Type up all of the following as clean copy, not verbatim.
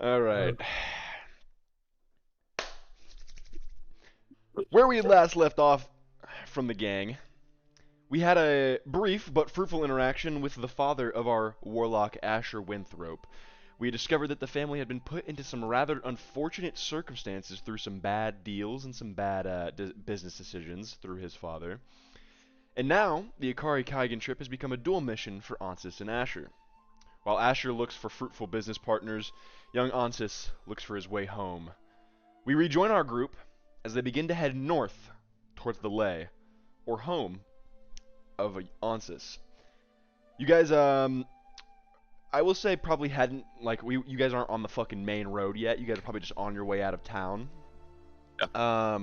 All right. Where we had last left off from the gang, we had a brief but fruitful interaction with the father of our warlock Asher Winthrop. We discovered that the family had been put into some rather unfortunate circumstances through some bad deals and some bad business decisions through his father. And now, the Akari Kaigan trip has become a dual mission for Ansis and Asher. While Asher looks for fruitful business partners, young Ansis looks for his way home. We rejoin our group as they begin to head north towards the lay, or home, of Ansis. You guys, I will say probably hadn't, like, you guys aren't on the fucking main road yet. You guys are probably just on your way out of town. Yeah.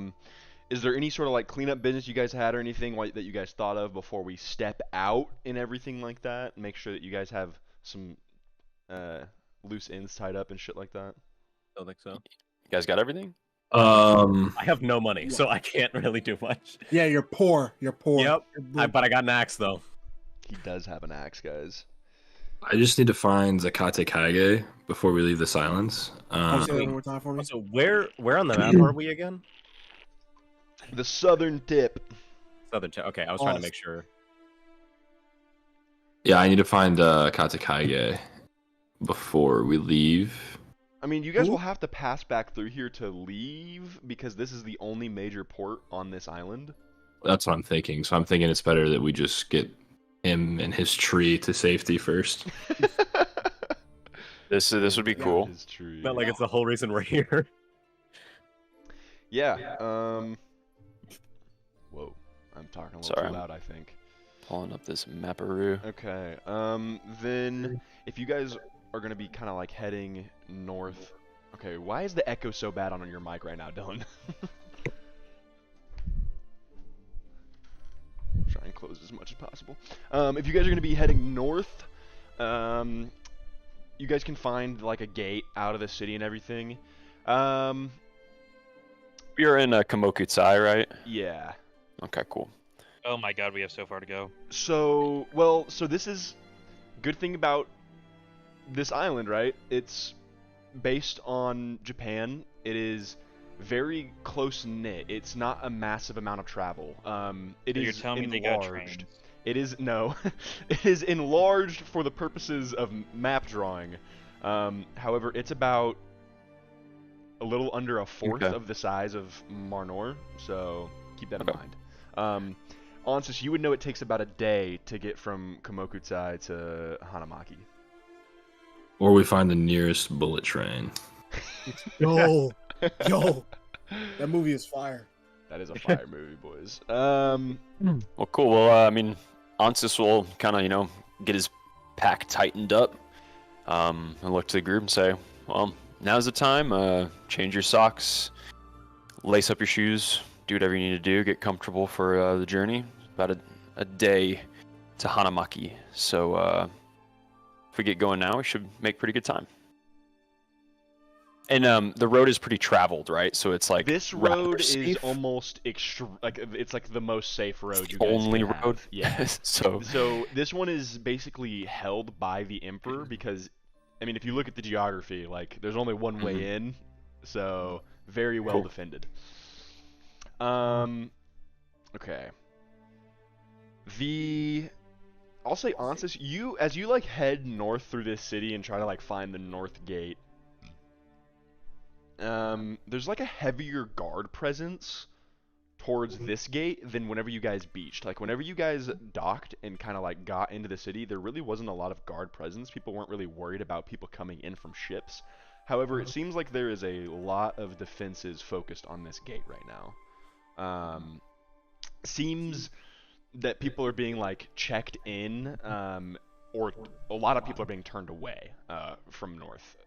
Is there any sort of, like, cleanup business you guys had or anything like that you guys thought of before we step out and everything like that? Make sure that you guys have some, loose ends tied up and shit like that. Don't think so. You guys got everything? Um, I have no money, so I can't really do much. Yeah, you're poor. You're poor. Yep. You're But I got an axe though. He does have an axe, guys. I just need to find Zakate Kage before we leave the islands. Say that one more time for me. So where on the map are we again? The southern tip. Southern town. Okay, I was trying to make sure. Yeah, I need to find Kate Kage before we leave. I mean, you guys will have to pass back through here to leave because this is the only major port on this island. That's what I'm thinking. So I'm thinking it's better that we just get him and his tree to safety first. This would be cool. His tree. Not like it's the whole reason we're here. Yeah. Whoa, I'm talking a little Sorry, too loud, I think. Pulling up this mapperoo. Okay. Then if you guys are gonna be kind of like heading north. Okay, why is the echo so bad on your mic right now, Dylan? Try and close as much as possible. If you guys are gonna be heading north, you guys can find like a gate out of the city and everything. We are in Kamokutsai, right? Yeah. Okay, cool. Oh my god, we have so far to go. So this is good thing about this island, right? It's based on Japan. It is very close knit. It's not a massive amount of travel. It is You're telling me they got trains. enlarged. It is no. It is enlarged for the purposes of map drawing. However, it's about a little under a fourth Okay. of the size of Marnor, so keep that in Okay. mind. Ansis, you would know it takes about a day to get from Kamokutsai to Hanamaki. Or we find the nearest bullet train. Yo, that movie is fire. That is a fire movie, boys. Well, cool. Well, I mean, Ansis will kind of, get his pack tightened up, and look to the group and say, well, now's the time. Change your socks, lace up your shoes, do whatever you need to do, get comfortable for the journey. About a day to Hanamaki. So if we get going now, we should make pretty good time. And the road is pretty traveled, right? So it's like this rather road is safe. almost it's like the most safe road you guys Only can road. have. Yeah. So So this one is basically held by the Emperor because, I mean, if you look at the geography, like there's only one way in, so very well Cool. defended. Okay. I'll say Ansis, as you like head north through this city and try to like find the north gate, there's like a heavier guard presence towards this gate than whenever you guys beached. Like whenever you guys docked and kind of like got into the city, there really wasn't a lot of guard presence. People weren't really worried about people coming in from ships. However, it seems like there is a lot of defenses focused on this gate right now. Seems that people are being like checked in, or a lot of people are being turned away from north.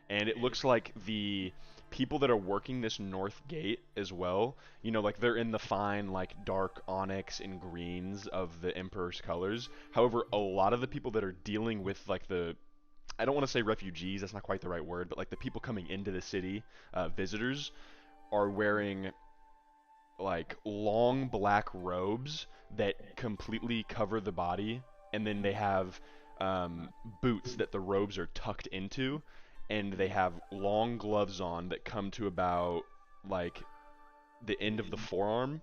And it looks like the people that are working this north gate as well, like they're in the fine like dark onyx and greens of the Emperor's colors. However, a lot of the people that are dealing with like I don't want to say refugees, that's not quite the right word, but like the people coming into the city, visitors, are wearing like long black robes that completely cover the body, and then they have boots that the robes are tucked into, and they have long gloves on that come to about like the end of the forearm,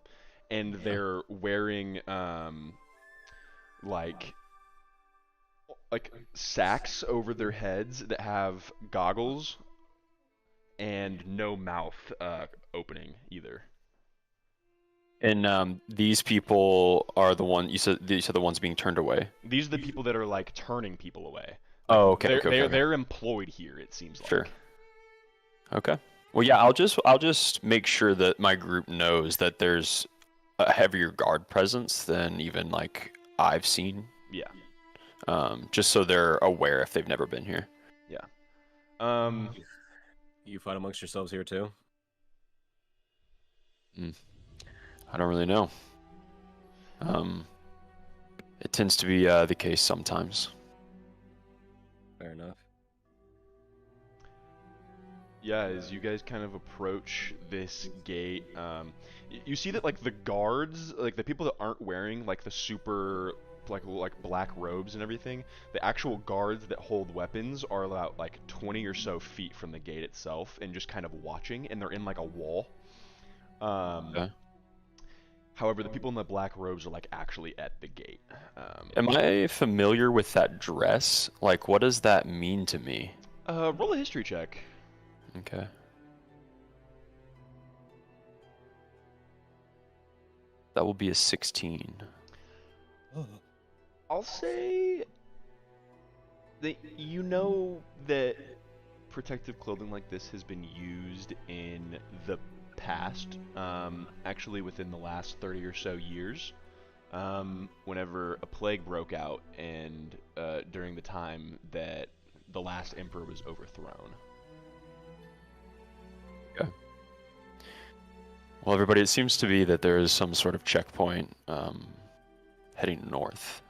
and they're wearing like sacks over their heads that have goggles and no mouth opening either. And these people are the one you said. These are the ones being turned away. These are the people that are like turning people away. Oh, okay. They're employed here. It seems like. Sure. Okay. Well, yeah. I'll just make sure that my group knows that there's a heavier guard presence than even like I've seen. Yeah. Just so they're aware if they've never been here. Yeah. You fight amongst yourselves here too? I don't really know. It tends to be the case sometimes. Fair enough. Yeah, as you guys kind of approach this gate, you see that like the guards, like the people that aren't wearing like the super like black robes and everything, the actual guards that hold weapons are about like 20 or so feet from the gate itself and just kind of watching, and they're in like a wall. Okay. However, the people in the black robes are like actually at the gate. Am I familiar with that dress? Like, what does that mean to me? Roll a history check. Okay. That will be a 16. I'll say that you know that protective clothing like this has been used in the past, actually within the last 30 or so years, whenever a plague broke out and during the time that the last emperor was overthrown. Okay. Well, everybody, it seems to be that there is some sort of checkpoint heading north.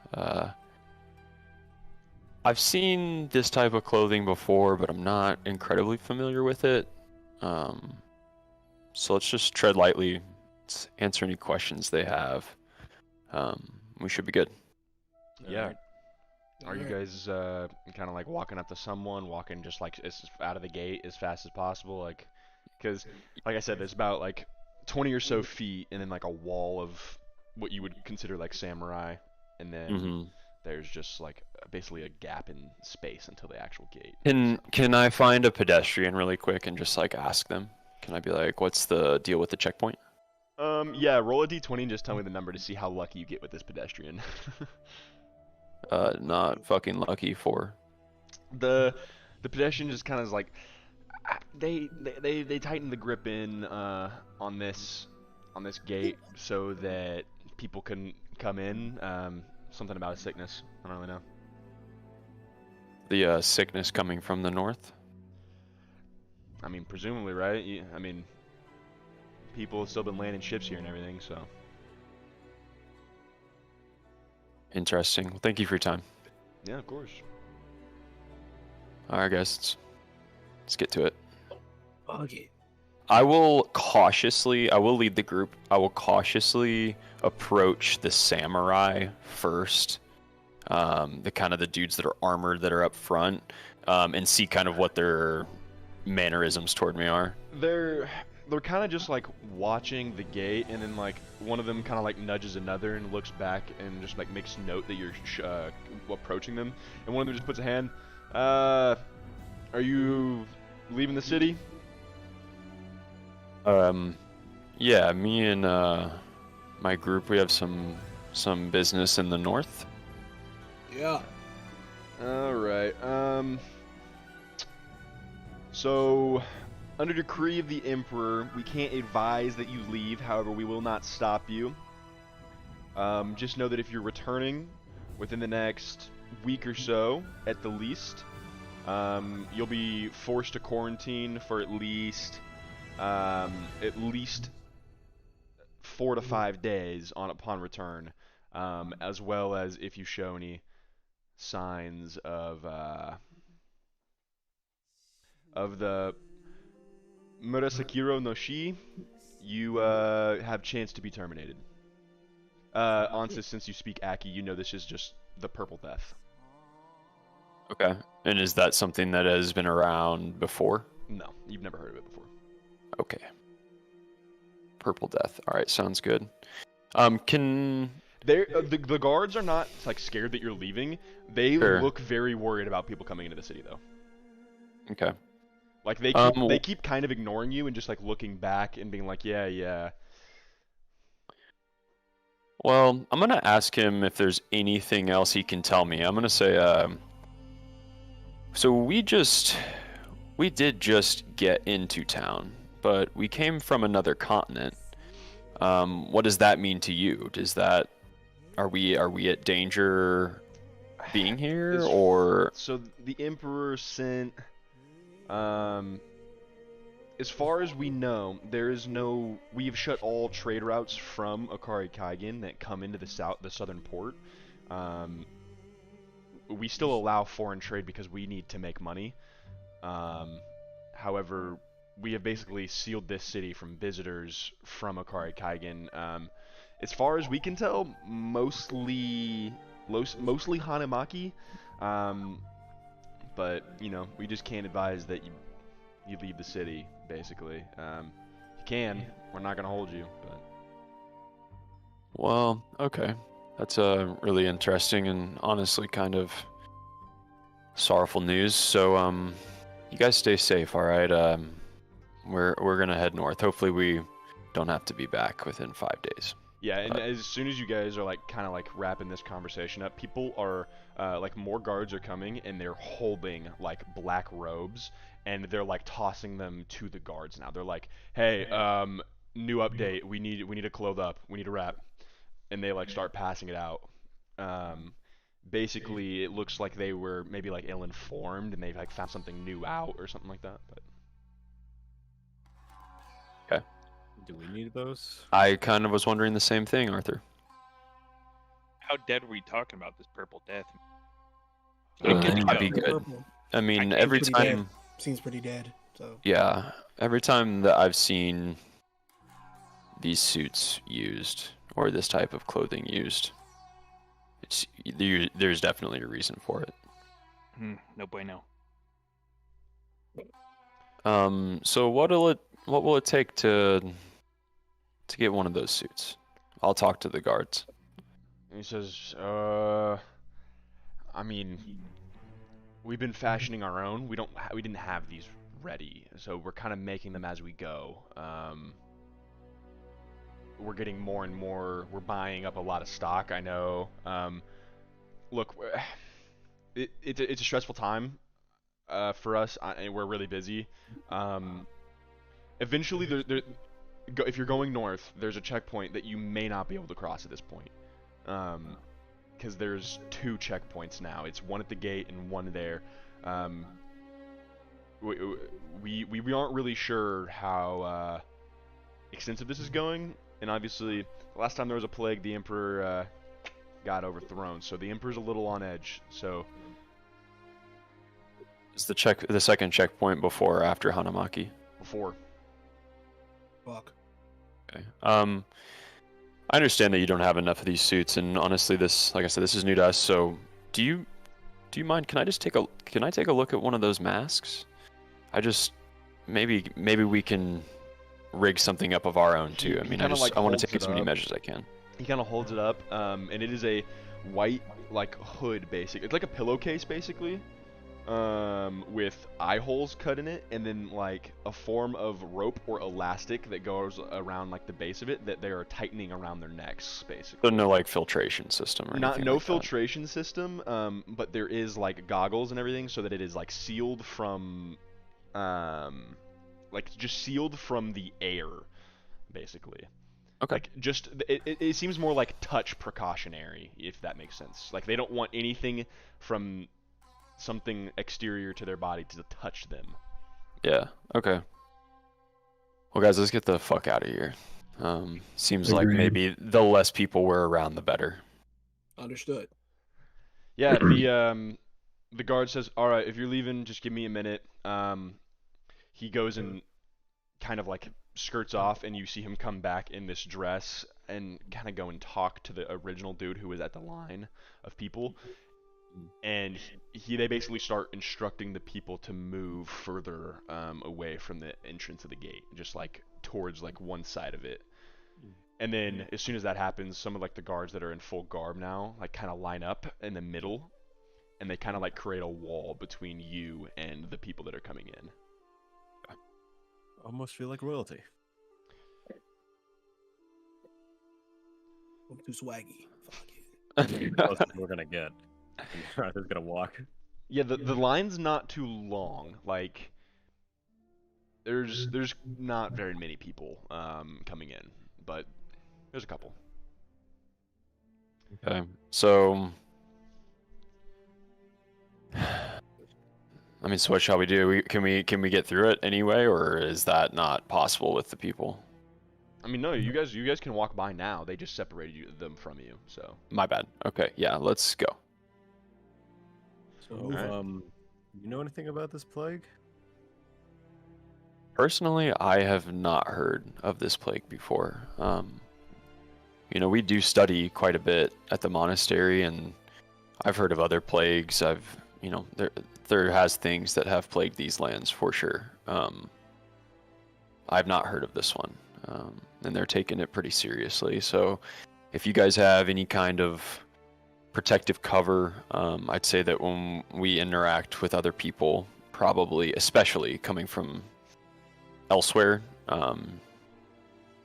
I've seen this type of clothing before, but I'm not incredibly familiar with it. So let's just tread lightly, let's answer any questions they have. We should be good. Yeah. Alright. Are you guys kind of like walking up to someone, walking just like out of the gate as fast as possible? Like, because, like I said, there's about like 20 or so feet and then like a wall of what you would consider like samurai. And then there's just like basically a gap in space until the actual gate. Can I find a pedestrian really quick and just like ask them? Can I be like, what's the deal with the checkpoint? Yeah, roll a d20 and just tell me the number to see how lucky you get with this pedestrian. Not fucking lucky for. The pedestrian just kind of is like, they tighten the grip in on this gate so that people can come in. Something about a sickness. I don't really know. The sickness coming from the north? I mean, presumably, right? I mean, people have still been landing ships here and everything, so. Interesting. Well, thank you for your time. Yeah, of course. Alright, guys. Let's get to it. Okay. I will lead the group. I will cautiously approach the samurai first. The kind of the dudes that are armored that are up front, and see kind of what their mannerisms toward me are. They're kind of just like watching the gate, and then like one of them kind of like nudges another and looks back and just like makes note that you're approaching them, and one of them just puts a hand. Are you leaving the city? Yeah, me and my group, we have some business in the north. Yeah. All right. So, under decree of the Emperor, we can't advise that you leave. However, we will not stop you. Just know that if you're returning within the next week or so, at the least, you'll be forced to quarantine for at least 4 to 5 days upon return, as well as if you show any signs of the Murasakiro no Shi, you have chance to be terminated. Ansys, since you speak Aki, you know this is just the Purple Death. Okay. And is that something that has been around before? No, you've never heard of it before. Okay. Purple Death. All right, sounds good. Can The guards are not like scared that you're leaving. They Sure. look very worried about people coming into the city though. okay. Like they Um, keep kind of ignoring you and just like looking back and being like, yeah, yeah. Well, I'm gonna ask him if there's anything else he can tell me. I'm gonna say, so we did just get into town, but we came from another continent. What does that mean to you? Are we at danger being here, As- or So the Emperor sent, as far as we know, we have shut all trade routes from Akari Kaigan that come into the southern port. We still allow foreign trade because we need to make money. However, we have basically sealed this city from visitors from Akari Kaigan. As far as we can tell, mostly Hanamaki. But we just can't advise that you leave the city. Basically, you can. We're not gonna hold you, but well, okay. That's really interesting and honestly kind of sorrowful news. So, you guys stay safe, all right? We're gonna head north. Hopefully, we don't have to be back within 5 days. yeah. And as soon as you guys are like kind of like wrapping this conversation up, people are like more guards are coming and they're holding like black robes and they're like tossing them to the guards now. They're like, hey, new update. We need to clothe up. We need to wrap. And they like start passing it out. Basically, it looks like they were maybe like ill-informed and they like found something new out or something like that. But Do we need those? I kind of was wondering the same thing, Arthur. How dead were we talking about this purple death? Uh, Good to it might go. be good. Purple I mean, I every pretty time, dead. Seems pretty dead. So yeah, every time that I've seen these suits used or this type of clothing used, there's definitely a reason for it. No bueno. So what will it take to get one of those suits? I'll talk to the guards. and he says, I mean, we've been fashioning our own. We didn't have these ready, so we're kind of making them as we go. We're getting more and more. We're buying up a lot of stock. I know. Look, it's a stressful time for us, and we're really busy. Eventually, if you're going north, there's a checkpoint that you may not be able to cross at this point. Because there's 2 checkpoints now. It's one at the gate and one there. We aren't really sure how extensive this is going, and obviously, the last time there was a plague, the Emperor got overthrown, so the Emperor's a little on edge. So Is the second checkpoint before or after Hanamaki? before, fuck. Okay. I understand that you don't have enough of these suits, and honestly, like I said, this is new to us. So, do you mind? Can I take a look at one of those masks? Maybe we can rig something up of our own too. I He mean, kinda, like, I want holds to take it as many up. measures as I can. he kind of holds it up, and it is a white like hood, basically. It's like a pillowcase, basically. With eye holes cut in it, and then like a form of rope or elastic that goes around like the base of it that they are tightening around their necks, basically. So no like filtration system or anything No like that. filtration system, but there is like goggles and everything, so that it is like sealed from, like just sealed from the air, basically. Okay. Like just it seems more like touch precautionary, if that makes sense. Like they don't want anything from something exterior to their body to touch them. Yeah. Okay. Well, guys, let's get the fuck out of here. Seems like Agreed. maybe the less people we're around, the better. Understood. Yeah, the guard says, "All right, if you're leaving, just give me a minute." He goes and kind of like skirts off, and you see him come back in this dress and kind of go and talk to the original dude who was at the line of people. and they basically start instructing the people to move further away from the entrance of the gate, just like towards like one side of it. And then as soon as that happens, some of like the guards that are in full garb now like kind of line up in the middle, and they kind of like create a wall between you and the people that are coming in. Almost feel like royalty. I'm too swaggy. Fuck it. That's what we're gonna get. Arthur's gonna walk. Yeah, the line's not too long. Like there's not very many people coming in, but there's a couple. Okay, so I mean, so what shall we do? Can we get through it anyway, or is that not possible with the people? I mean, no, you guys can walk by now. They just separated them from you, so. My bad. Okay, yeah, let's go. So, Alright. you know anything about this plague? Personally, I have not heard of this plague before. You know, we do study quite a bit at the monastery, and I've heard of other plagues. You know, there has things that have plagued these lands for sure. I've not heard of this one, and they're taking it pretty seriously. So, if you guys have any kind of protective cover, I'd say that when we interact with other people, probably, especially coming from elsewhere,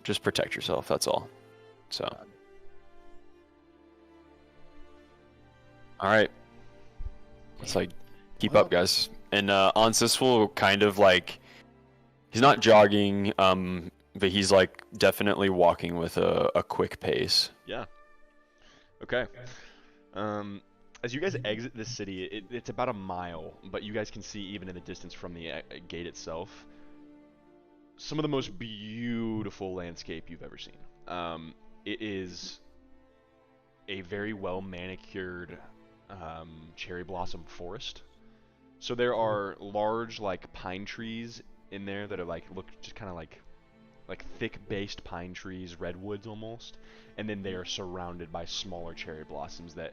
just protect yourself. That's all. So, all right. It's like keep up, guys. And Ansys will kind of like he's not jogging, but he's like definitely walking with a quick pace. Yeah. Okay. As you guys exit this city, it's about a mile, but you guys can see even in the distance from the gate itself, some of the most beautiful landscape you've ever seen. It is a very well manicured cherry blossom forest. So there are large like pine trees in there that are like look just kind of like thick based pine trees, redwoods almost, and then they are surrounded by smaller cherry blossoms that,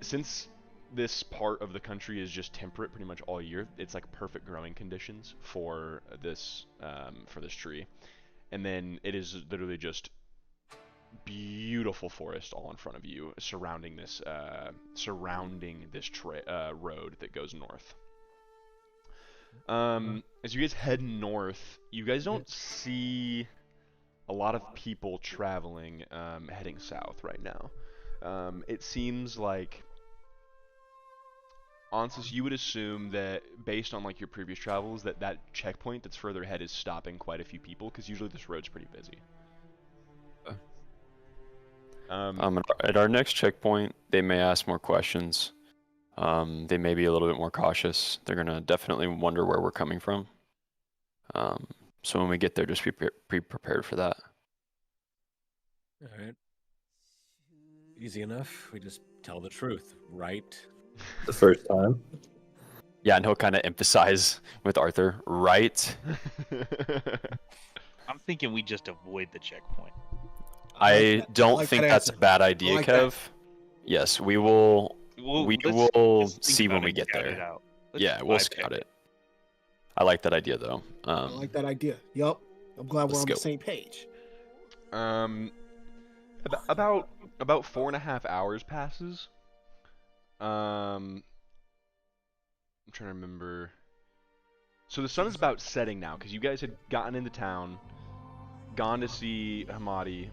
since this part of the country is just temperate pretty much all year, it's like perfect growing conditions for this tree. And then it is literally just beautiful forest all in front of you, surrounding this road that goes north. As you guys head north, you guys don't see a lot of people traveling heading south right now. It seems like, Ansys, you would assume that based on like your previous travels that checkpoint that's further ahead is stopping quite a few people, because usually this road's pretty busy. At our next checkpoint, they may ask more questions. They may be a little bit more cautious. They're gonna definitely wonder where we're coming from. So when we get there, just be prepared for that. All right. Easy enough. We just tell the truth, right? The first time. Yeah, and he'll kind of emphasize with Arthur, right? I'm thinking we just avoid the checkpoint. I don't like think that that's a answer. bad idea, I like Kev. that. Yes, we will. We will let's think see when about we it, get scout there. it out. Let's Yeah, just we'll vibe scout check it. I like that idea though. I like that idea. Yup. I'm glad we're Let's on go. the same page. About 4.5 hours passes. I'm trying to remember. So the sun is about setting now, because you guys had gotten into town, gone to see Hamadi,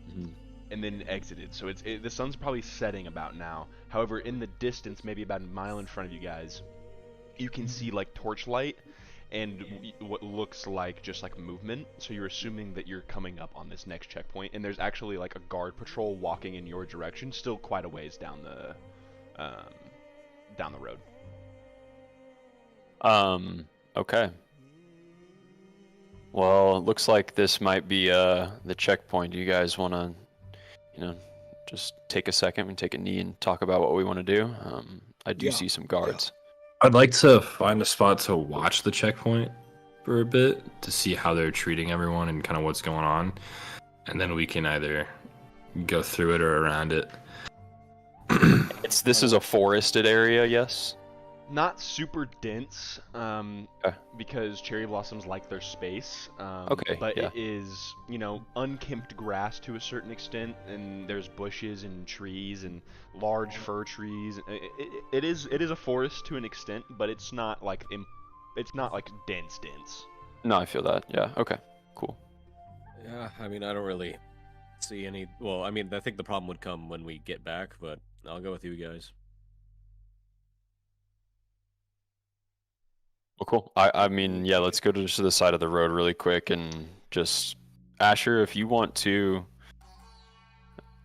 Mhm. and then exited. So the sun's probably setting about now. However, in the distance, maybe about a mile in front of you guys, you can see like torchlight and what looks like just like movement. So you're assuming that you're coming up on this next checkpoint, and there's actually like a guard patrol walking in your direction, still quite a ways down the road. Okay. Well, it looks like this might be the checkpoint. Do you guys want to, just take a second and take a knee and talk about what we want to do? I do Yeah, see some guards. I'd like to find a spot to watch the checkpoint for a bit to see how they're treating everyone and kind of what's going on. And then we can either go through it or around it. This is a forested area, yes. Not super dense, Okay. because cherry blossoms like their space. Okay, But yeah. it is, unkempt grass to a certain extent, and there's bushes and trees and large fir trees. It is a forest to an extent, but it's not like it's not like dense. No, I feel that. Yeah. Okay. Cool. Yeah, I mean, I don't really see any. Well, I mean, I think the problem would come when we get back, but I'll go with you guys. Well, cool. I mean, yeah, let's go to just to the side of the road really quick and just Asher, if you want to,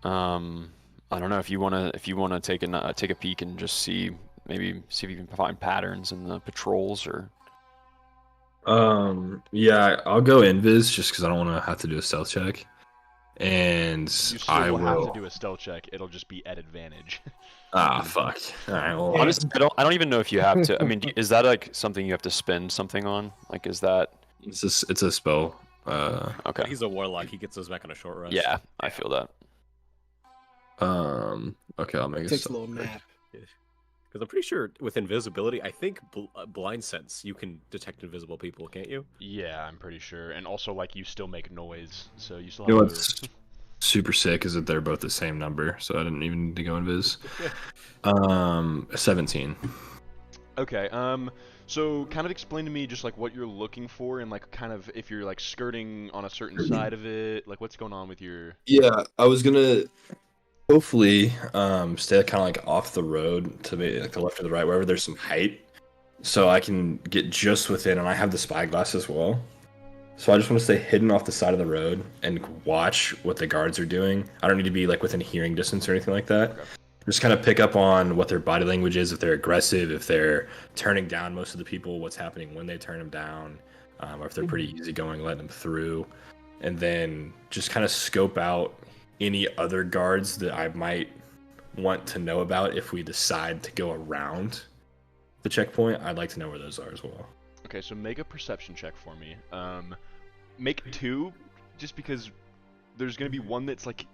I don't know if you wanna take a peek and just see if you can find patterns in the patrols or. Yeah, I'll go invis just because I don't want to have to do a stealth check, and You still I will have will. to do a stealth check. It'll just be at advantage. Ah, fuck. All right. Well, Honestly, I don't even know if you have to. I mean, is that like something you have to spend something on? Like, is that it's a spell. okay? He's a warlock. He gets us back on a short rest. Yeah, I feel that. Okay, I'll make a Takes a stealth little check. nap. Because I'm pretty sure with invisibility, I think blind sense, you can detect invisible people, can't you? Yeah, I'm pretty sure. And also, like, you still make noise, so you still You know have what's super sick is that they're both the same number, so I didn't even need to go invis. 17. Okay, so kind of explain to me just like what you're looking for and like kind of if you're like skirting on a certain side of it, like what's going on with your. Yeah, I was gonna hopefully stay kind of like off the road to maybe like the left or the right, wherever there's some height, so I can get just within, and I have the spyglass as well. So I just want to stay hidden off the side of the road and watch what the guards are doing. I don't need to be like within hearing distance or anything like that. Okay. Just kind of pick up on what their body language is, if they're aggressive, if they're turning down most of the people, what's happening when they turn them down, or if they're pretty easygoing, letting them through. And then just kind of scope out any other guards that I might want to know about if we decide to go around the checkpoint. I'd like to know where those are as well. Okay, so make a perception check for me. Make 2, just because there's gonna be one that's like.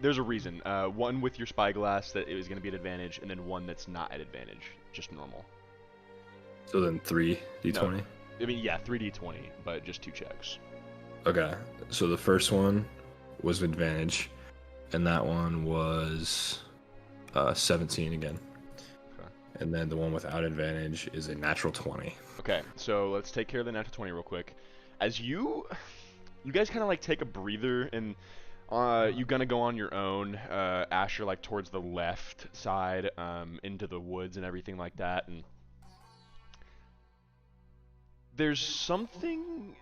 There's a reason. One with your spyglass that it was going to be at advantage, and then one that's not at advantage, just normal. So then 3d20. No. I mean, yeah, 3d20, but just 2 checks. Okay, so the first one was advantage, and that one was 17 again. Okay. And then the one without advantage is a natural 20. Okay, so let's take care of the natural 20 real quick. As you guys kind of like take a breather and. You gonna go on your own, Asher, like towards the left side, into the woods and everything like that, and there's something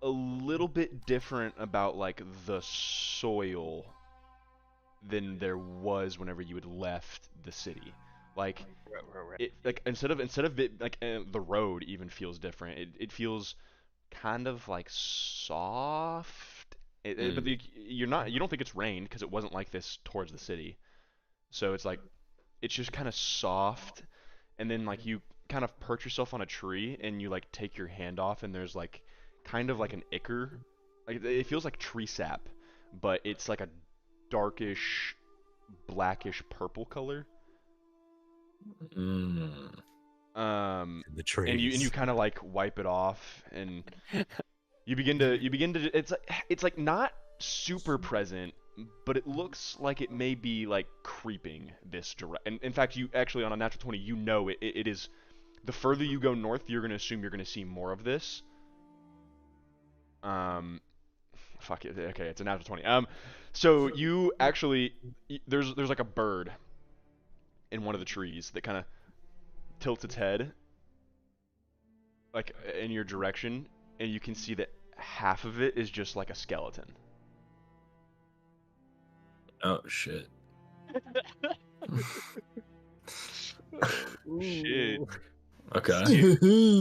a little bit different about like the soil than there was whenever you had left the city. Like Right. it, like instead of it like the road even feels different. It feels kind of like soft. But you don't think it's rained because it wasn't like this towards the city. So it's like it's just kind of soft, and then like you kind of perch yourself on a tree and you like take your hand off and there's like kind of like an ichor. Like it feels like tree sap, but it's like a darkish blackish purple color. Mm. The trees. And you kind of like wipe it off and you begin to it's like not super present, but it looks like it may be like creeping this direct. And in fact, you actually on a natural 20, you know it is. The further you go north, you're gonna assume you're gonna see more of this. Fuck it. Okay, it's a natural 20. So you actually there's like a bird in one of the trees that kind of tilts its head like in your direction, and you can see that half of it is just like a skeleton. Oh shit. Shit. Okay.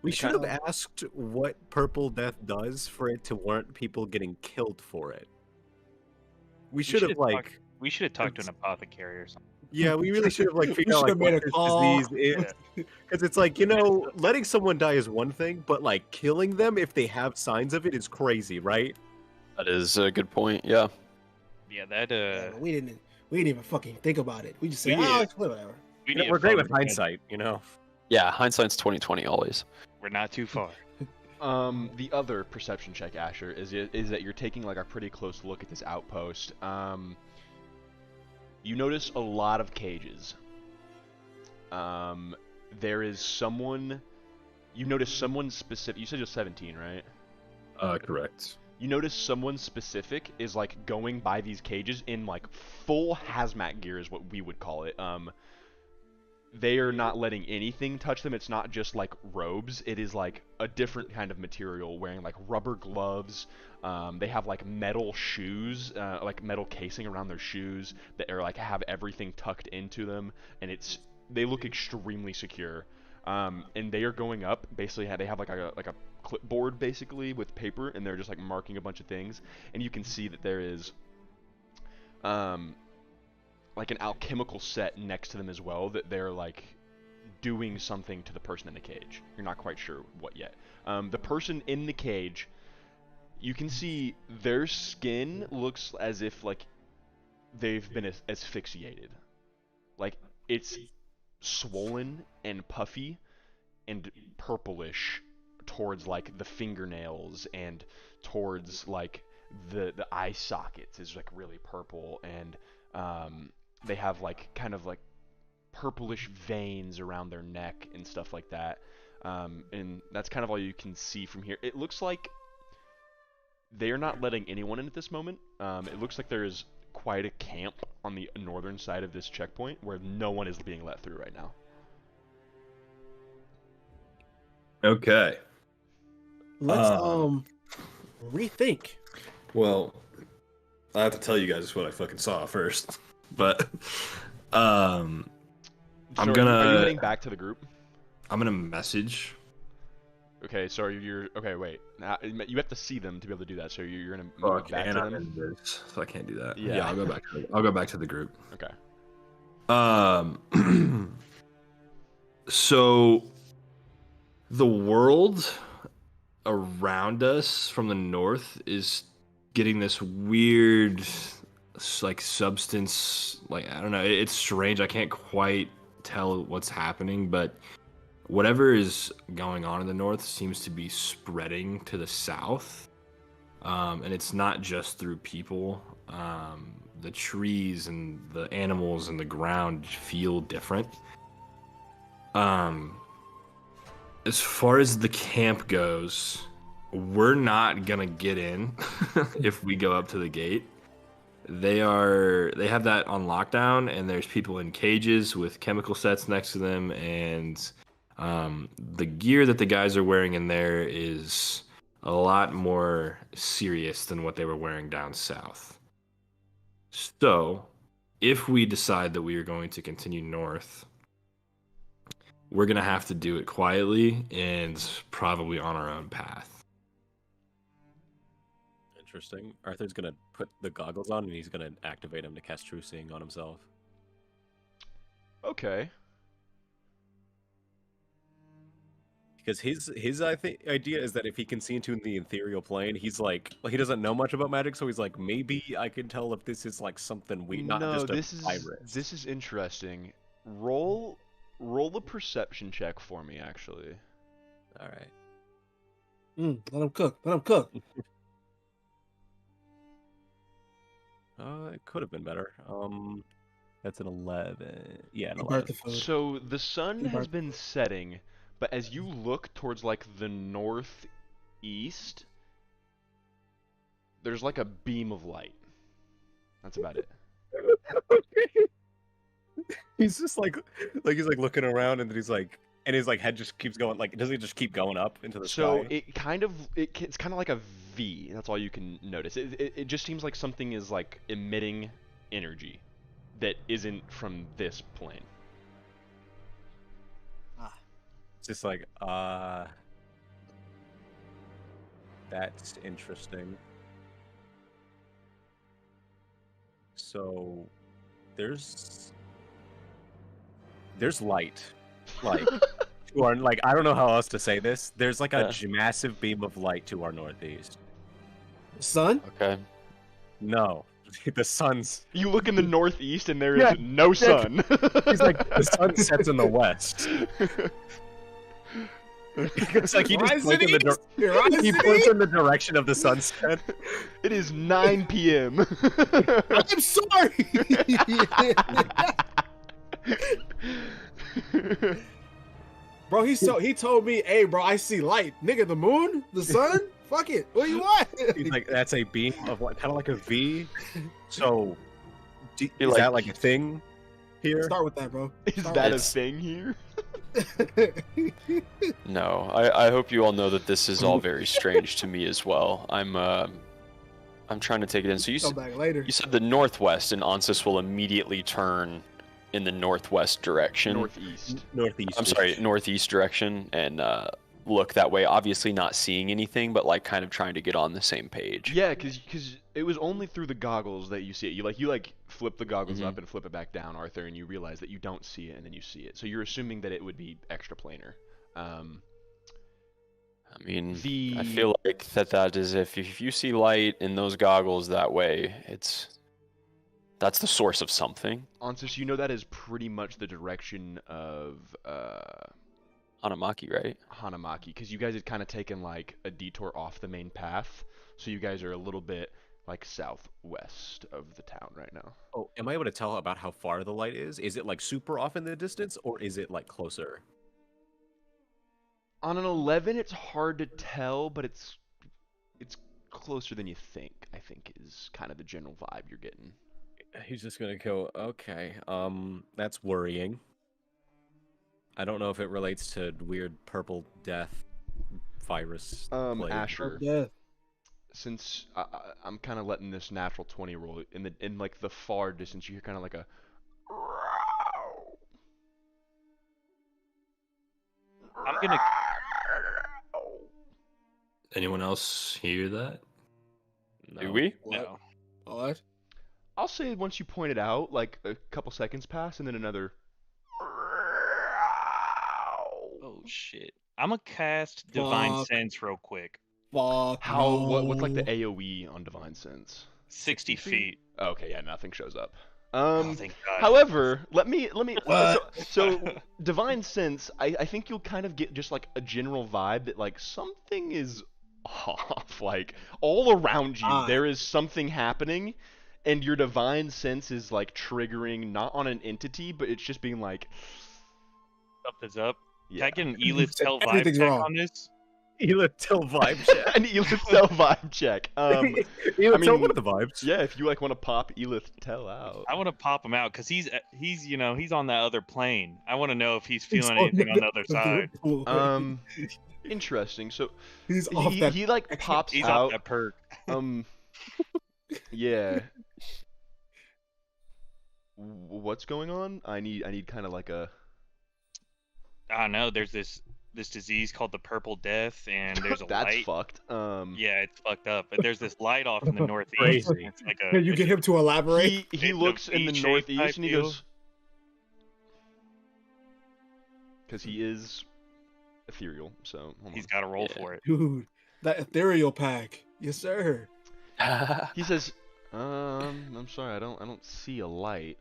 We should have asked what Purple Death does for it to warrant people getting killed for it. We should have like. We should have talked to an apothecary or something. Yeah, we really should have like figured out should like have made what a call. this disease is. Because it's like, letting someone die is one thing, but like killing them if they have signs of it is crazy, right? That is a good point. Yeah. Yeah, that We We didn't even fucking think about it. We just say, We oh, did. it's whatever. We need We're a great phone with because hindsight, you know. Yeah, hindsight's 2020 always. We're not too far. The other perception check, Asher, is that you're taking like a pretty close look at this outpost. You notice a lot of cages. There is someone. You notice someone specific. You said you're 17, right? Correct. You notice someone specific is like going by these cages in like full hazmat gear is what we would call it. They are not letting anything touch them. It's not just like robes. It is like a different kind of material, wearing like rubber gloves. They have like metal shoes, like metal casing around their shoes that are like have everything tucked into them, and they look extremely secure. And they are going up. Basically, they have like a clipboard basically with paper, and they're just like marking a bunch of things. And you can see that there is like an alchemical set next to them as well, that they're like doing something to the person in the cage. You're not quite sure what yet. The person in the cage, you can see their skin looks as if like they've been asphyxiated. Like it's swollen and puffy and purplish towards like the fingernails and towards like the eye sockets is like really purple, and they have like kind of like purplish veins around their neck and stuff like that. And that's kind of all you can see from here. It looks like they're not letting anyone in at this moment. It looks like there is quite a camp on the northern side of this checkpoint where no one is being let through right now. Okay. Let's rethink. Well, I have to tell you guys what I fucking saw first, but I'm Are you gonna heading back to the group? I'm gonna message. Okay, so you're okay. Wait, now, you have to see them to be able to do that. So you're gonna move back and to I'm them. in this, so I can't do that. Yeah. Yeah, I'll go back to the group. Okay. So the world around us from the north is getting this weird like substance, like I don't know, it's strange. I can't quite tell what's happening, but whatever is going on in the north seems to be spreading to the south. And it's not just through people. The trees and the animals and the ground feel different. As far as the camp goes, we're not gonna get in if we go up to the gate. They have that on lockdown, and there's people in cages with chemical sets next to them, and the gear that the guys are wearing in there is a lot more serious than what they were wearing down south. So, if we decide that we are going to continue north, we're going to have to do it quietly and probably on our own path. Interesting. Arthur's gonna put the goggles on, and he's gonna activate them to cast True Seeing on himself. Okay. Because his I think idea is that if he can see into the ethereal plane, he's like he doesn't know much about magic, so he's like, maybe I can tell if this is like something we not No, just a virus. this is interesting. Roll a perception check for me, actually. All right. Let him cook. Let him cook. It could have been better. That's an 11. Yeah, an He 11. burnt the food. So the sun He has burnt- been setting, but as you look towards like the northeast, there's like a beam of light. That's about it. He's just like he's like looking around, and then he's like, and his like head just keeps going. Like, doesn't it just keep going up into the So sky? it's kind of like a V. That's all you can notice. It just seems like something is like emitting energy that isn't from this plane. It's just like, that's interesting. So, there's light, like to our like I don't know how else to say this. There's like a massive beam of light to our northeast. Sun? Okay. No, The sun's. You look in the northeast and there is Yeah, no sun. He's like, the sun sets in the west. It's like he just points in the he points in the direction of the sunset. It is 9 p.m. I'm sorry. Bro, he told me, hey, bro, I see light. Nigga, the moon? The sun? Fuck it. What do you want? He's like, that's a beam of what, kind of like a V. So, is like- that like a thing here? Start with that, bro. Is Start that a It's- thing here? No, I hope you all know that this is all very strange to me as well. I'm trying to take it in. So Come back later. you said the northwest, and Onsis will immediately turn in the northwest direction. Northeast. Northeast. I'm sorry, northeast direction, and look that way. Obviously not seeing anything, but like kind of trying to get on the same page. Yeah, because it was only through the goggles that you see it. You flip the goggles Mhm. up and flip it back down, Arthur, and you realize that you don't see it, and then you see it. So you're assuming that it would be extra planar. I mean, The I feel like that is if you see light in those goggles that way, that's the source of something. Onsis, you know that is pretty much the direction of Hanamaki, right? Hanamaki, because you guys had kind of taken like a detour off the main path, so you guys are a little bit like southwest of the town right now. Oh, am I able to tell about how far the light is? Is it like super off in the distance, or is it like closer? On an 11, it's hard to tell, but it's closer than you think. I think is kind of the general vibe you're getting. He's just gonna go, okay, that's worrying. I don't know if it relates to weird purple death virus. plague. Asher, Yeah. since I'm kind of letting this natural 20 roll in like the far distance, you hear kind of like a. I'm gonna. Anyone else hear that? Do we? No. What? I'll say once you point it out, like a couple seconds pass, and then another. Oh shit. I'm gonna cast Divine Fuck. Sense real quick. Fuck. How? What's like the no. AOE on Divine Sense? 60 feet. Okay, yeah, nothing shows up. Oh, thank God. However, let me. What? So Divine Sense, I think you'll kind of get just like a general vibe that like something is off. Like all around you, Ah. there is something happening, and your Divine Sense is like triggering not on an entity, but it's just being like, Something's up. yeah, Can I get an Elith Tell vibe Everything's check wrong. on this? Elatil vibe check. an Elith Tell vibe check. Elatil, mean, what are the vibes? Yeah, if you like want to pop Elith Tell out. I want to pop him out because he's he's on that other plane. I want to know if he's feeling He's anything on the other side. Interesting. So he's off that. he like pops He's out. off that perk. Yeah. What's going on? I need kind of like a. I don't know. There's this disease called the Purple Death, and there's a That's light. fucked. Yeah, it's fucked up. But there's this light off in the northeast. Crazy. It's like Can you get him to elaborate? He It's a looks in the V-shaped northeast type and he deal. goes. Because he is ethereal, so hold He's on. got to roll Yeah. for it. Dude, that ethereal pack. Yes, sir. He says, I'm sorry, I don't see a light.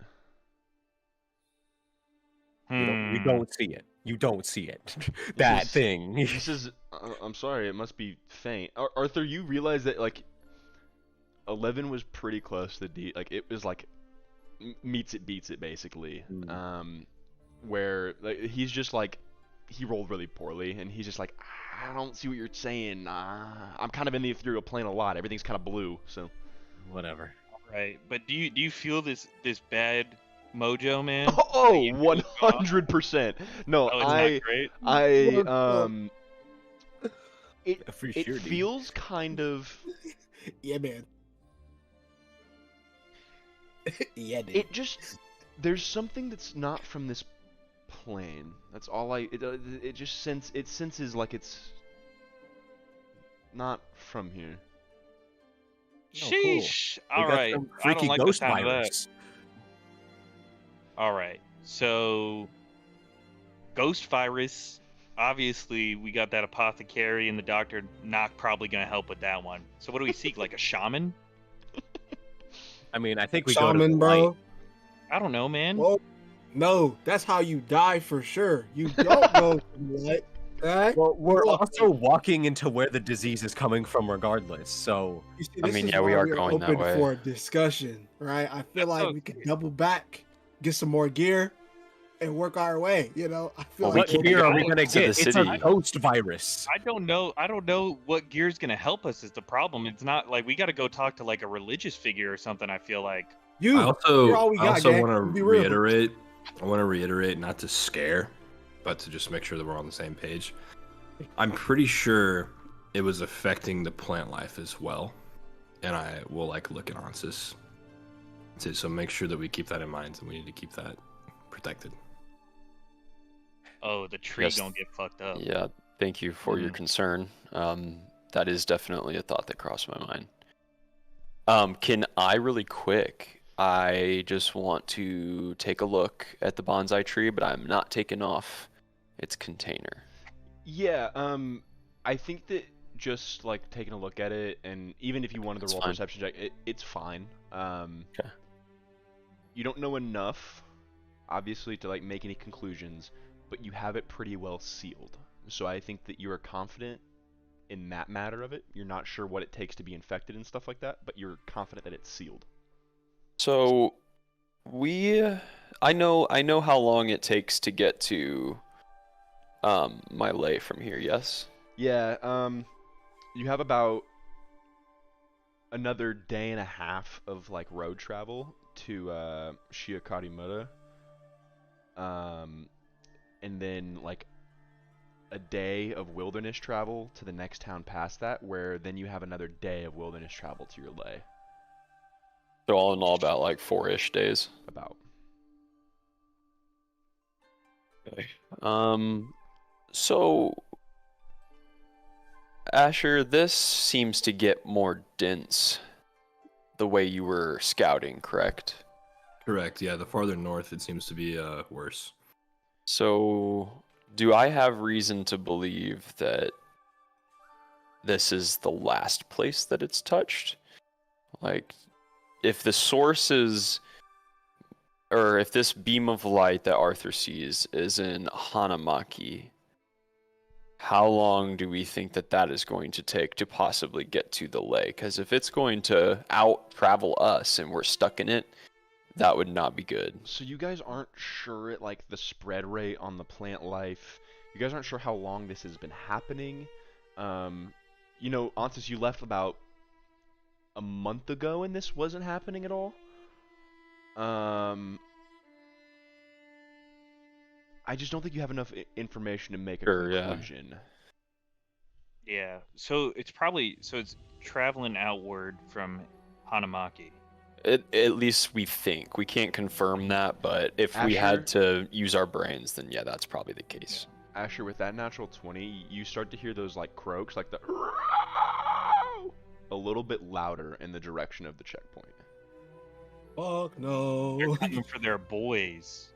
You Hmm. don't see it. You don't see it. That Yes. thing. He says, I'm sorry, it must be faint. Arthur, you realize that like 11 was pretty close to D. Like it was like meets it, beats it, basically. Where like, he's just like he rolled really poorly, and he's just like, I don't see what you're saying. I'm kind of in the ethereal plane a lot. Everything's kind of blue, so. Whatever. Right, but do you feel this bad mojo, man? Oh, you feel 100%. No, Oh, it's not great. For It sure, dude. feels kind of. Yeah, man. Yeah, dude. It just there's something that's not from this plane. That's all it just senses like it's not from here. Oh, cool. Sheesh. We All got right. some I freaky don't like the ghost sound of that. virus. All right. So, ghost virus. Obviously, we got that apothecary, and the doctor not probably going to help with that one. So, what do we seek? Like a shaman? I mean, I think we go to Shaman, the bro. light. I don't know, man. Well, no, that's how you die for sure. You don't go to the light. Right? Well, we're Look, also walking into where the disease is coming from, regardless. So you see, I this mean, is yeah, we why are we're going that open way. for a discussion, right? I feel That's like okay. we can double back, get some more gear, and work our way. You know, I feel Well, we like what can't gear go are we gonna to the get? It's a city. ghost virus. I don't know. I don't know what gear's gonna help us. Is the problem? It's not like we got to go talk to like a religious figure or something. I feel like. you. I also, You're all we got, gang. want to Be real. reiterate. I want to reiterate, not to scare, but to just make sure that we're on the same page. I'm pretty sure it was affecting the plant life as well, and I will like look at Onsis too. So make sure that we keep that in mind, and we need to keep that protected. Oh, the tree Yes. gonna get fucked up. Yeah, thank you for your Mm-hmm. concern. That is definitely a thought that crossed my mind. Can I really quick? I just want to take a look at the bonsai tree, but I'm not taking off its container. Yeah, I think that just like taking a look at it, and even if you wanted to That's roll a fine. perception check, it's fine. Okay. You don't know enough, obviously, to like make any conclusions, but you have it pretty well sealed. So I think that you are confident in that matter of it. You're not sure what it takes to be infected and stuff like that, but you're confident that it's sealed. So I know how long it takes to get to my lay from here, yes? Yeah, you have about another day and a half of like road travel to Shiakarimura. And then like a day of wilderness travel to the next town past that, where then you have another day of wilderness travel to your lay. So all in all about like 4-ish days. About. So Asher, this seems to get more dense the way you were scouting, correct? Correct. Yeah, the farther north, it seems to be worse. So do I have reason to believe that this is the last place that it's touched? Like, if the source is, or if this beam of light that Arthur sees is in Hanamaki, how long do we think that that is going to take to possibly get to the lake? Because if it's going to out-travel us and we're stuck in it, that would not be good. So you guys aren't sure at like the spread rate on the plant life. You guys aren't sure how long this has been happening. You know, Antis, you left about a month ago and this wasn't happening at all. I just don't think you have enough information to make a Sure, yeah. conclusion. Yeah. So it's traveling outward from Hanamaki. At least we think. We can't confirm that, but if we had to use our brains, then yeah, that's probably the case. Asher, with that natural 20, you start to hear those like croaks, like the a little bit louder in the direction of the checkpoint. Fuck no. They're coming for their boys.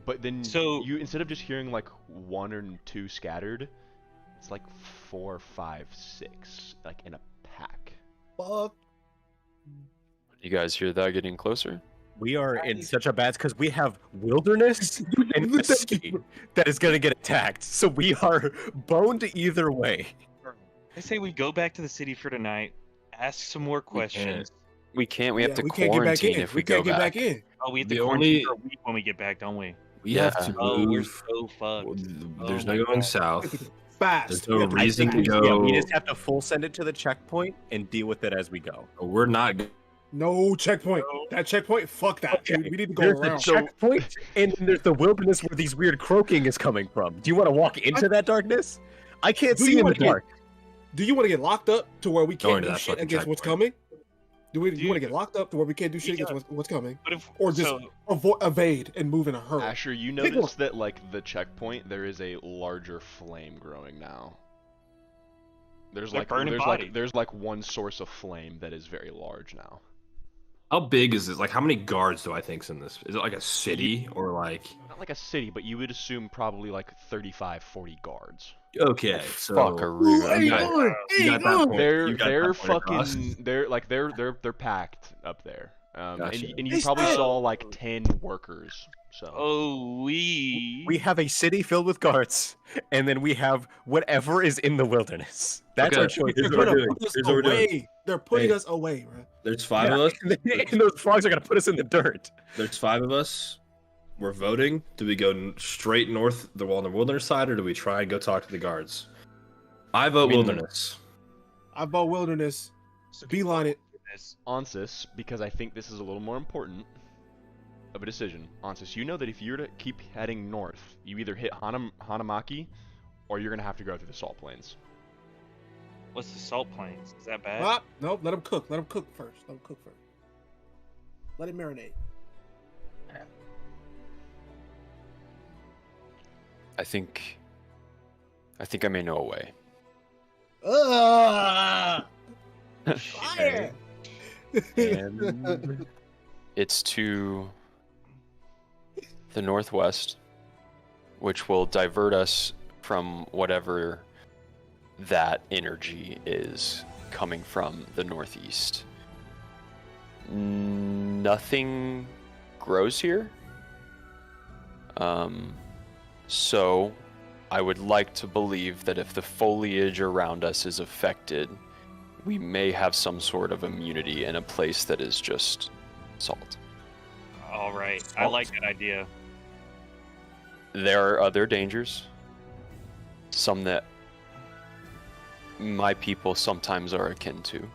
But then So- you, instead of just hearing like one or two scattered, it's like 4, 5, 6, like in a pack. Fuck. You guys hear that getting closer? We are in such a bad because we have wilderness and a city that is gonna get attacked. So we are boned either way. I say we go back to the city for tonight, ask some more questions. We can't. We have to we can't get back quarantine in. if we we go can't get back. back in. Oh, we have to The quarantine only- for a week when we get back, don't we? We Yeah. have to Oh, we're move. so fucked. There's Oh no my going God. south. Fast. There's We no have to- reason to Yeah, go. we just have to full send it to the checkpoint and deal with it as we go. We're not. No checkpoint. That checkpoint. Fuck that. Okay, Dude. We need to go There's around. the checkpoint, and then there's the wilderness where these weird croaking is coming from. Do you want to walk into that darkness? I can't Do see you in the wanna get- dark. Do you want to get locked up to where we Going can't to do that shit fucking against what's checkpoint. coming? Do you Dude. want to get locked up to where we can't do shit Yeah. against what's coming? But if Or just so, evade and move in a hurry? Asher, you Big notice that like the checkpoint, there is a larger flame growing now. There's They're like burning there's bodies. like there's like one source of flame that is very large now. How big is this? Like, how many guards do I think's in this? Is it like a city or like? Not like a city, but you would assume probably like 35, 40 guards. Okay, so Fuckaroo. Hey, you got- on, you hey, got that on. point. They're You got they're that point across. fucking they're packed up there. Gotcha. And you They probably said- saw like 10 workers. So Oh, We have a city filled with guards, and then we have whatever is in the wilderness. That's Okay. our choice. They're Here's what we're gonna doing. put us Here's what we're doing. away. They're putting Hey. us away, bro. There's 5 of us. and those frogs are gonna put us in the dirt. There's 5 of us. We're voting. Do we go straight north the wilderness side, or do we try and go talk to the guards? I vote wilderness. I vote wilderness. Beeline it. Ansis, because I think this is a little more important of a decision. Ansis, you know that if you're to keep heading north, you either hit Hanamaki, or you're gonna have to go through the Salt Plains. What's the Salt Plains? Is that bad? Ah, nope, let them cook. Let them cook first. Let them cook first. Let it marinate. I think I may know a way. Fire! And It's to the northwest, which will divert us from whatever that energy is coming from the northeast. Nothing grows here. So I would like to believe that if the foliage around us is affected, we may have some sort of immunity in a place that is just salt. All right. I like that idea. There are other dangers, some that my people sometimes are akin to.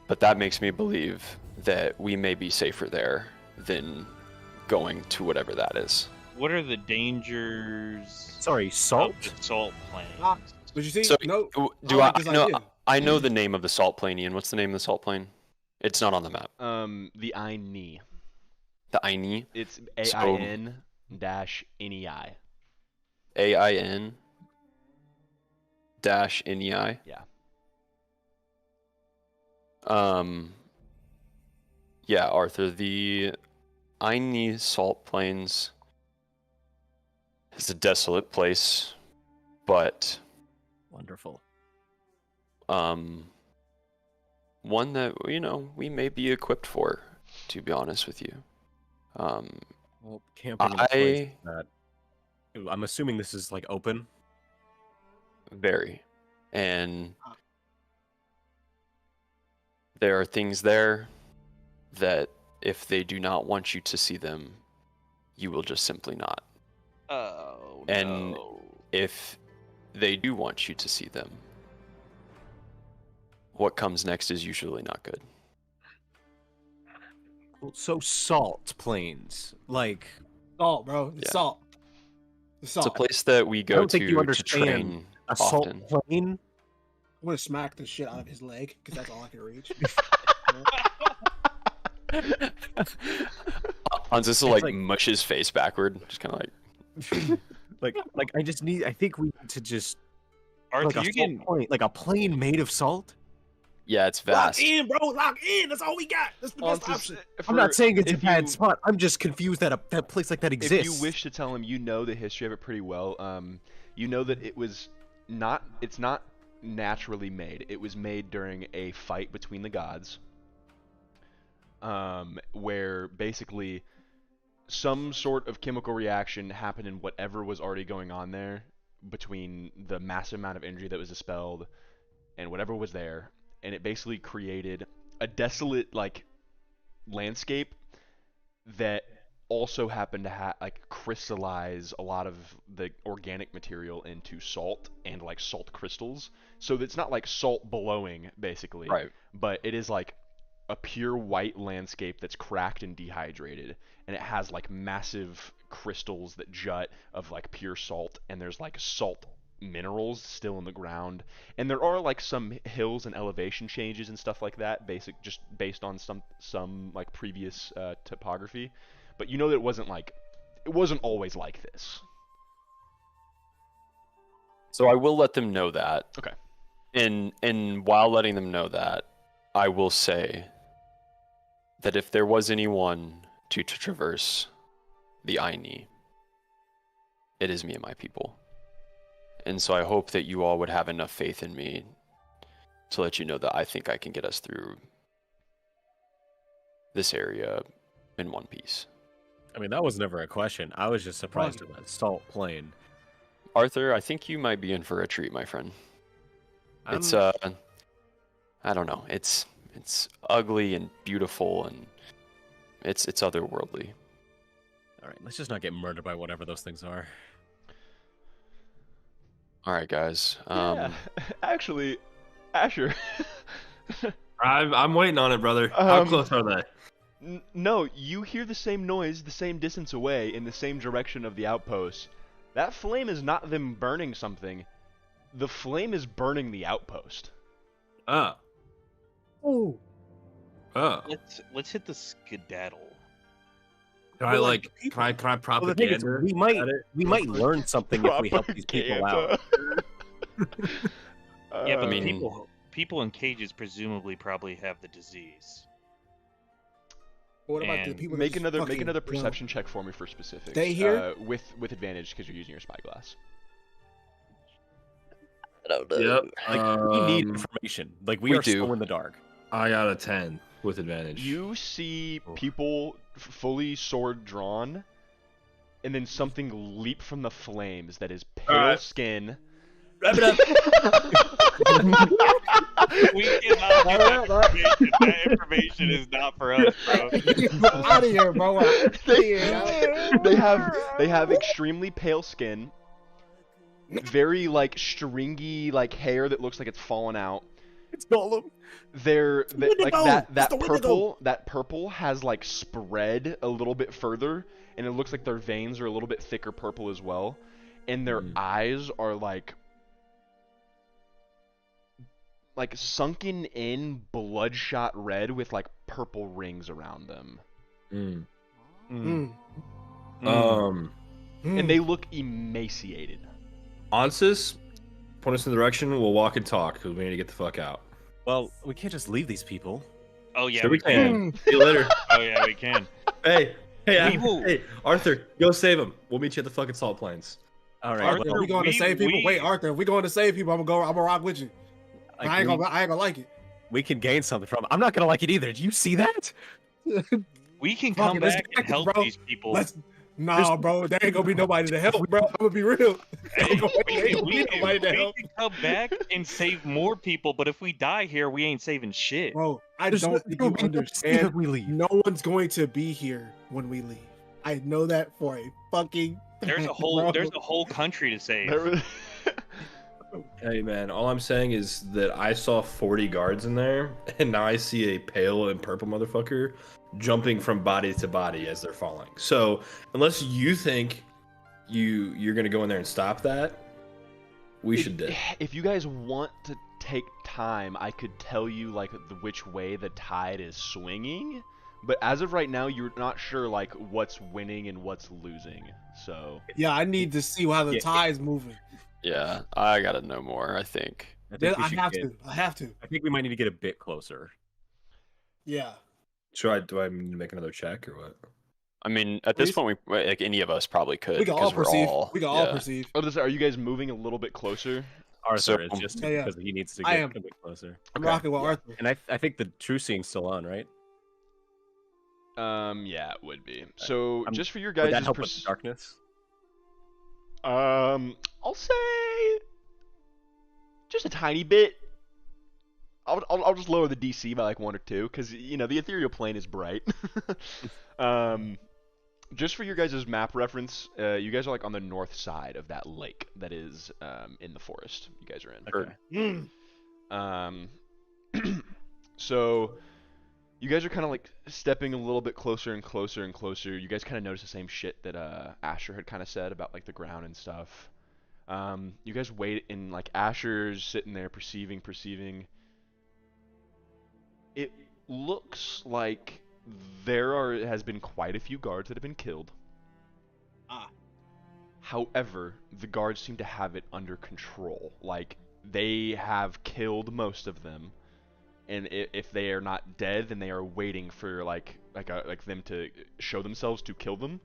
But that makes me believe that we may be safer there than going to whatever that is. What are the dangers sorry, of salt. the Salt Plains? Ah, Did you see? So, No. Do like I this know? idea. I know the name of the salt plain, Ian. What's the name of the salt plain? It's not on the map. The Aini. The Aini. It's So- AIN-NEI. AIN dash NEI. Yeah. Yeah, Arthur, the Aini Salt Plains is a desolate place, but Wonderful. one that, we may be equipped for, to be honest with you. Well, camping in a place that I'm assuming this is like open. Very. And there are things there that if they do not want you to see them, you will just simply not. Oh, And no. if they do want you to see them, what comes next is usually not good. Well, so salt plains, like Salt, bro. It's Yeah. salt. The It's salt. a place that we go don't think you to understand train a often. salt plain. I'm gonna smack the shit out of his leg because that's all I can reach. Ansis will like- mush his face backward, just kind of like. like I think we need to just Arthur, like a you're salt getting plain, like a plain made of salt. Yeah, it's Lock vast. in, bro. Lock in. That's all we got. That's the best Ansis, option. I'm not saying it's a if bad you- spot. I'm just confused that that place like that If exists. you wish to tell him you know the history of it pretty well, you know that it's not naturally made. It was made during a fight between the gods, where basically some sort of chemical reaction happened in whatever was already going on there between the massive amount of energy that was dispelled and whatever was there, and it basically created a desolate landscape that also happened to crystallize a lot of the organic material into salt and salt crystals. So it's not like salt blowing basically, Right. but it is like a pure white landscape that's cracked and dehydrated, and it has massive crystals that jut of pure salt, and there's salt minerals still in the ground, and there are some hills and elevation changes and stuff like that, just based on some previous topography, but you know that it wasn't always like this. So I will let them know that. Okay. And while letting them know that, I will say that if there was anyone to traverse the Aini, it is me and my people. And so I hope that you all would have enough faith in me to let you know that I think I can get us through this area in one piece. I mean, that was never a question. I was just surprised Right. at that salt plane. Arthur, I think you might be in for a treat, my friend. It's I don't know. It's ugly and beautiful, and it's otherworldly. All right, let's just not get murdered by whatever those things are. All right, guys. Yeah. Actually, Asher. I'm waiting on it, brother. How close are they? No, you hear the same noise the same distance away in the same direction of the outpost. That flame is not them burning something. The flame is burning the outpost. Oh. Ooh. Oh. Let's hit the skedaddle. Can I Well, like like, can I Well, the thing is, propaganda? we might learn something if we help these people out. Yeah, but I mean- people in cages presumably probably have the disease. What about the And people? Make that's another fucking, perception check for me for specifics. Stay here? With advantage because you're using your spyglass. I don't know. Yep. Like, we need information. Like, we we are do. so in the dark. I got a 10 with advantage. You see people fully sword drawn, and then something leap from the flames that is pale Alright. skin. Wrap it up. We cannot get that information. That information is not for us, bro. out of here, bro. they have extremely pale skin, very like stringy like hair that looks like it's fallen out. It's Gollum. Like Wendigo! that It's the Wendigo! that purple has like spread a little bit further, and it looks like their veins are a little bit thicker purple as well, and their eyes are like sunken in bloodshot red with like purple rings around them. Mm. Mm. And they look emaciated. Ansis, point us in the direction. We'll walk and talk because we need to get the fuck out. Well, we can't just leave these people. Oh yeah, Sure we can. can. See you later. Oh yeah, we can. Hey, We will. hey, Arthur, go save him. We'll meet you at the fucking salt plains. All right. Arthur, well, Are we going to save people? Wait, Arthur, if we going to save people, I'm gonna rock with you. like, I ain't gonna like it. we can gain something from it. I'm not gonna like it either. Do you see that? We can Fuck come it, let's back get and it, help bro. these people. Nah, bro, there ain't gonna be nobody to help, bro. I'm gonna be real. Hey, Ain't gonna we be nobody to help, can come back and save more people, but if we die here, we ain't saving shit. bro. I There's don't no- think there'll you be no reason understand. if we leave. No one's going to be here when we leave. I know that for a fucking. There's a fact, whole bro. there's a whole country to save. Hey man, all I'm saying is that I saw 40 guards in there, and now I see a pale and purple motherfucker jumping from body to body as they're falling. So unless you think you're gonna go in there and stop that, we should do. If you guys want to take time, I could tell you like which way the tide is swinging, but as of right now, you're not sure like what's winning and what's losing. So Yeah, I need to see how the Yeah. tide's moving. Yeah, I gotta know more, I think. I think we I should have get- to. I have to. I think we might need to get a bit closer. Yeah. Do I need to make another check or what? I mean, at this Please? point, like any of us probably could. We can all because we're perceive. all, We can all yeah. perceive. are you guys moving a little bit closer? Arthur So- is just Yeah, yeah. because he needs to I get am. a bit closer. I'm Okay. rocking with Arthur. And I think the true seeing's still on, right? Yeah, it would be. So I'm- just for your Would guys' that help with the darkness? I'll say just a tiny bit. I'll just lower the DC by like 1 or 2 because the ethereal plane is bright. Just for your guys' map reference, you guys are like on the north side of that lake that is in the forest. You guys are in. Okay. So you guys are kind of like stepping a little bit closer and closer and closer. You guys kind of notice the same shit that Asher had kind of said about like the ground and stuff. You guys wait, and like Asher's sitting there perceiving. It looks like has been quite a few guards that have been killed. However, the guards seem to have it under control. Like they have killed most of them, and if they are not dead, then they are waiting for like them to show themselves to kill them.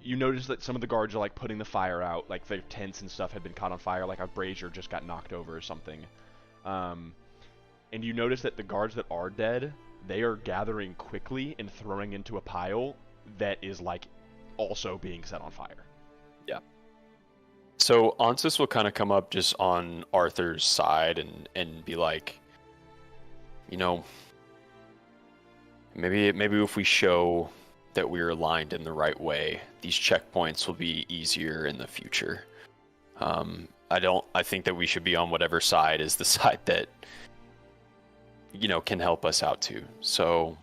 You notice that some of the guards are like putting the fire out, like their tents and stuff had been caught on fire, like a brazier just got knocked over or something. and you notice that the guards that are dead, they are gathering quickly and throwing into a pile that is like also being set on fire. So Ansis will kind of come up just on Arthur's side and be like, you know, maybe if we show that we're aligned in the right way, these checkpoints will be easier in the future. I think that we should be on whatever side is the side that, you know, can help us out too. So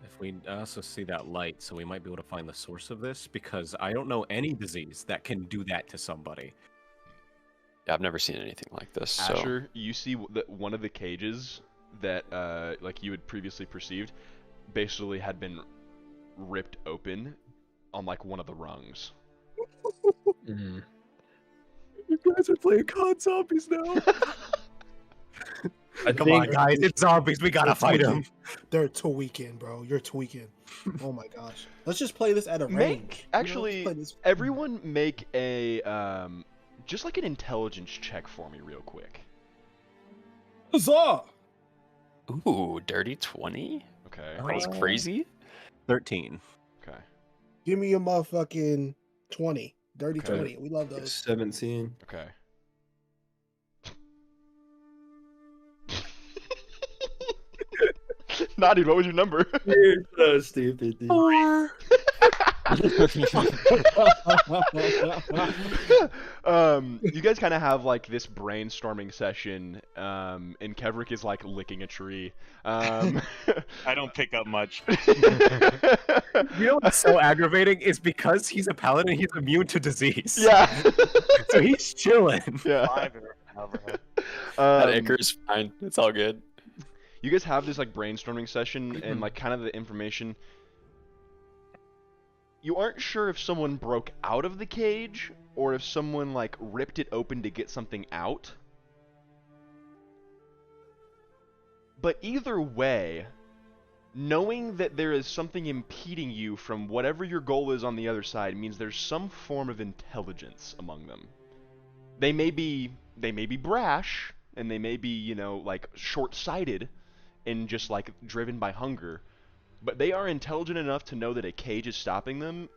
If we also see that light, so we might be able to find the source of this, because I don't know any disease that can do that to somebody. yeah, I've never seen anything like this. So Asher, you see that one of the cages that like you had previously perceived basically had been ripped open on like one of the rungs. Mhm. You guys are playing COD Zombies now. I Come on, think guys, it's zombies. We gotta fight them. They're tweaking, bro. You're tweaking. Oh my gosh. Let's just play this at a range. Make Let's actually play this- everyone make a just like an intelligence check for me real quick. Huzzah! ooh, dirty 20? Okay. That's crazy. 13. Okay. Give me a motherfucking 20. Dirty Okay. 20. We love those. 17. Okay. Nah, dude, what was your number? You're so stupid, dude. You guys kind of have like this brainstorming session, and Kevrick is like licking a tree. I don't pick up much. You know what's so aggravating is because he's a paladin, he's immune to disease. Yeah. So he's chilling. Yeah. That Um, anchor is fine. It's all good. You guys have this like brainstorming session and like kind of the information. You aren't sure if someone broke out of the cage or if someone like ripped it open to get something out. But either way, knowing that there is something impeding you from whatever your goal is on the other side means there's some form of intelligence among them. They may be brash and they may be, you know, like short-sighted and just like driven by hunger, but they are intelligent enough to know that a cage is stopping them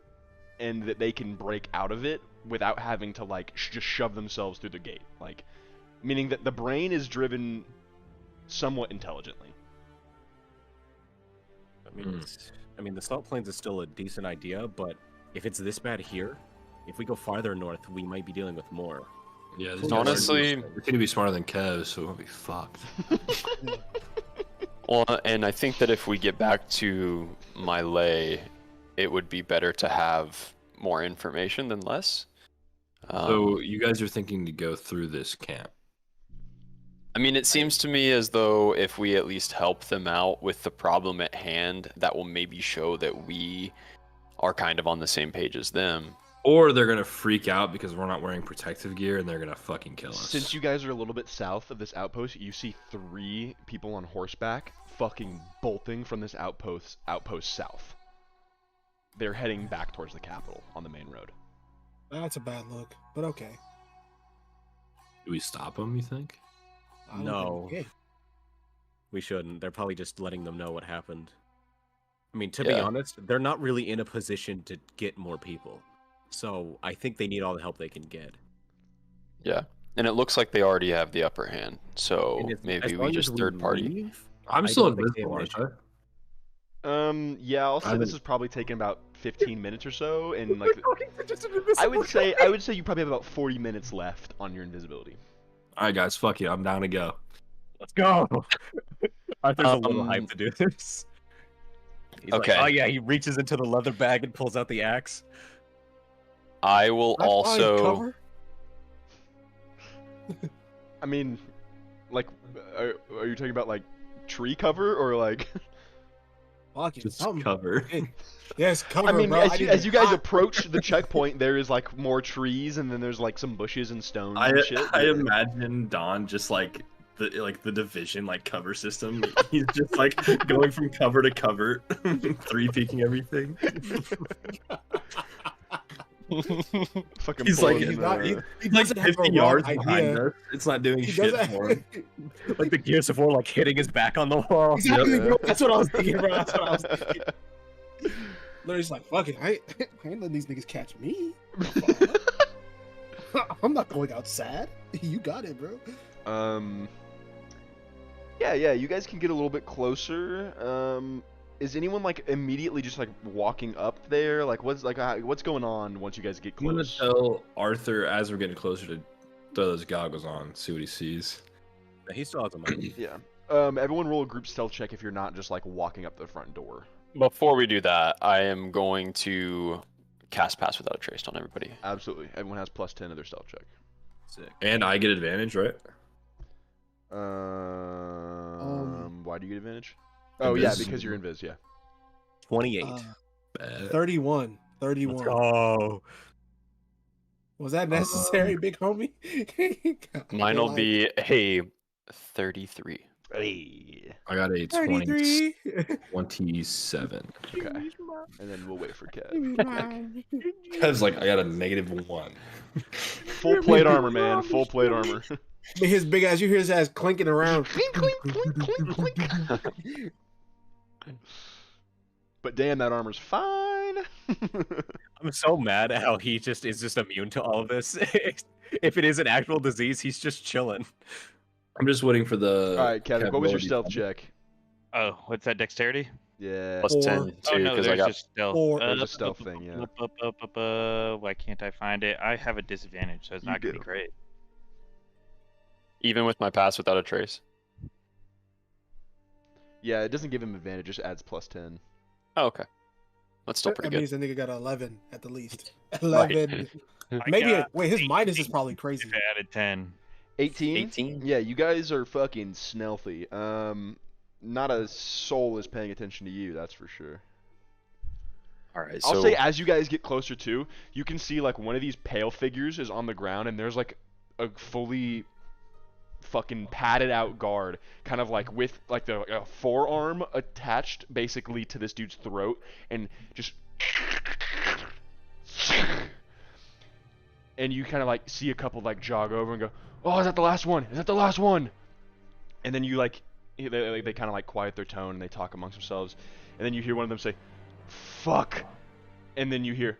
and that they can break out of it without having to like just shove themselves through the gate. Like, meaning that the brain is driven somewhat intelligently. I mean, the salt plains is still a decent idea, but if it's this bad here, if we go farther north, we might be dealing with more. Yeah, Honestly- we're gonna be smarter than Kev, so we'll be fucked. Well, and I think that if we get back to my lay, it would be better to have more information than less. So you guys are thinking to go through this camp? I mean, it seems to me as though if we at least help them out with the problem at hand, that will maybe show that we are kind of on the same page as them. Or they're gonna freak out because we're not wearing protective gear and they're gonna fucking kill us. Since you guys are a little bit south of this outpost, you see 3 people on horseback fucking bolting from this outpost south. They're heading back towards the capital on the main road. That's a bad look, but okay. Do we stop them, you think? I don't No. think- okay. We shouldn't. They're probably just letting them know what happened. I mean, to be Yeah. honest, they're not really in a position to get more people. So I think they need all the help they can get. Yeah. And it looks like they already have the upper hand. So And as maybe long we as just third party. leave, I'm I still don't think they invisible, have an aren't I? Yeah, I'll say I've this been- is probably taking about 15 minutes or so, and like I would say you probably have about 40 minutes left on your invisibility. Alright guys, fuck you, I'm down to go. Let's go. Arthur's a little Um, hyped to do this. He's like, Okay. oh yeah, he reaches into the leather bag and pulls out the axe. I will I find also. cover. I mean, like, are you talking about like tree cover or like? Fuck it. Just something. cover. Yes, cover. I mean, bro. as need you to guys hot. approach the checkpoint, there is like more trees, and then there's like some bushes and stones I and shit. I imagine Don just like the division like cover system. He's just like going from cover to cover, 3 peeking everything. Fucking He's pulling like- in He's not, the- he Like doesn't have a 50 wrong yards behind idea. us. It's not doing He shit doesn't. for him. Like the Gears of War, like hitting his back on the wall. Exactly, Yeah. bro. That's what I was thinking, bro. That's what I was thinking. Literally, just like, fuck it. I ain't letting these niggas catch me. I'm not going out sad. You got it, bro. Yeah, you guys can get a little bit closer. Is anyone like immediately just like walking up there? Like what's going on once you guys get I'm gonna close? tell Arthur as we're getting closer to throw those goggles on, see what he sees. He still has a mic. Yeah. Everyone roll a group stealth check if you're not just like walking up the front door. Before we do that, I am going to cast Pass Without a Trace on everybody. Absolutely. Everyone has +10 to their stealth check. Sick. And I get advantage, right? Why do you get advantage? Oh yeah, Invis. because you're invis. Yeah. 28. Bad. 31. 31. Let's go. Was that necessary, big homie? Mine will be a 33. Hey. I got a 33. 27. Okay. And then we'll wait for Kev. Kev's like, I got a -1. Full plate armor, man. Full plate armor. His big ass, you hear his ass clinking around. Clink, clink, clink, clink, clink. But damn, that armor's fine. I'm so mad at how he just is just immune to all of this. If it is an actual disease, he's just chilling. I'm just waiting for the. All right, Kevin. What was your capability stealth check? Oh, what's that? Dexterity? Yeah. Plus 10 Oh too, no, because I there's got just stealth. Four. There's a stealth thing, yeah. Why can't I find it? I have a disadvantage, so it's You not gonna do. be great. even with my Pass Without a Trace. Yeah, it doesn't give him advantage. Just adds +10. Oh, okay. That's still pretty That good. means the nigga got 11 at the least. 11. I Maybe got wait, his minus is probably crazy. If I added 10. 18. 18? Yeah, you guys are fucking stealthy. Not a soul is paying attention to you. That's for sure. All right. I'll So say as you guys get closer to, you can see like one of these pale figures is on the ground, and there's like a fully fucking padded out guard, kind of like with like the a forearm attached basically to this dude's throat, and just. And you kind of like see a couple like jog over and go, "Oh, is that the last one? Is that the last one?" And then you like, they kind of like quiet their tone and they talk amongst themselves, and then you hear one of them say, "Fuck," and then you hear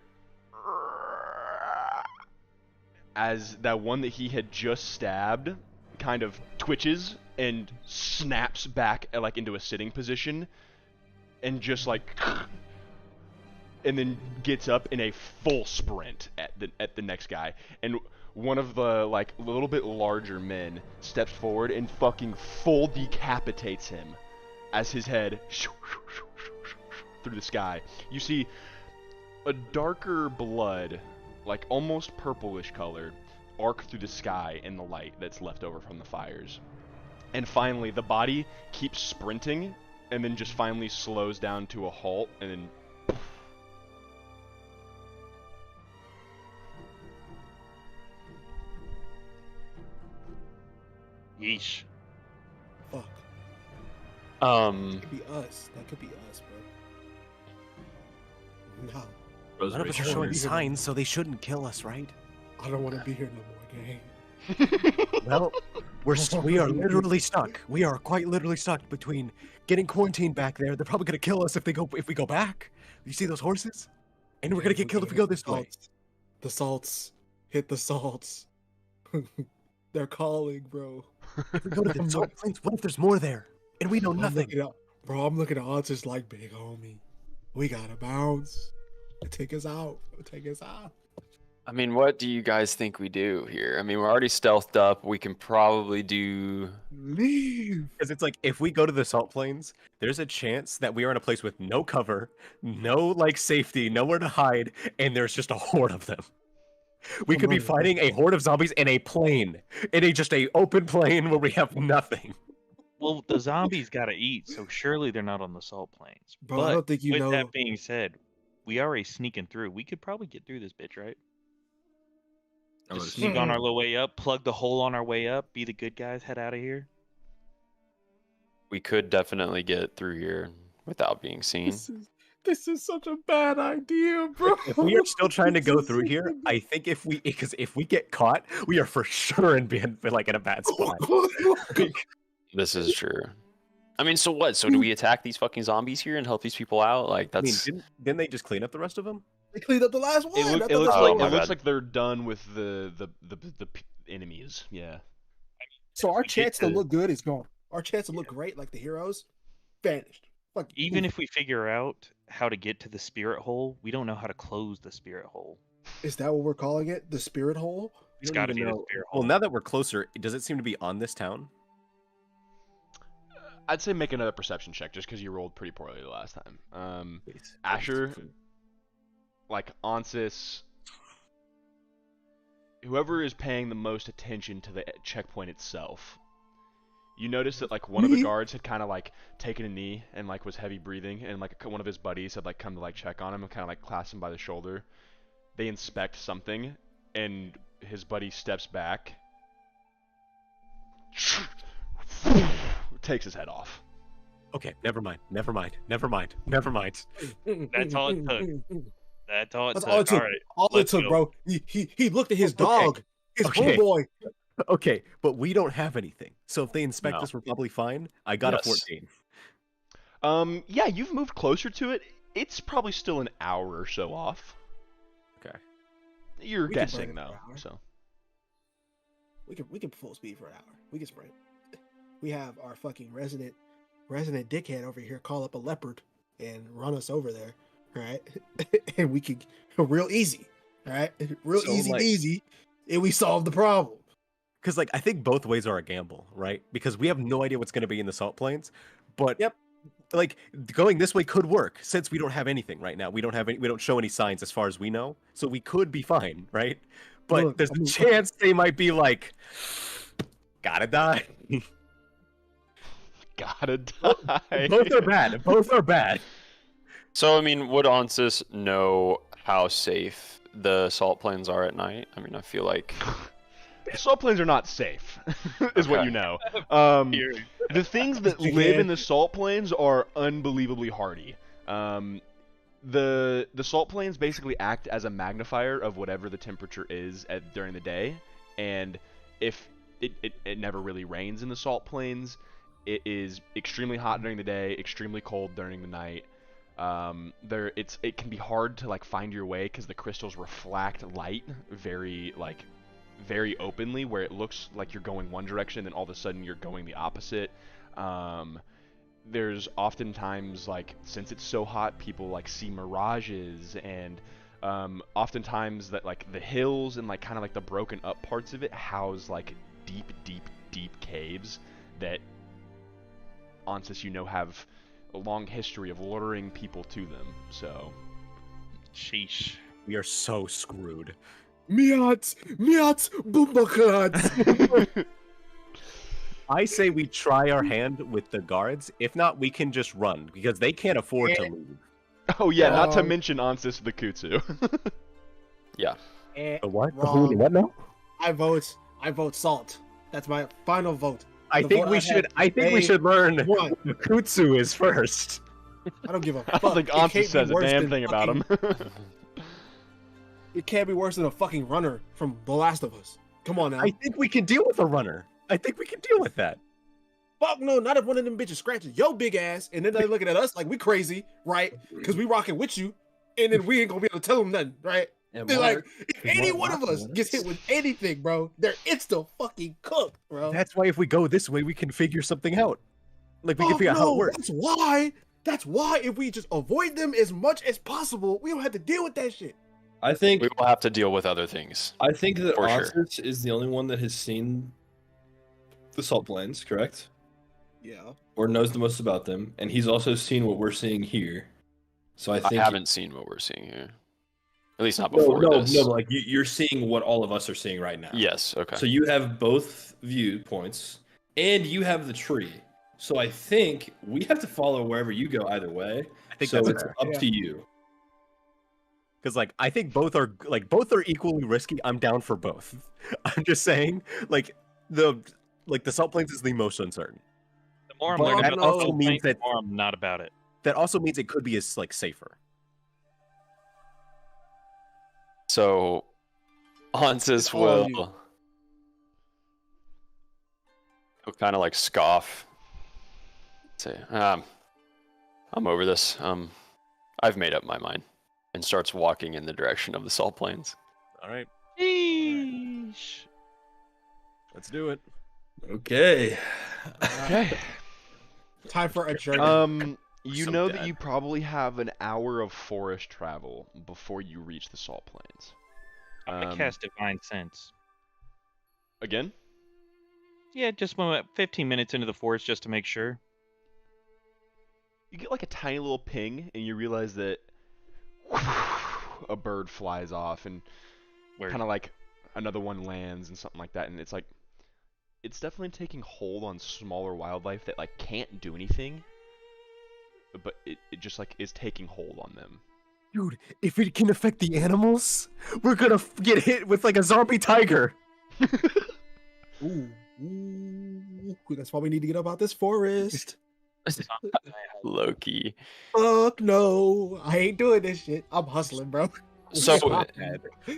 as that one that he had just stabbed kind of twitches and snaps back like into a sitting position, and just like. And then gets up in a full sprint at the next guy, and one of the like a little bit larger men steps forward and fucking full decapitates him as his head through the sky. You see a darker blood, like almost purplish color, arc through the sky in the light that's left over from the fires. And finally, the body keeps sprinting, and then just finally slows down to a halt, and then. Yeesh. Fuck. um That could be us. That could be us, bro. No. Rose None of us are Rachel. showing signs, so they shouldn't kill us, right? I don't want to be here no more, gang. Well, we are literally stuck. We are quite literally stuck between getting quarantined back there. They're probably gonna kill us if we go back. You see those horses? And we're gonna get killed if we go this way. The salts. Hit the salts. They're calling, bro. If we go to the salt plains, what if there's more there? And we know nothing. I'm looking at odds just like big homie. We gotta bounce. Take us out. Take us out. I mean, what do you guys think we do here? I mean, we're already stealthed up. We can probably do. Leave. Because it's like if we go to the salt plains, there's a chance that we are in a place with no cover, no like safety, nowhere to hide, and there's just a horde of them. We could be fighting a horde of zombies in a plane, just a open plain where we have nothing. Well, the zombies gotta eat, so surely they're not on the salt plains. Bro, but I don't think you with know. that being said, we are already sneaking through. We could probably get through this bitch, right? Oh, Just it's- sneak on our little way up, plug the hole on our way up, be the good guys, head out of here. We could definitely get through here without being seen. This is such a bad idea, bro. If we are still trying to This go is through such here, a I think if we get caught, we are for sure in being like in a bad spot. This is true. I mean, so what? So do we attack these fucking zombies here and help these people out? Like I mean, that's didn't they just clean up the rest of them? They cleaned up the last one. It, look, I it thought looks that's Oh, like what my it looks bad. like they're done with the enemies. Yeah. So our We get chance to to- look good is gone. Our chance to look great like the heroes vanished. Fuck. Even if we figure out how to get to the spirit hole, we don't know how to close the spirit hole. Is that what we're calling it? The spirit hole? It's We don't got to even be the know- spirit hole. Well, now that we're closer, does it seem to be on this town? I'd say make another perception check just because you rolled pretty poorly the last time. Please. Asher, like Onsis, whoever is paying the most attention to the checkpoint itself, you notice that like one of the Me? guards had kind of like taken a knee and like was heavy breathing, and like one of his buddies had like come to like check on him and kind of like clasp him by the shoulder. They inspect something, and his buddy steps back, takes his head off. Okay, never mind. That's all it took. That's all it That's took. all it took. All right. All it let's took, go. bro. He looked at his Okay. dog, his Okay. homeboy. Okay, but we don't have anything. So if they inspect No. us, we're probably fine. I got a Yes. 14. Yeah, you've moved closer to it. It's probably still an hour or so off. Okay. You're We could burn guessing it for though, an hour. so. We can full speed for an hour. We can sprint. We have our fucking resident dickhead over here call up a leopard and run us over there, right? And we can real easy, right? Real So, easy like- peasy, and we solve the problem. Because like I think both ways are a gamble, right? Because we have no idea what's going to be in the salt plains, but Yep. like going this way could work since we don't have anything right now. We don't show any signs as far as we know, so we could be fine, right? But Look, there's I a mean- chance they might be like, gotta die. Gotta die. Both are bad. Both are bad. so. I mean, would Onsis know how safe the salt plains are at night? I mean, I feel like The salt plains are not safe, is what Okay. you know. Here. The things that You live can. in the salt plains are unbelievably hardy. The salt plains basically act as a magnifier of whatever the temperature is during the day, and if it never really rains in the salt plains, it is extremely hot during the day, extremely cold during the night. It can be hard to like find your way because the crystals reflect light very openly, where it looks like you're going one direction, then all of a sudden you're going the opposite. There's oftentimes, like, since it's so hot, people like see mirages, and oftentimes that like the hills and like kind of like the broken up parts of it house like deep caves that Onsis, have a long history of luring people to them. So Sheesh. We are so screwed. Miats, Bumbaklats. I say we try our hand with the guards. If not, we can just run because they can't afford to leave. oh yeah, not to Um, mention Onsis the Kutsu. Eh, The what? Wrong. What now? I vote salt. That's my final vote. I The think vote we I should. had I think we today should learn won. what the Kutsu is first. I don't give a I fuck. don't think It can't be Onsis says a worse damn than thing about him. fucking- It can't be worse than a fucking runner from The Last of Us. Come on now. I think we can deal with a runner. I think we can deal with that. Fuck no, not if one of them bitches scratches your big ass, and then they looking at us like we crazy, right? Because we rocking with you, and then we ain't gonna be able to tell them nothing, right? They're like, if any one of us gets hit with anything, bro, they're insta fucking cooked, bro. That's why if we go this way, we can figure something out. Like we can Fuck figure out how no, it works. That's why if we just avoid them as much as possible, we don't have to deal with that shit. I think we will have to deal with other things. I think that For sure. Onsis is the only one that has seen the salt plains, correct? Yeah. Or knows the most about them, and he's also seen what we're seeing here. So I I think haven't seen what we're seeing here. At least not No, before no, this. no. Like you're seeing what all of us are seeing right now. Yes. Okay. So you have both viewpoints, and you have the tree. So I think we have to follow wherever you go either way. I think so that's it's fair. up Yeah. to you. Because like I think both are equally risky. I'm down for both. I'm just saying, like the salt plains is the most uncertain. The more I'm But learning that about also the means means that- the more I'm not about it. that also means it could be as like safer. So, Hansis all you. will he'll kind of like scoff, say, "I'm over this. I've made up my mind," and starts walking in the direction of the salt plains. All right, Sheesh. let's do it. Okay. Okay. Time for adjournment. You So know that dead. you probably have an hour of forest travel before you reach the salt plains. I cast Divine Sense. Again? Yeah, just 15 minutes into the forest just to make sure. You get like a tiny little ping, and you realize that a bird flies off, and Where kind of like another one lands, and something like that. And it's like, it's definitely taking hold on smaller wildlife that like can't do anything, but it just like is taking hold on them. Dude, if it can affect the animals, we're gonna get hit with like a zombie tiger. Ooh, that's why we need to get up out this forest. Loki. Fuck no, I ain't doing this shit. I'm hustling, bro. So,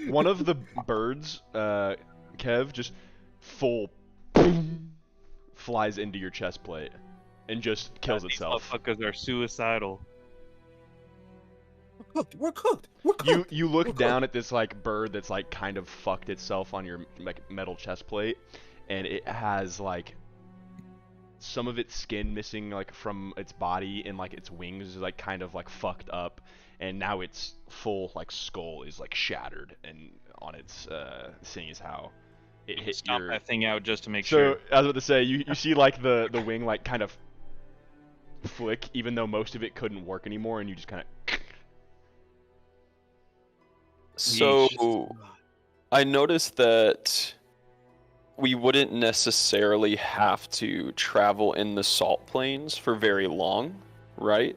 One of the birds, Kev, just full flies into your chest plate and just kills these itself. motherfuckers are suicidal. We're cooked. We're cooked. You look We're down at this like bird that's like kind of fucked itself on your like metal chest plate, and it has like some of its skin missing like from its body, and like its wings is like kind of like fucked up, and now its full like skull is like shattered and on its seeing as how it hit Stomp your. that thing out just to make So sure. I was about to say you see like the wing like kind of flick, even though most of it couldn't work anymore, and you just kind of. So I noticed that we wouldn't necessarily have to travel in the salt plains for very long, right?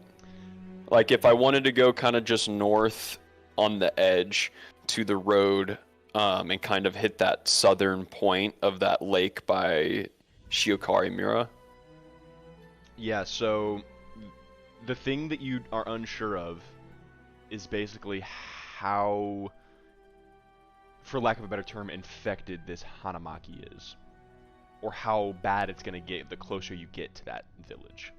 Like if I wanted to go kind of just north on the edge to the road, and kind of hit that southern point of that lake by Shiokari Mura. Yeah, so the thing that you are unsure of is basically how, for lack of a better term, infected this Hanamaki is. Or how bad it's going to get the closer you get to that village.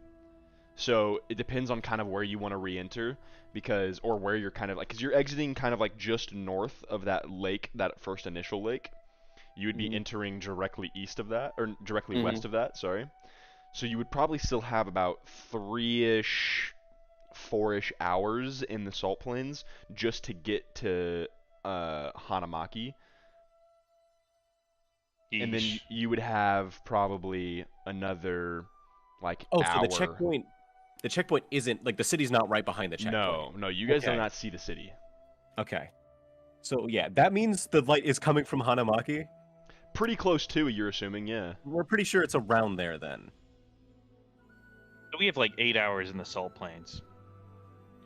So it depends on kind of where you want to re-enter, because, or where you're kind of like, because you're exiting kind of like just north of that lake, that first initial lake. You would be entering directly east of that, or directly west of that, sorry. So you would probably still have about 3-ish, 4-ish hours in the salt plains just to get to Hanamaki. And then Yeesh. you would have probably another like Oh, hour. so the checkpoint isn't like the city's not right behind the checkpoint. No, you guys do Okay. not see the city. Okay. So yeah, that means the light is coming from Hanamaki. Pretty close to, you're assuming, yeah. We're pretty sure it's around there then. We have like 8 hours in the salt plains.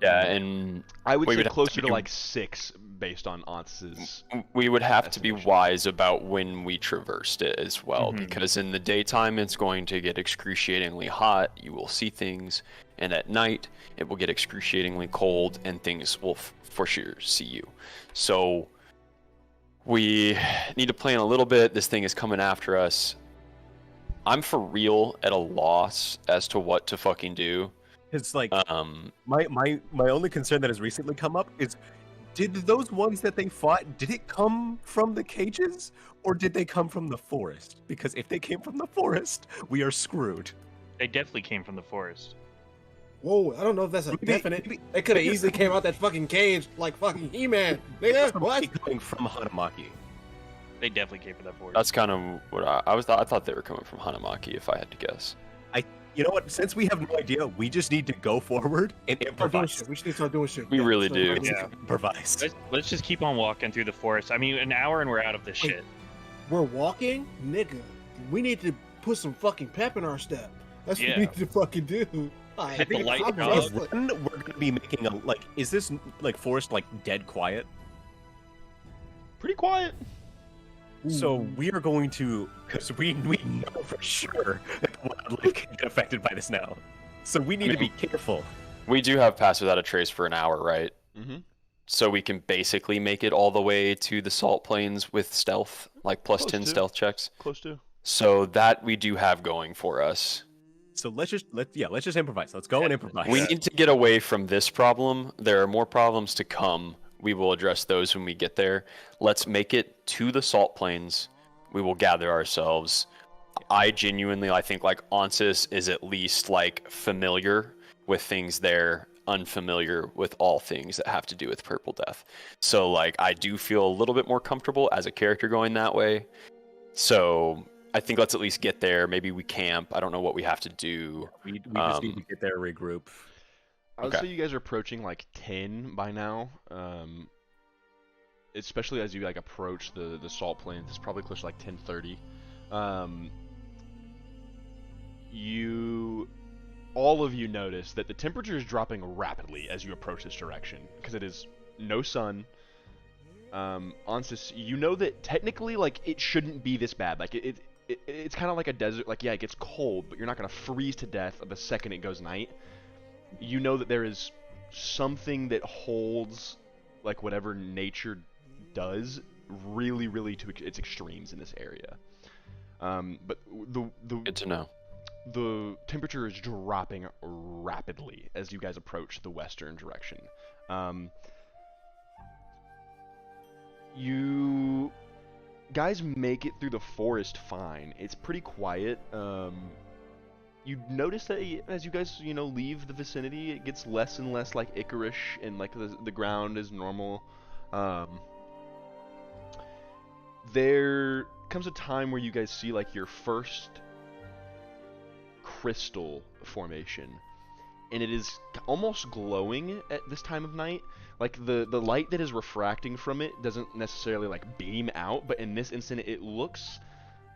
Yeah, and I would We say would have closer to to be- like 6 based on Ans's. we would have to be Estimation. wise about when we traversed it as well, Mhm. because in the daytime it's going to get excruciatingly hot, you will see things, and at night it will get excruciatingly cold and things will for sure see you. So we need to plan a little bit. This thing is coming after us. I'm for real at a loss as to what to fucking do. It's like Um, my only concern that has recently come up is, did those ones that they fought, did it come from the cages or did they come from the forest? Because if they came from the forest, we are screwed. They definitely came from the forest. Whoa, I don't know if that's a Maybe- definite. maybe- They could have easily came out that fucking cage like fucking He-Man. Nigga, what? Somebody coming from Hanamaki. They definitely came from that forest. that's kind of what I was. I thought they were coming from Hanamaki, if I had to guess. You know what? Since we have no idea, we just need to go forward and Start doing improvise. shit. We should need to start doing shit. We really so- do. Yeah. Improvise. Let's just keep on walking through the forest. I mean, an hour and we're out of this Wait. shit. We're walking, nigga. We need to put some fucking pep in our step. That's what Yeah. we need to fucking do. Like, Hit the nigga, light I'm dog. hustling. One, we're gonna be making a like. Is this like forest like dead quiet? Pretty quiet. So we are going to, because we know for sure that the wildlife can get affected by this now. So we need to be careful. We do have pass without a trace for an hour, right? Mm-hmm. So we can basically make it all the way to the salt plains with stealth, like plus Close 10 to. stealth checks. Close to. So that we do have going for us. So let's just improvise. Let's go and improvise. We need to get away from this problem. There are more problems to come. We will address those when we get there. Let's make it to the salt plains. We will gather ourselves. I think like Onsis is at least like familiar with things there, unfamiliar with all things that have to do with Purple Death. So like I do feel a little bit more comfortable as a character going that way. So I think let's at least get there. Maybe we camp. I don't know what we have to do. We just need to get there, regroup. I would say you guys are approaching like 10 by now. Especially as you like approach the salt plains. It's probably close to like 10:30. All of you notice that the temperature is dropping rapidly as you approach this direction because it is no sun. Onsis, you know that technically like it shouldn't be this bad. Like it's kind of like a desert. Like yeah, it gets cold, but you're not gonna freeze to death the second it goes night. You know that there is something that holds like whatever nature does really, really to its extremes in this area. But the Good to know. The temperature is dropping rapidly as you guys approach the western direction. You guys make it through the forest fine. It's pretty quiet. You notice that as you guys, leave the vicinity, it gets less and less like Icarish, and like the ground is normal. There comes a time where you guys see like your first crystal formation, and it is almost glowing at this time of night. Like the light that is refracting from it doesn't necessarily like beam out, but in this instant it looks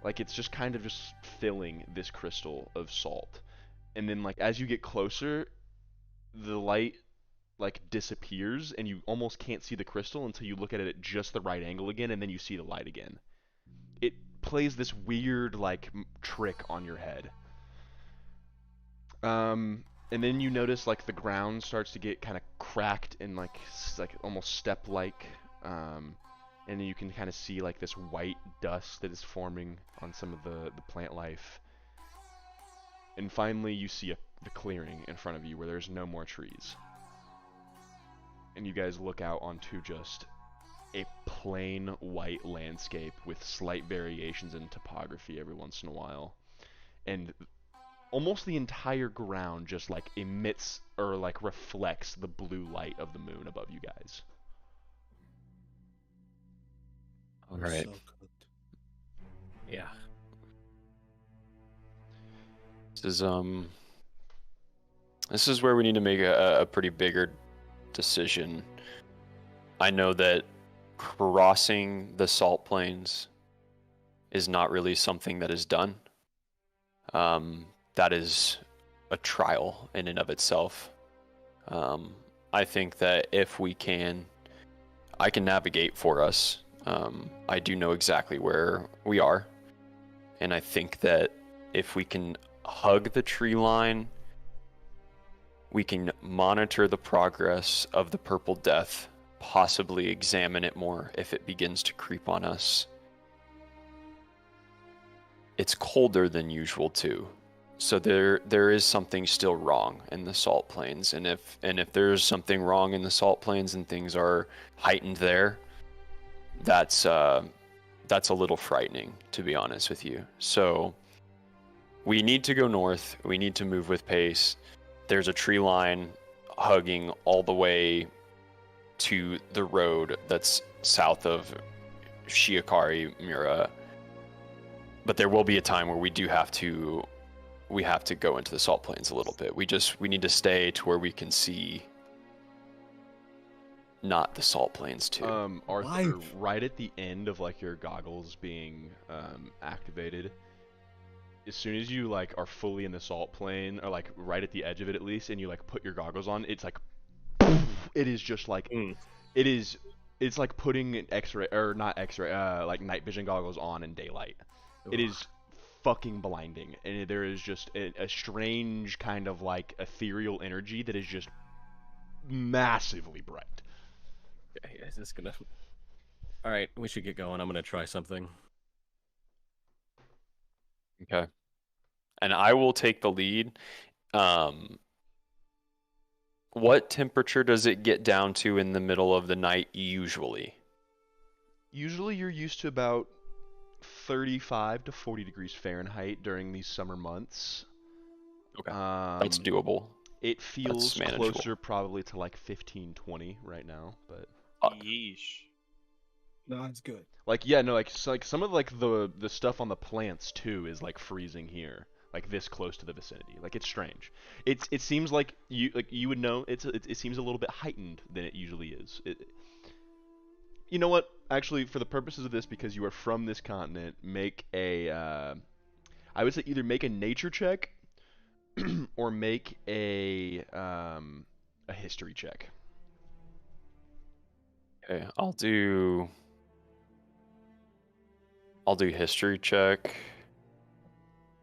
like it's just kind of just filling this crystal of salt. And then like as you get closer, the light like disappears and you almost can't see the crystal until you look at it at just the right angle again, and then you see the light again. It plays this weird like trick on your head. And then you notice like the ground starts to get kind of cracked and like almost step-like, and then you can kind of see like this white dust that is forming on some of the plant life. And finally you see the clearing in front of you where there's no more trees. And you guys look out onto just a plain white landscape with slight variations in topography every once in a while. And almost the entire ground just like emits or like reflects the blue light of the moon above you guys. All right. So cooked. Yeah. This is where we need to make a pretty bigger decision. I know that crossing the salt plains is not really something that is done. That is a trial in and of itself. I think that if we can, I can navigate for us. I do know exactly where we are. And I think that if we can hug the tree line, we can monitor the progress of the Purple Death, possibly examine it more if it begins to creep on us. It's colder than usual too. So there is something still wrong in the salt plains, and if there's something wrong in the salt plains and things are heightened there, that's a little frightening, to be honest with you. So we need to go north. We need to move with pace. There's a tree line hugging all the way to the road that's south of Shiakari Mura. But there will be a time where we have to go into the salt plains a little bit. We need to stay to where we can see not the salt plains too. Arthur, right at the end of like your goggles being activated, as soon as you like are fully in the salt plain, or like right at the edge of it at least, and you like put your goggles on, it's like it is just like it's like putting an X-ray or not X-ray like night vision goggles on in daylight. It is fucking blinding, and there is just a strange kind of like ethereal energy that is just massively bright. Okay, is this gonna? All right, we should get going. I'm gonna try something. Okay. And I will take the lead. What temperature does it get down to in the middle of the night usually? Usually you're used to about 35 to 40 degrees Fahrenheit during these summer months. Okay. That's doable. It feels That's manageable. closer probably to like 15, 20 right now, but Yeesh. No, it's good. like yeah, no, like so, like some of like the stuff on the plants too is like freezing here, like this close to the vicinity. Like it's strange. It seems like you would know it seems a little bit heightened than it usually is. You know what? Actually, for the purposes of this, because you are from this continent, make a I would say either make a nature check or make a history check. Okay, I'll do history check,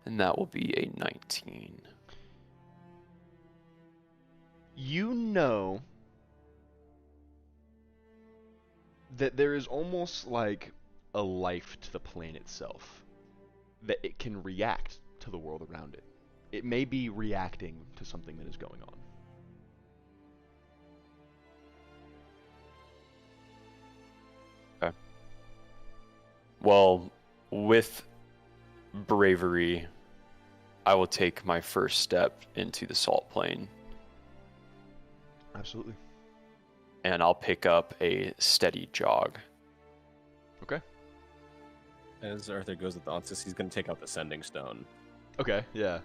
and that will be a 19. You know that there is almost like a life to the plane itself, that it can react to the world around it. It may be reacting to something that is going on. Okay. Well, with bravery, I will take my first step into the salt plain, Absolutely. and I'll pick up a steady jog. Okay. As Arthur goes with Onsis, he's gonna take out the sending stone, Okay, yeah.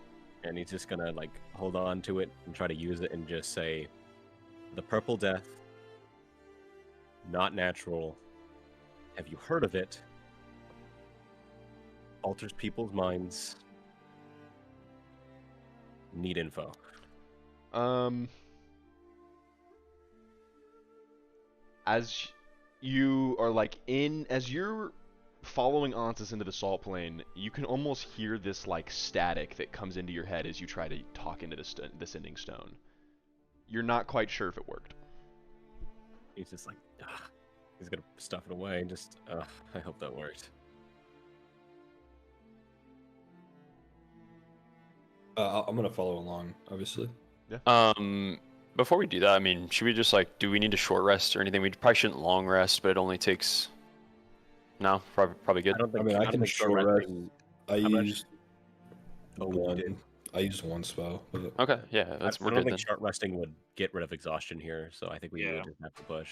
and he's just gonna like hold on to it and try to use it and just say, "The Purple Death, not natural. Have you heard of it? Alters people's minds. Need info." As you are like as you're following Onsis into the salt plain, you can almost hear this like static that comes into your head as you try to talk into the sending stone. You're not quite sure if it worked. He's just like, he's gonna stuff it away and just, I hope that worked. I'm gonna follow along, obviously. Before we do that, I mean, should we just like, do we need a short rest or anything? We probably shouldn't long rest, but it only takes. No, probably good. I don't think. I mean, I don't can think short short rest. resting- I How much? used Oh, you one. did? I used one spell. But Okay, yeah, I we're don't good think then. short resting would get rid of exhaustion here, so I think we Yeah. would just have to push.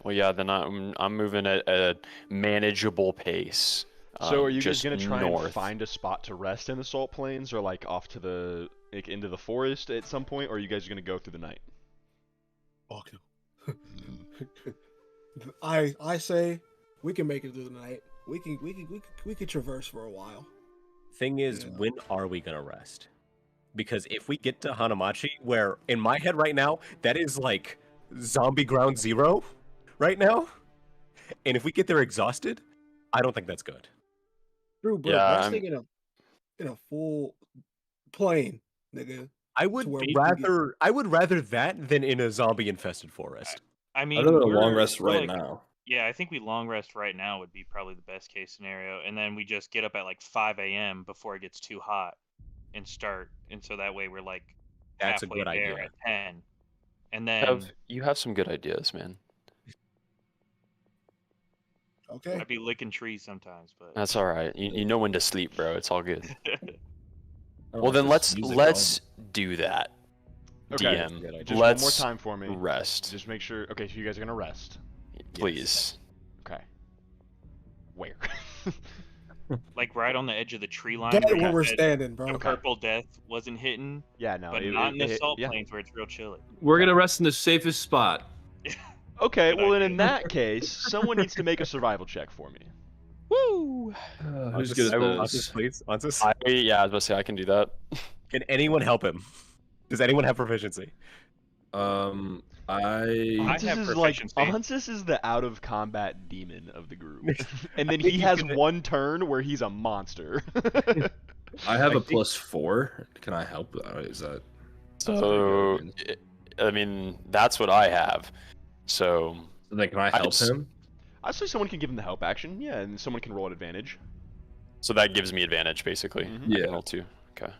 Well, yeah, then I'm moving at a manageable pace. So are you guys just gonna try and north. find a spot to rest in the salt plains, or like off to the like into the forest at some point, or are you guys gonna go through the night? Okay. I say we can make it through the night. We can traverse for a while. Thing is, Yeah. when are we gonna rest? Because if we get to Hanamachi, where in my head right now, that is like zombie ground zero right now. And if we get there exhausted, I don't think that's good. True, but Yeah, resting in a full plane, nigga. I would To where we can get- rather that than in a zombie infested forest. I mean, I'd rather a long we're- rest we're right like- now. Yeah, I think we long rest right now would be probably the best case scenario, and then we just get up at like 5 a.m. before it gets too hot, and start, and so that way we're like That's a halfway good there idea. at 10, and then You have some good ideas, man. Okay. I'd be licking trees sometimes, but That's all right. You know when to sleep, bro. It's all good. Or Well, then just let's use it do that. Okay. DM, Just one more let's time for me. rest, Just make sure. Okay, so you guys are gonna rest. please. Okay. Where? like right on the edge of the tree line. Get where where you we're said standing, bro. The purple death wasn't hitting, yeah, no. but it- not in the salt yeah. plains where it's real chilly. We're gonna rest in the safest spot. Okay, Good well then idea. in that case, someone needs to make a survival check for me. Woo! Who's good at those? Onsis, please. Onsis. I was about to say I can do that. Can anyone help him? Does anyone have proficiency? I have Onsis is like proficiency. Onsis is the out of combat demon of the group, and then think he you has can- one turn where he's a monster. I have I a think- +4. Can I help? Is that? So, pretty good. I mean, that's what I have. So, So then, can I help just- him? I'd say someone can give him the help action, yeah, and someone can roll at advantage. so that gives me advantage, basically. Mhm. I Yeah. can roll 2. Okay.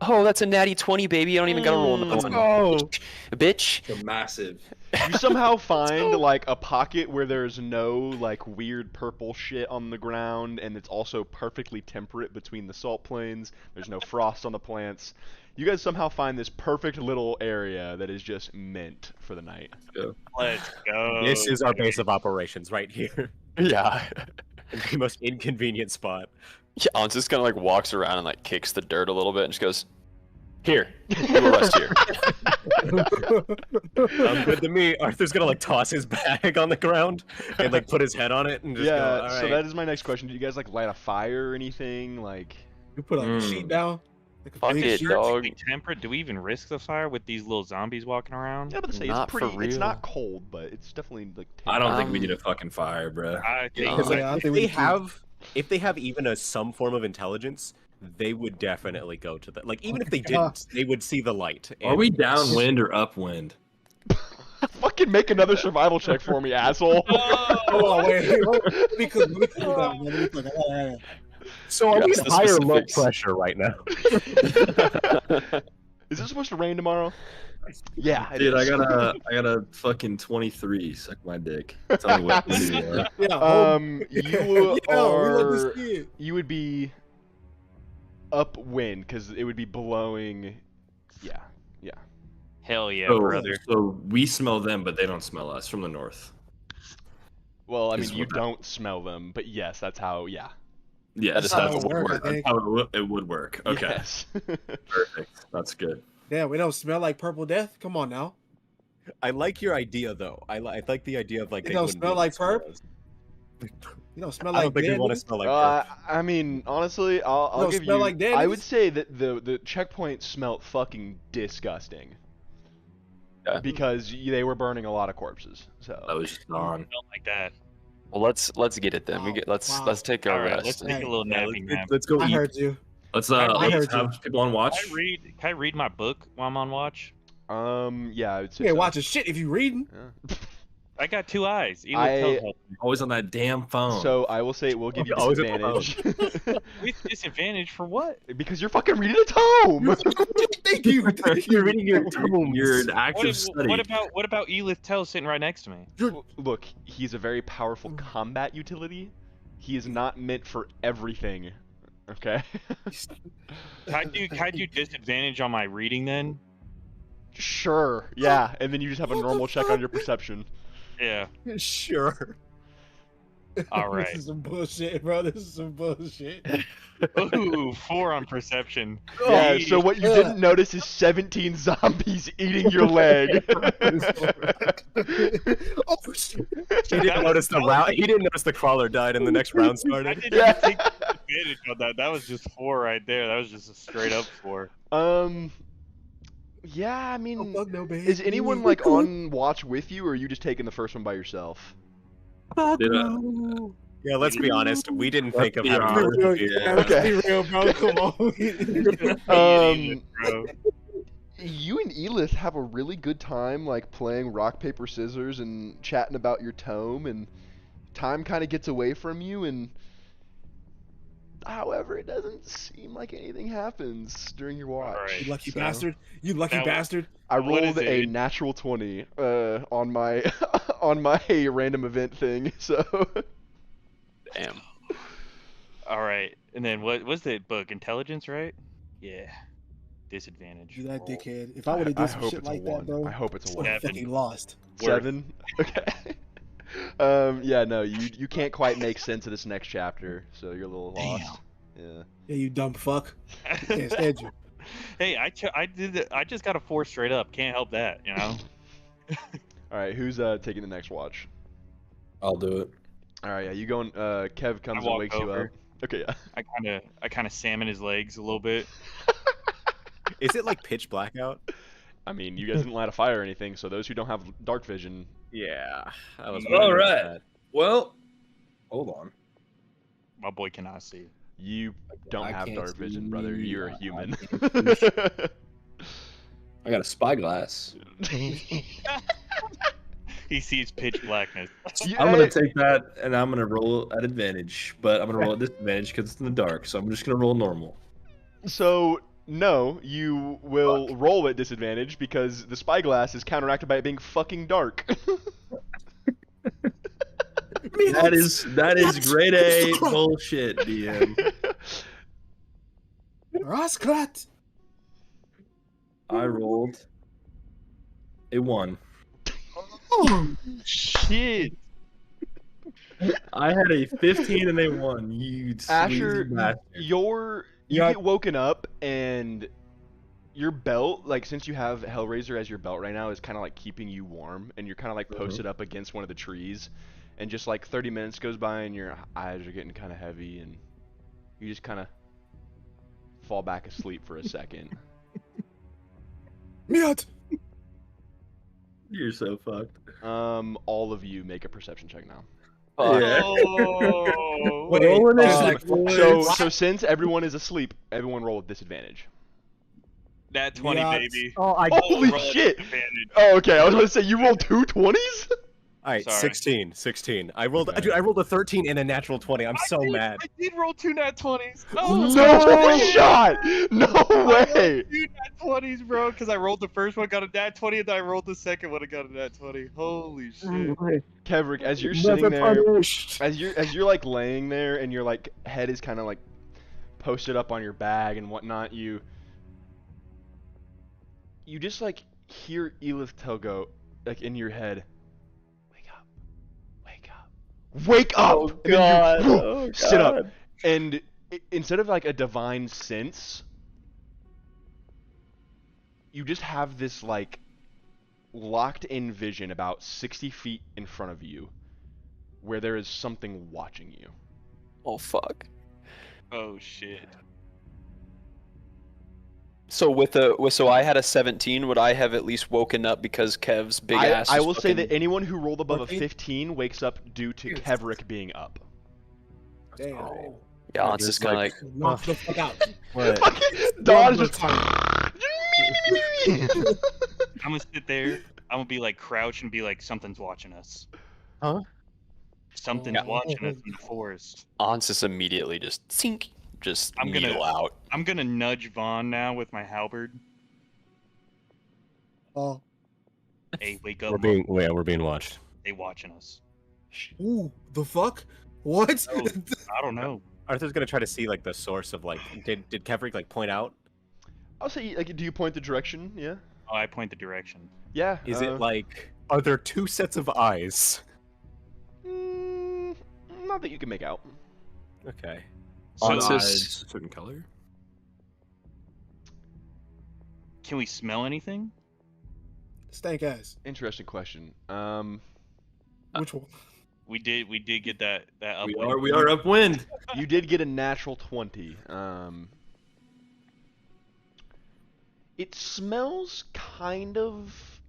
Oh, that's a natty 20, baby. I don't even gotta roll another Mm. one. Oh, Bitch. The massive. You somehow find like a pocket where there's no like weird purple shit on the ground, and it's also perfectly temperate between the salt plains. There's no frost on the plants. You guys somehow find this perfect little area that is just meant for the night. Let's go. this is our base of operations right here. Yeah. The most inconvenient spot. Yeah, Hans just kind of like walks around and like kicks the dirt a little bit and just goes, "Here, you will rest here." Good to me. Arthur's gonna like toss his bag on the ground and like put his head on it and just Yeah, go. All so right. that is my next question. Do you guys like light a fire or anything? Like, You put a sheet down. Like a Fuck big it, sheet. dog. Perfectly temperate. Do we even risk the fire with these little zombies walking around? yeah, but say Not it's for pretty. It's not real. cold, but it's definitely like. I don't think we Um, need a fucking fire, bro. I think Yeah. Because, yeah, I if think we they need to- if they have even some form of intelligence, they would definitely go to that. Like even if they didn't, they would see the light. Are and- we downwind or upwind? Fucking make another survival check for me, asshole. Hold on, wait. Let me cook that, man. Let me cook that. Yeah. So are we Yes, in the high or low specifics. pressure right now? Is it supposed to rain tomorrow? Yeah, it Dude, I is. got a fucking 23. Suck my dick. Tell me what to do. Yeah. You yeah, we love are. to see it. You would be upwind because it would be blowing. Yeah, yeah. Hell yeah, So, brother. so we smell them, but they don't smell us from the north. Well, I mean, Is you what that- don't smell them, but yes, that's how. Yeah. Yeah, That is that's how how it it would works, I work. think. That's how it would work. Okay, Yes. perfect. That's good. Damn, we don't smell like purple death. Come on now. I like your idea though. I like the idea of like It they don't wouldn't smell be like able to perp? smell us. You don't smell I like don't think we dead. want to niggas? smell like perp. I mean, honestly, I'll don't give smell you. like dead I would niggas? say that the checkpoint smelled fucking disgusting. Yeah. Because they were burning a lot of corpses. That So. was just on. Don't like that. Well, let's get it then. Wow, Let's wow. take our All right, rest. let's take a Hey, little Yeah, nappy nap. let's go I eat. heard you. Let's I let's heard have people on watch. Can I read my book while I'm on watch? Yeah, I would say. You ain't so. watching shit if you reading. Yeah. I got 2 eyes. Eli I- tells me. Always on that damn phone. So I will say it will give you Always at the disadvantage With disadvantage for what? because you're fucking reading a tome. Thank you. You're reading your tomes. You're an What, active study. what about Elith Tell sitting right next to me? Look, he's a very powerful Mm. combat utility. He is not meant for everything. Okay. Can I do disadvantage on my reading then? Sure. Yeah, and then you just have a What the normal check fuck? on your perception. Yeah. Sure. All right. This is some bullshit, bro. This is some bullshit. Ooh, 4 on perception. Yeah. So what you Yeah. didn't notice is 17 zombies eating your leg. Oh shit. He didn't notice the round. He didn't notice the crawler died, and the next round I started. didn't Yeah. even take advantage of that. That was just 4 right there. That was just a straight up 4. Yeah. I Oh, mean, fuck no, man. is anyone like on watch with you, or are you just taking the first one by yourself? Yeah, let's be honest. We didn't think of be having. honest. to Be do real, that. let's Okay. be real, bro. Come on. Bro. You and Elith have a really good time, like playing rock paper scissors and chatting about your tome, and time kind of gets away from you. And however, it doesn't seem like anything happens during your watch. Alright. You lucky So, bastard. You lucky That- bastard. I What rolled is a it? natural 20 on my on my random event thing. So Damn. All right. And then what was the book? Intelligence, right? Yeah. Disadvantage. You that Roll. dickhead. If I would have I did some hope shit it's a like 1. that, bro, I hope it's a I 1. would have Seven. fucking lost. 7. Okay. Yeah, no, you can't quite make sense of this next chapter, so you're a little lost. Yeah. Yeah, you dumb fuck. Can't stand you. Hey, I just got a 4 straight up. Can't help that, you know. All right, who's taking the next watch? I'll do it. All right, yeah, you going? Kev comes and walk wakes you over. up. Okay, yeah. I kind of salmon his legs a little bit. Is it like pitch black out? I mean, you guys didn't light a fire or anything, so those who don't have dark vision. Yeah. I was All wondering right. that. Well, hold on. My boy cannot see. You don't I have can't dark vision, see. brother. You're a I human. can't see. I got a spyglass. He sees pitch blackness. I'm gonna take that and I'm gonna roll at advantage, but I'm gonna roll at disadvantage because it's in the dark. So I'm just gonna roll normal. So no, you will roll at disadvantage because the spyglass is counteracted by it being fucking dark. That is grade A bullshit, DM. Rosklat. I rolled a 1. Oh, Shit. I had a 15 and a 1. You Asher, sleazy bastard. you get woken up and your belt, like since you have Hellraiser as your belt right now, is kind of like keeping you warm, and you're kind of like posted up against one of the trees, and just like 30 minutes goes by and your eyes are getting kind of heavy, and you just kind of fall back asleep for a second. Miat. You're so fucked. All of you make a perception check now. Yeah. Oh. Wait, Rolling it, So since everyone is asleep, everyone roll with disadvantage. Nat 20, Yacht. baby. Oh, Holy Roll at shit! disadvantage. Oh, okay. I was going to say you rolled two 20s. All right, Sorry. 16. I rolled. Okay. Dude, I rolled a 13 and a natural 20. I'm so mad. I did roll 2 nat 20s. No shot! No way! 2 nat 20s, bro, because I rolled the first one, got a nat 20, and then I rolled the second one and got a nat 20. Holy shit. Kevrick, as you're sitting there, as you're like laying there, and your like head is kind of like posted up on your bag and whatnot, you just like hear Elith Telgo like in your head. Wake up! Wake up! Wake up! Oh, And then God. you Oh, sit up, God. and instead of like a divine sense, you just have this like locked in vision about 60 feet in front of you where there is something watching you. Oh fuck. Oh, shit. So I had a 17. Would I have at least woken up because Kev's big ass? I was will say that fucking- anyone who rolled above a 14? 15 wakes up due to Kevrick being up. Damn. Yeah, it's just kind of like. Knock the fuck out. What? Don is just. I'm gonna sit there. I'm gonna be like crouch and be like, something's watching us. Huh? Something's watching us in the forest. Ansys immediately just sink, just I'm gonna- needle out. I'm gonna nudge Vaughn now with my halberd. Oh, Hey, wake up! We're being watched. They watching us. ooh, the fuck? What? Oh, I don't know. Arthur's gonna try to see like the source of like. Did Kevrick like point out? I'll say, like, do you point the direction? Yeah. Oh, I point the direction. Yeah. Is it like? Are there two sets of eyes? Not that you can make out. Okay. So, Ansys, A certain color. can we smell anything? Stank ass. Interesting question. Which one? We did get that We upwind. are upwind. You did get a natural 20. It smells kind of.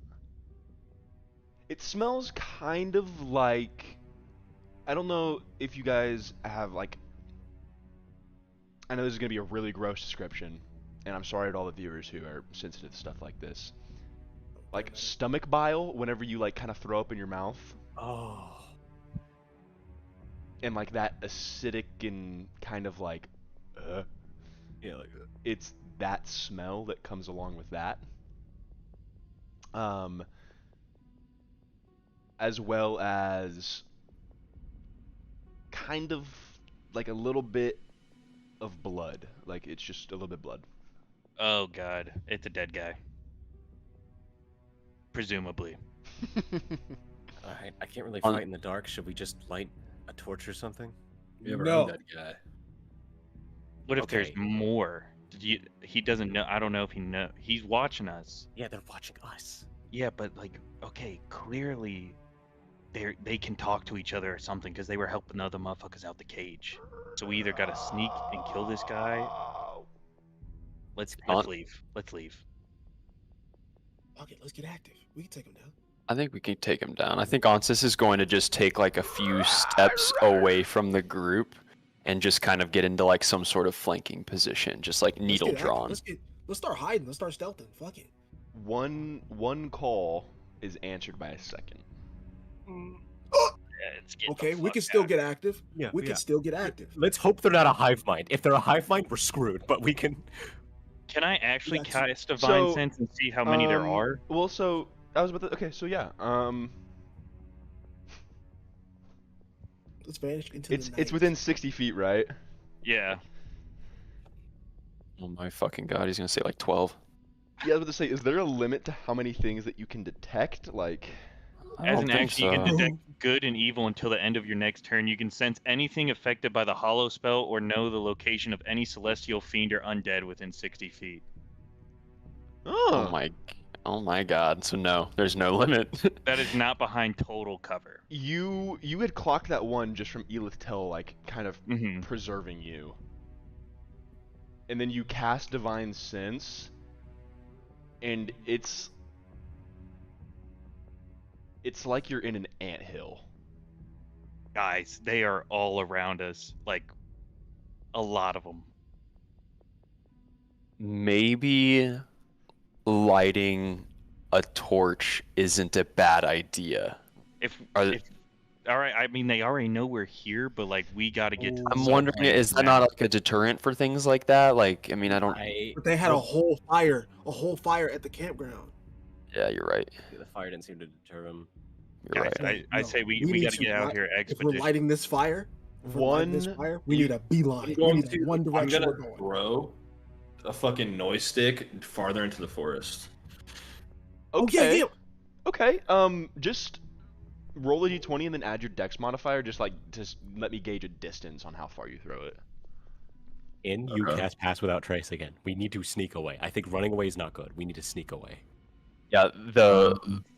It smells kind of like. I don't know if you guys have like. I know this is gonna be a really gross description, and I'm sorry to all the viewers who are sensitive to stuff like this. Like stomach bile, whenever you like kind of throw up in your mouth, Oh. and like that acidic and kind of like. Yeah. Like. It's that smell that comes along with that. As well as kind of like a little bit of blood. Like it's just a little bit blood. Oh god, it's a dead guy. Presumably. Alright, I can't really On- fight in the dark. Should we just light a torch or something? We ever No. heard that guy. What if Okay. there's more? He doesn't know. I don't know if he know. He's watching us. Yeah, they're watching us. Yeah, but like, okay, clearly, they can talk to each other or something because they were helping the other motherfuckers out the cage. So we either gotta sneak and kill this guy. Let's On- leave. Let's leave. Okay, let's get active. We can take him down. I think we can take him down. I think Onsis is going to just take like a few steps away from the group and just kind of get into like some sort of flanking position, just like Let's needle get active. drawn. Let's start hiding. Let's start stealthing. Fuck it. One call is answered by a second. Okay, we can still get active. Yeah, we can still get active. Let's hope they're not a hive mind. If they're a hive mind, we're screwed. But we can. Can I actually That's- cast Divine So, Sense and see how many there are? Well, so I was about to. Okay, so yeah. Let's vanish into the night. It's within 60 feet, right? Yeah. Oh my fucking god, he's gonna say like 12. Yeah, I was about to say, is there a limit to how many things that you can detect? Like, I As don't an think action, you can so. detect good and evil until the end of your next turn. You can sense anything affected by the hollow spell or know the location of any celestial fiend or undead within 60 feet. Oh my god. So no, there's no limit. That is not behind total cover. You had clocked that one just from Elith Tell, like kind of Mm-hmm. preserving you, and then you cast Divine Sense, and it's like you're in an anthill. Guys, they are all around us. Like, a lot of them. Maybe lighting a torch isn't a bad idea. Are they- All right, I mean, they already know we're here, but, like, we got to get to the I'm salt wondering, plains is that now. not like a deterrent for things like that? Like, I mean, I don't. But they had a whole fire at the campground. Yeah, you're right. The fire didn't seem to deter him. You're Guys, right. I No, say we need got to to get out light- here If we're expeditiously. lighting this fire, we need a beeline. We I'm need a one direction gonna we're going. throw a fucking noise stick farther into the forest. Oh yeah, yeah. Okay. Just roll a d20 and then add your dex modifier. Just let me gauge a distance on how far you throw it. You Okay. cast Pass Without Trace again. We need to sneak away. I think running away is not good. We need to sneak away. Yeah,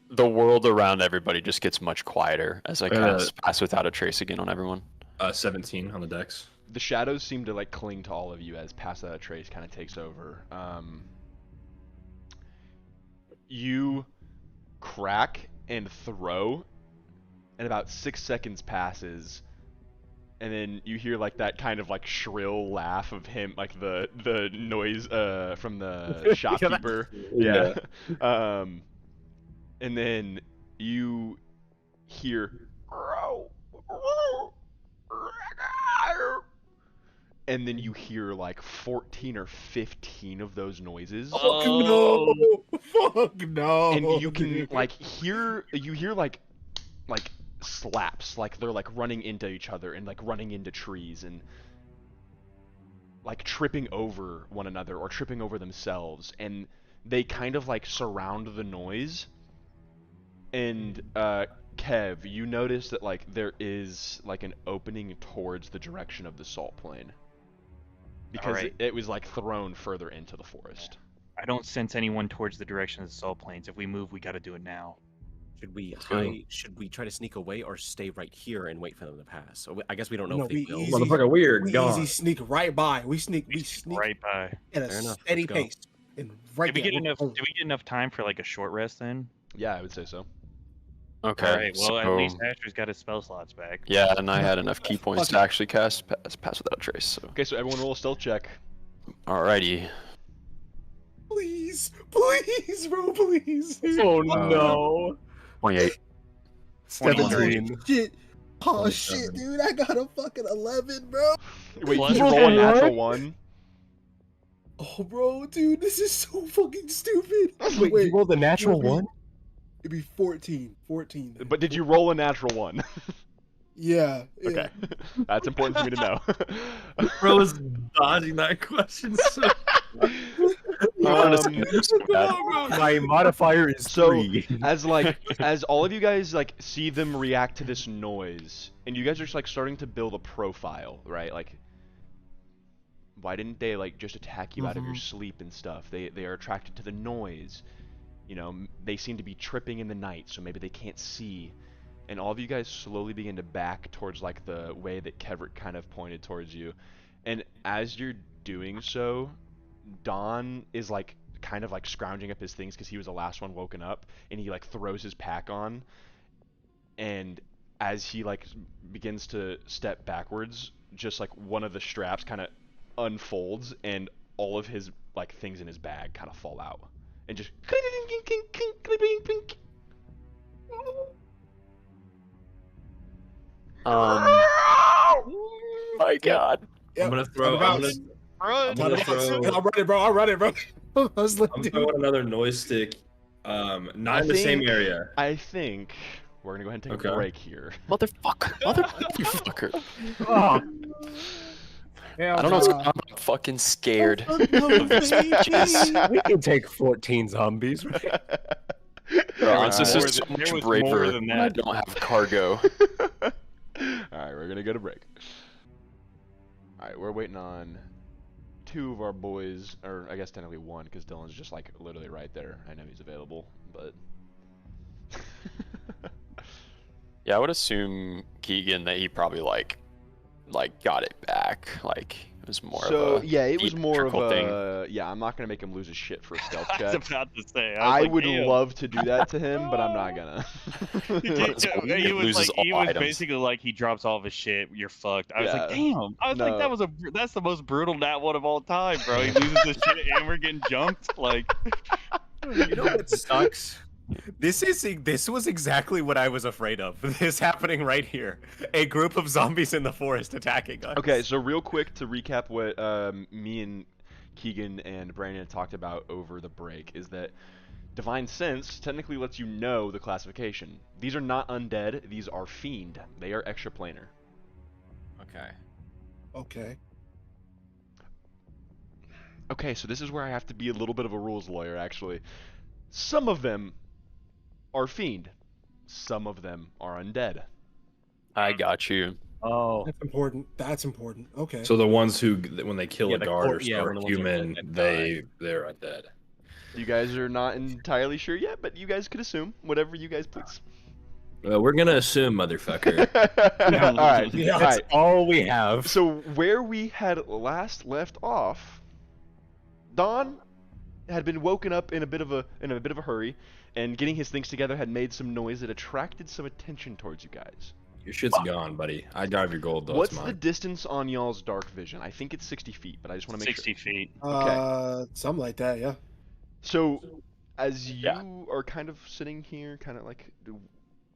the world around everybody just gets much quieter as I cast Pass Without a Trace again on everyone. 17 on the dex. The shadows seem to like cling to all of you as Pass Without a Trace kind of takes over. You crack and throw, and about 6 seconds passes, and then you hear like that kind of like shrill laugh of him, like the noise from the shopkeeper. Yeah. And then you hear and then you hear like 14 or 15 of those noises. Fuck no! Fuck no! And you can dude. like hear like slaps, like they're like running into each other and like running into trees and like tripping over one another or tripping over themselves, and they kind of like surround the noise. And Kev, you notice that like there is like an opening towards the direction of the salt plain, because Alright. it was like thrown further into the forest. I don't sense anyone towards the direction of the salt plains. If we move, we got to do it now. Should we go. hide? Should we try to sneak away or stay right here and wait for them to pass? So I guess we don't know No, if they we will. easy- Motherfucker, we are we gone. easy sneak right by. We We sneak right by. at a Fair enough, steady let's go. pace. And right Did we there, get we're enough? home. Did we get enough time for like a short rest then? Yeah, I would say so. Okay. All right. Well, at so- least Asher's got his spell slots back. Yeah, and I had enough key points to Fuck it. actually cast Pass Without a Trace. So, Okay, so everyone roll a stealth check. alrighty. Please, please, bro, please. Oh no! 28. 17. Shit. Oh 27. shit, dude! I got a fucking 11, bro. Wait, Plus did you roll a one. natural one? Oh, bro, dude, this is so fucking stupid. Wait, you rolled a natural Wait. one? It'd be 14. 14. But did you roll a natural one? Yeah. Okay, that's important for me to know. Bro was dodging that question. So... My modifier is So, 3. as all of you guys like see them react to this noise, and you guys are just like starting to build a profile, right? Like, why didn't they like just attack you out of your sleep and stuff? They are attracted to the noise. You know, they seem to be tripping in the night, so maybe they can't see. And all of you guys slowly begin to back towards like the way that Kevert kind of pointed towards you. And as you're doing so, Dawn is like kind of like scrounging up his things because he was the last one woken up, and he like throws his pack on, and as he like begins to step backwards, just like one of the straps kind of unfolds, and all of his like things in his bag kind of fall out, and just My God. Yep. I'm gonna throw. I'm gonna, I'm I'm gonna throw. running, bro. I'm running, bro. I was like, I'm dude. throwing another noise stick. Not in the same area. I think we're gonna go ahead and take a Okay. break here. Motherfucker. Oh, Hell I don't know what's no. going on, but I'm fucking scared. we can take 14 zombies, right? This Alright. is so There much was more braver than when I that. don't have cargo. Alright, we're gonna go to break. Alright, we're waiting on 2 of our boys, or I guess technically 1, because Dylan's just like literally right there. I know he's available, but. Yeah, I would assume Keegan that he probably like got it back. Like it was more So of a yeah, it was more of theatrical thing. a yeah. I'm not gonna make him lose his shit for a stealth I was check. about to say. I was like, would damn. love to do that to him, but I'm not gonna. So He he was loses like, he all was items. basically like, he drops all of his shit. You're fucked. I was like, Yeah. damn. I was like, No. that's the most brutal nat one of all time, bro. He loses his shit and we're getting jumped. Like, You know what sucks? This was exactly what I was afraid of. This happening right here. A group of zombies in the forest attacking us. Okay, so real quick to recap what me and Keegan and Brandon talked about over the break is that Divine Sense technically lets you know the classification. These are not undead, these are fiend. They are extraplanar. Okay. Okay. Okay, so this is where I have to be a little bit of a rules lawyer, actually. Some of them are fiend. Some of them are undead. I got you. Oh. That's important. That's important. Okay. So the ones who, when they kill Yeah, a the guard or when start the ones who are human, dead die. they're undead. You guys are not entirely sure yet, but you guys could assume whatever you guys please. Well, we're gonna assume, motherfucker. Alright, Yeah. That's alright. all we have. So where we had last left off, Don had been woken up in a bit of a hurry, and getting his things together had made some noise that attracted some attention towards you guys. Your shit's gone, buddy. I drive your gold, though. What's It's the mine. distance on y'all's dark vision? I think it's 60 feet, but I just want to make 60 feet. Something like that. Yeah. sure. So, as you Yeah. are kind of sitting here, kind of like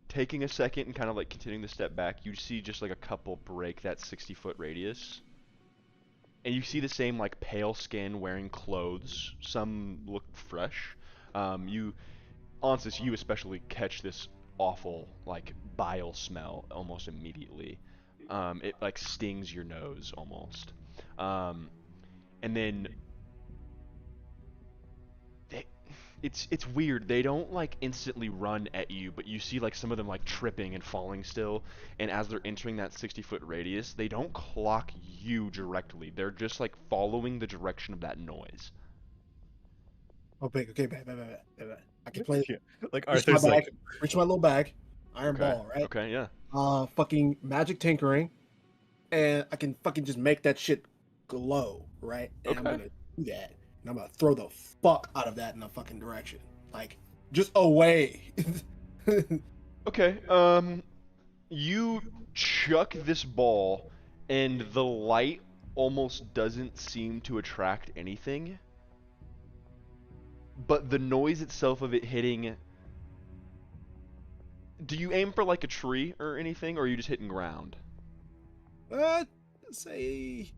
taking a second and kind of like continuing to step back, you see just like a couple break that 60-foot radius. And you see the same like pale skin wearing clothes. Some look fresh. Ansys, you especially catch this awful like bile smell almost immediately. It like stings your nose almost. And then it's weird. They don't like instantly run at you, but you see like some of them like tripping and falling still. And as they're entering that 60-foot radius, they don't clock you directly. They're just like following the direction of that noise. Oh, big. Okay, bad. I can play. Like Reach my Arthur's bag. like, Reach my little bag. Iron Okay. ball, right? Okay, yeah. Fucking magic tinkering, and I can fucking just make that shit glow, right? And I'm Okay. gonna do that, and I'm gonna throw the fuck out of that in a fucking direction, like just away. Okay, you chuck this ball, and the light almost doesn't seem to attract anything. But the noise itself of it hitting... Do you aim for like a tree or anything, or are you just hitting ground? Say,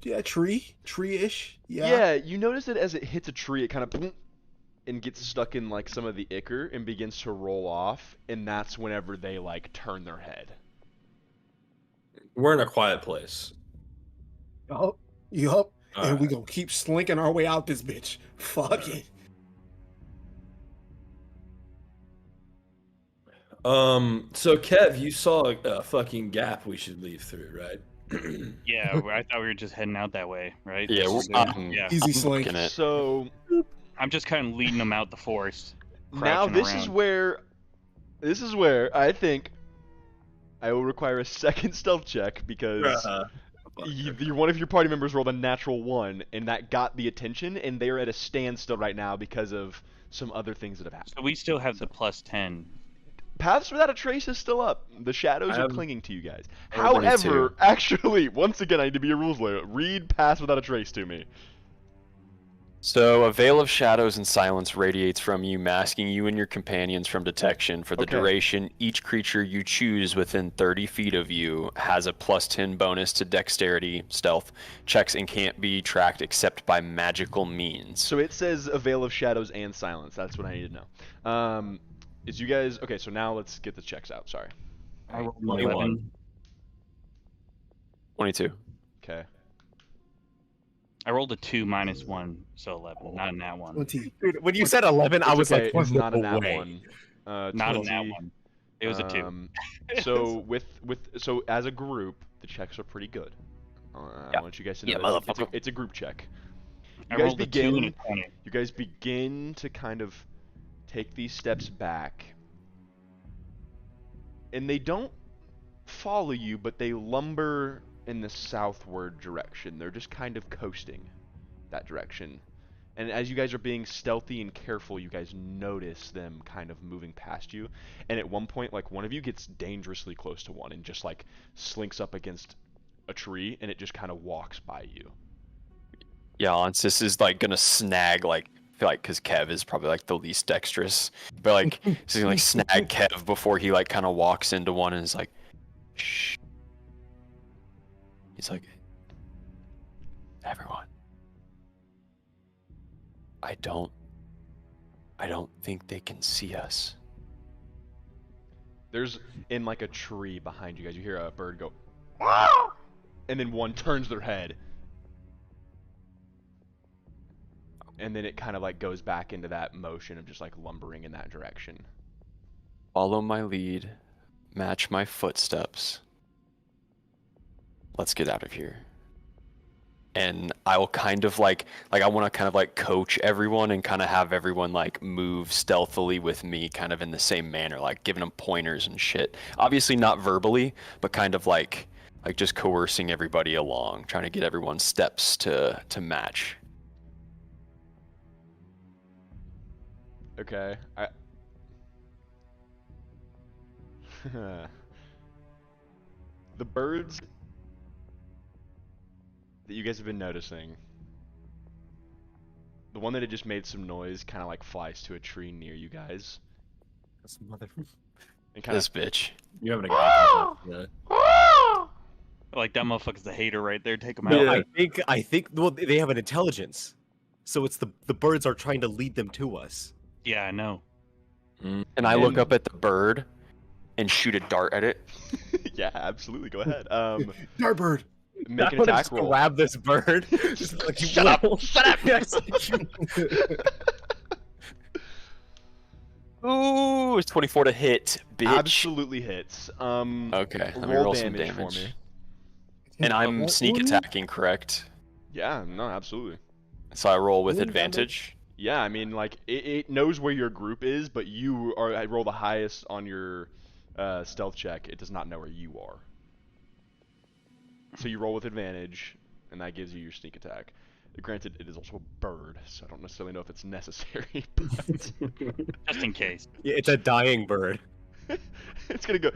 yeah, tree-ish. Yeah. Yeah, you notice that as it hits a tree, it kind of and gets stuck in like some of the ichor and begins to roll off, and that's whenever they like turn their head. We're in a quiet place. Yup. And Alright. we gonna keep slinking our way out this bitch. Fuck it. So Kev, you saw a fucking gap we should leave through, right? Yeah, I thought we were just heading out that way, right? Yeah, Yeah. Easy I'm slink. booking it. So I'm just kind of leading them out the forest. now crouching this is where I think I will require a second stealth check because one of your party members rolled a natural 1, and that got the attention, and they're at a standstill right now because of some other things that have happened. So we still have the +10. Paths Without a Trace is still up. The shadows I are have- clinging to you guys. Everybody However, too. actually, once again, I need to be a rules lawyer. Read Paths Without a Trace to me. So, a veil of shadows and silence radiates from you, masking you and your companions from detection. For the Okay. duration, each creature you choose within 30 feet of you has a +10 bonus to dexterity, stealth, checks, and can't be tracked except by magical means. So it says a veil of shadows and silence. That's what I need to know. Is you guys okay? So now let's get the checks out. Sorry. I rolled 21. 11. 22. Okay. I rolled a 2 minus 1, so 11. Not in that one. 20. Dude, when you said 11, I It's was okay, like, it's not in no that way. one. Not in that 20. one. It was a 2. So so as a group, the checks are pretty good. I Yeah. want you guys to know Yeah, that motherfucker. it's a group check. I You guys rolled a 2 and a begin. 20. You guys begin to kind of take these steps back, and they don't follow you, but they lumber in the southward direction. They're just kind of coasting that direction. And as you guys are being stealthy and careful, you guys notice them kind of moving past you. And at one point, like, one of you gets dangerously close to one and just like slinks up against a tree, and it just kind of walks by you. Yeah, Ansis is like gonna snag like I feel like because Kev is probably like the least dexterous, but like he's gonna like snag Kev before he like kind of walks into one and is like, shh. He's like, everyone, I don't think they can see us. There's in like a tree behind you guys. You hear a bird go, and then one turns their head, and then it kind of like goes back into that motion of just like lumbering in that direction. Follow my lead, match my footsteps. Let's get out of here. And I will kind of like I want to kind of like coach everyone and kind of have everyone like move stealthily with me kind of in the same manner, like giving them pointers and shit. Obviously not verbally, but kind of like just coercing everybody along, trying to get everyone's steps to match. Okay. The birds that you guys have been noticing, the one that had just made some noise kind of like flies to a tree near you guys This mother- and kind This of bitch. You having a guy? Yeah. Like, that motherfucker's the hater right there. Take him No, out. I think well they have an intelligence. So it's the birds are trying to lead them to us. Yeah, I know. And I look And- up at the bird and shoot a dart at it. yeah, absolutely. Go ahead. Darbird. Make I an wanna attack just roll. grab this bird. Just like, Shut up! little- Shut up! Yes. Ooh, it's 24 to hit, bitch. Absolutely hits. Okay, let me roll roll some damage damage. for me. And I'm sneak attacking, correct? Yeah, no, absolutely. So I roll with Ooh, damage. advantage. Yeah, I mean, like it knows where your group is, but you are. I roll the highest on your stealth check. It does not know where you are. So you roll with advantage, and that gives you your sneak attack. Granted, it is also a bird, so I don't necessarily know if it's necessary. But Just in case. Yeah, it's a dying bird. it's gonna go.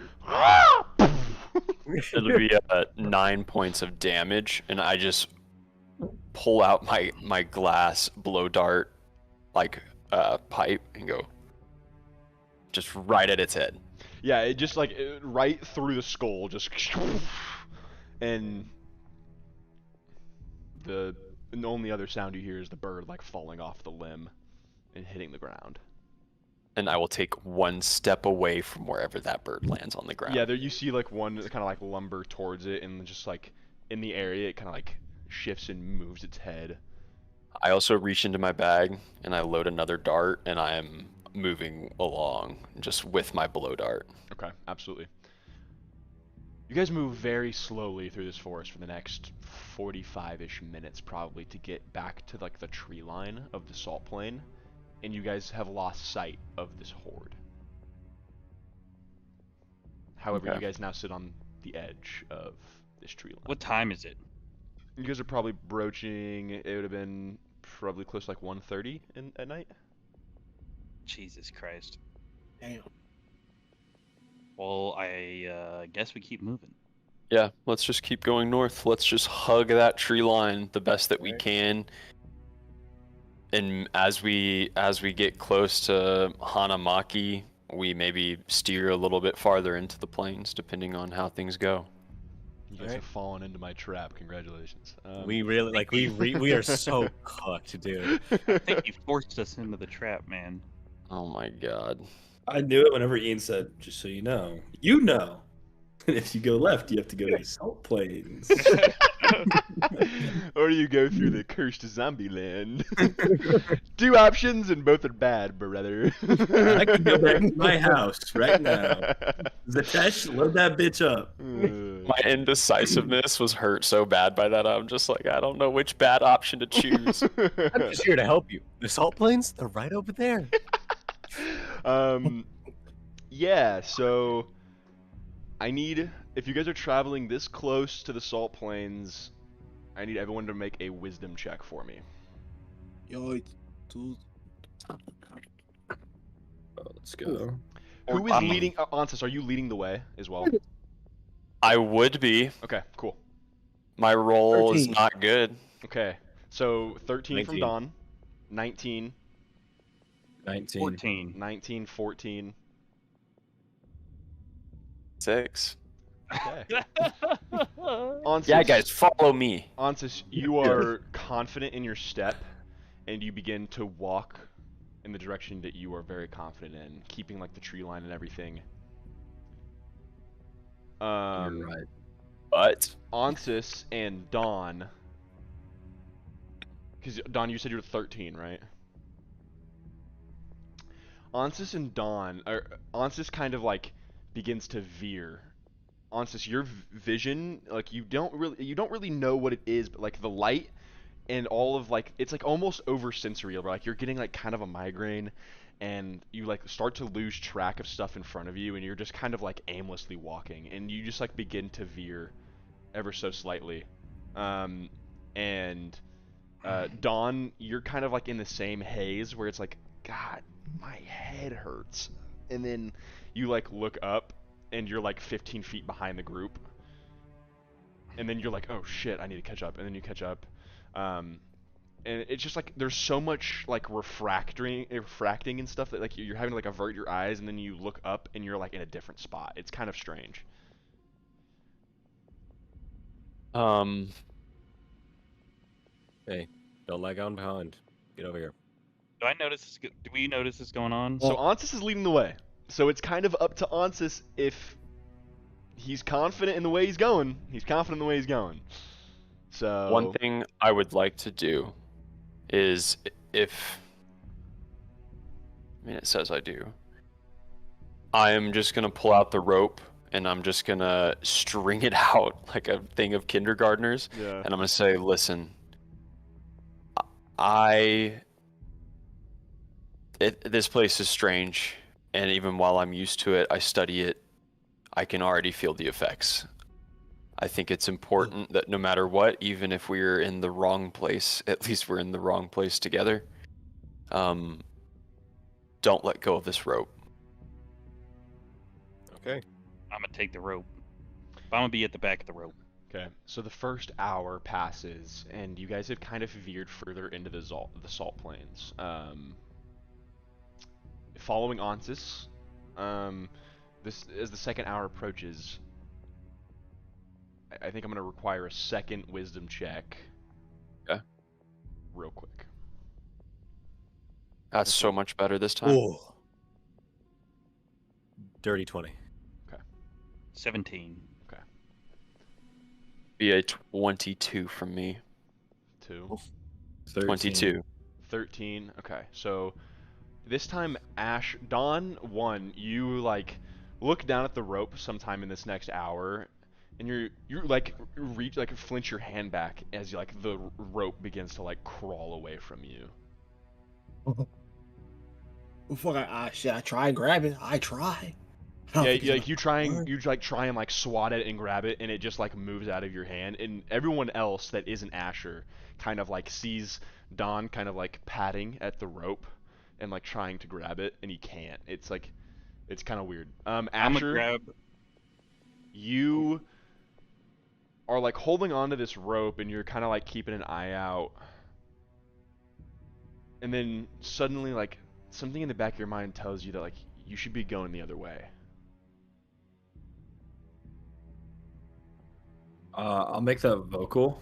It'll be 9 points of damage, and I just pull out my glass blow dart pipe and go just right at its head. Yeah, it just like right through the skull, just and the only other sound you hear is the bird like falling off the limb and hitting the ground. And I will take one step away from wherever that bird lands on the ground. Yeah, there you see like one kind of like lumber towards it, and just like in the area, it kind of like shifts and moves its head. I also reach into my bag and I load another dart, and I am moving along just with my blow dart. Okay, absolutely. You guys move very slowly through this forest for the next 45-ish minutes probably to get back to like the tree line of the salt plain, and you guys have lost sight of this horde. However, Okay. you guys now sit on the edge of this tree line. What time is it? You guys are probably broaching. It would have been probably close to like 1:30 at night. Jesus Christ. Damn. Well, I guess we keep moving. Yeah, let's just keep going north. Let's just hug that tree line the best that we can. And as we get close to Hanamaki, we maybe steer a little bit farther into the plains, depending on how things go. You guys have fallen into my trap. Congratulations. We really like we are so cooked, dude. I think you forced us into the trap, man. Oh my god. I knew it whenever Ian said, "Just so you know, you know." And if you go left, you have to go to the salt plains. Or you go through the cursed zombie land. 2 options and both are bad, brother. I can go back to my house right now. Zatesh, load that bitch up. My indecisiveness was hurt so bad by that. I'm just like, I don't know which bad option to choose. I'm just here to help you. The salt plains, they're right over there. Yeah, so I need, if you guys are traveling this close to the salt plains, I need everyone to make a wisdom check for me. Yo, dude. Oh, let's go. Who is leading? Ansis, are you leading the way as well? I would be. Okay, cool. My roll is 13. not good. Okay, so 13 from 19. Dawn, 19, 19. 14. 19, 14. 6. Okay. Ansis, Yeah, guys, follow me. Ansis, you are confident in your step, and you begin to walk in the direction that you are very confident in, keeping like the tree line and everything. You're right. But Ansis and Dawn, because Dawn, you said you were 13, right? Ansis and Dawn, or Ansis kind of like begins to veer. Ansis, your vision, like you don't really know what it is, but like the light and all of like it's like almost over sensory, like you're getting like kind of a migraine, and you like start to lose track of stuff in front of you, and you're just kind of like aimlessly walking, and you just like begin to veer ever so slightly. And Dawn, you're kind of like in the same haze where it's like, God, my head hurts, and then you like look up and you're like 15 feet behind the group, and then you're like, oh shit, I need to catch up, and then you catch up. And it's just like there's so much like refracting and stuff that like you're having to like avert your eyes, and then you look up and you're like in a different spot. It's kind of strange. Hey, don't lag on behind. Get over here. Do I notice this? Do we notice this going on? So Ansis is leading the way. So it's kind of up to Ansis if he's confident in the way he's going. He's confident in the way he's going. So one thing I would like to do is if it says I do. I am just gonna pull out the rope and I'm just gonna string it out like a thing of kindergartners. Yeah. And I'm gonna say, listen, this place is strange, and even while I'm used to it, I study it, I can already feel the effects. I think it's important that no matter what, even if we're in the wrong place, at least we're in the wrong place together. Don't let go of this rope. Okay. I'm gonna take the rope. I'm gonna be at the back of the rope. Okay, so the first hour passes, and you guys have kind of veered further into the salt plains. Following Ansis, this as the second hour approaches, I think I'm gonna require a second wisdom check. Okay. Real quick. That's so much better this time. Ooh. Dirty 20. 17. Be a 22 from me. 2. 13. 22. 13. Okay, so this time Dawn 1, you like look down at the rope sometime in this next hour, and you like reach like flinch your hand back as you like the rope begins to like crawl away from you. Well, fuck, I try and grab it. I try. I don't Yeah, think it's like enough. you like try and like swat at it and grab it, and it just like moves out of your hand. And everyone else that isn't Asher kind of like sees Don kind of like patting at the rope and like trying to grab it, and he can't. It's like it's kind of weird. I'm gonna Asher, grab. you are like holding onto this rope, and you're kind of like keeping an eye out, and then suddenly like something in the back of your mind tells you that like you should be going the other way. I'll make that vocal.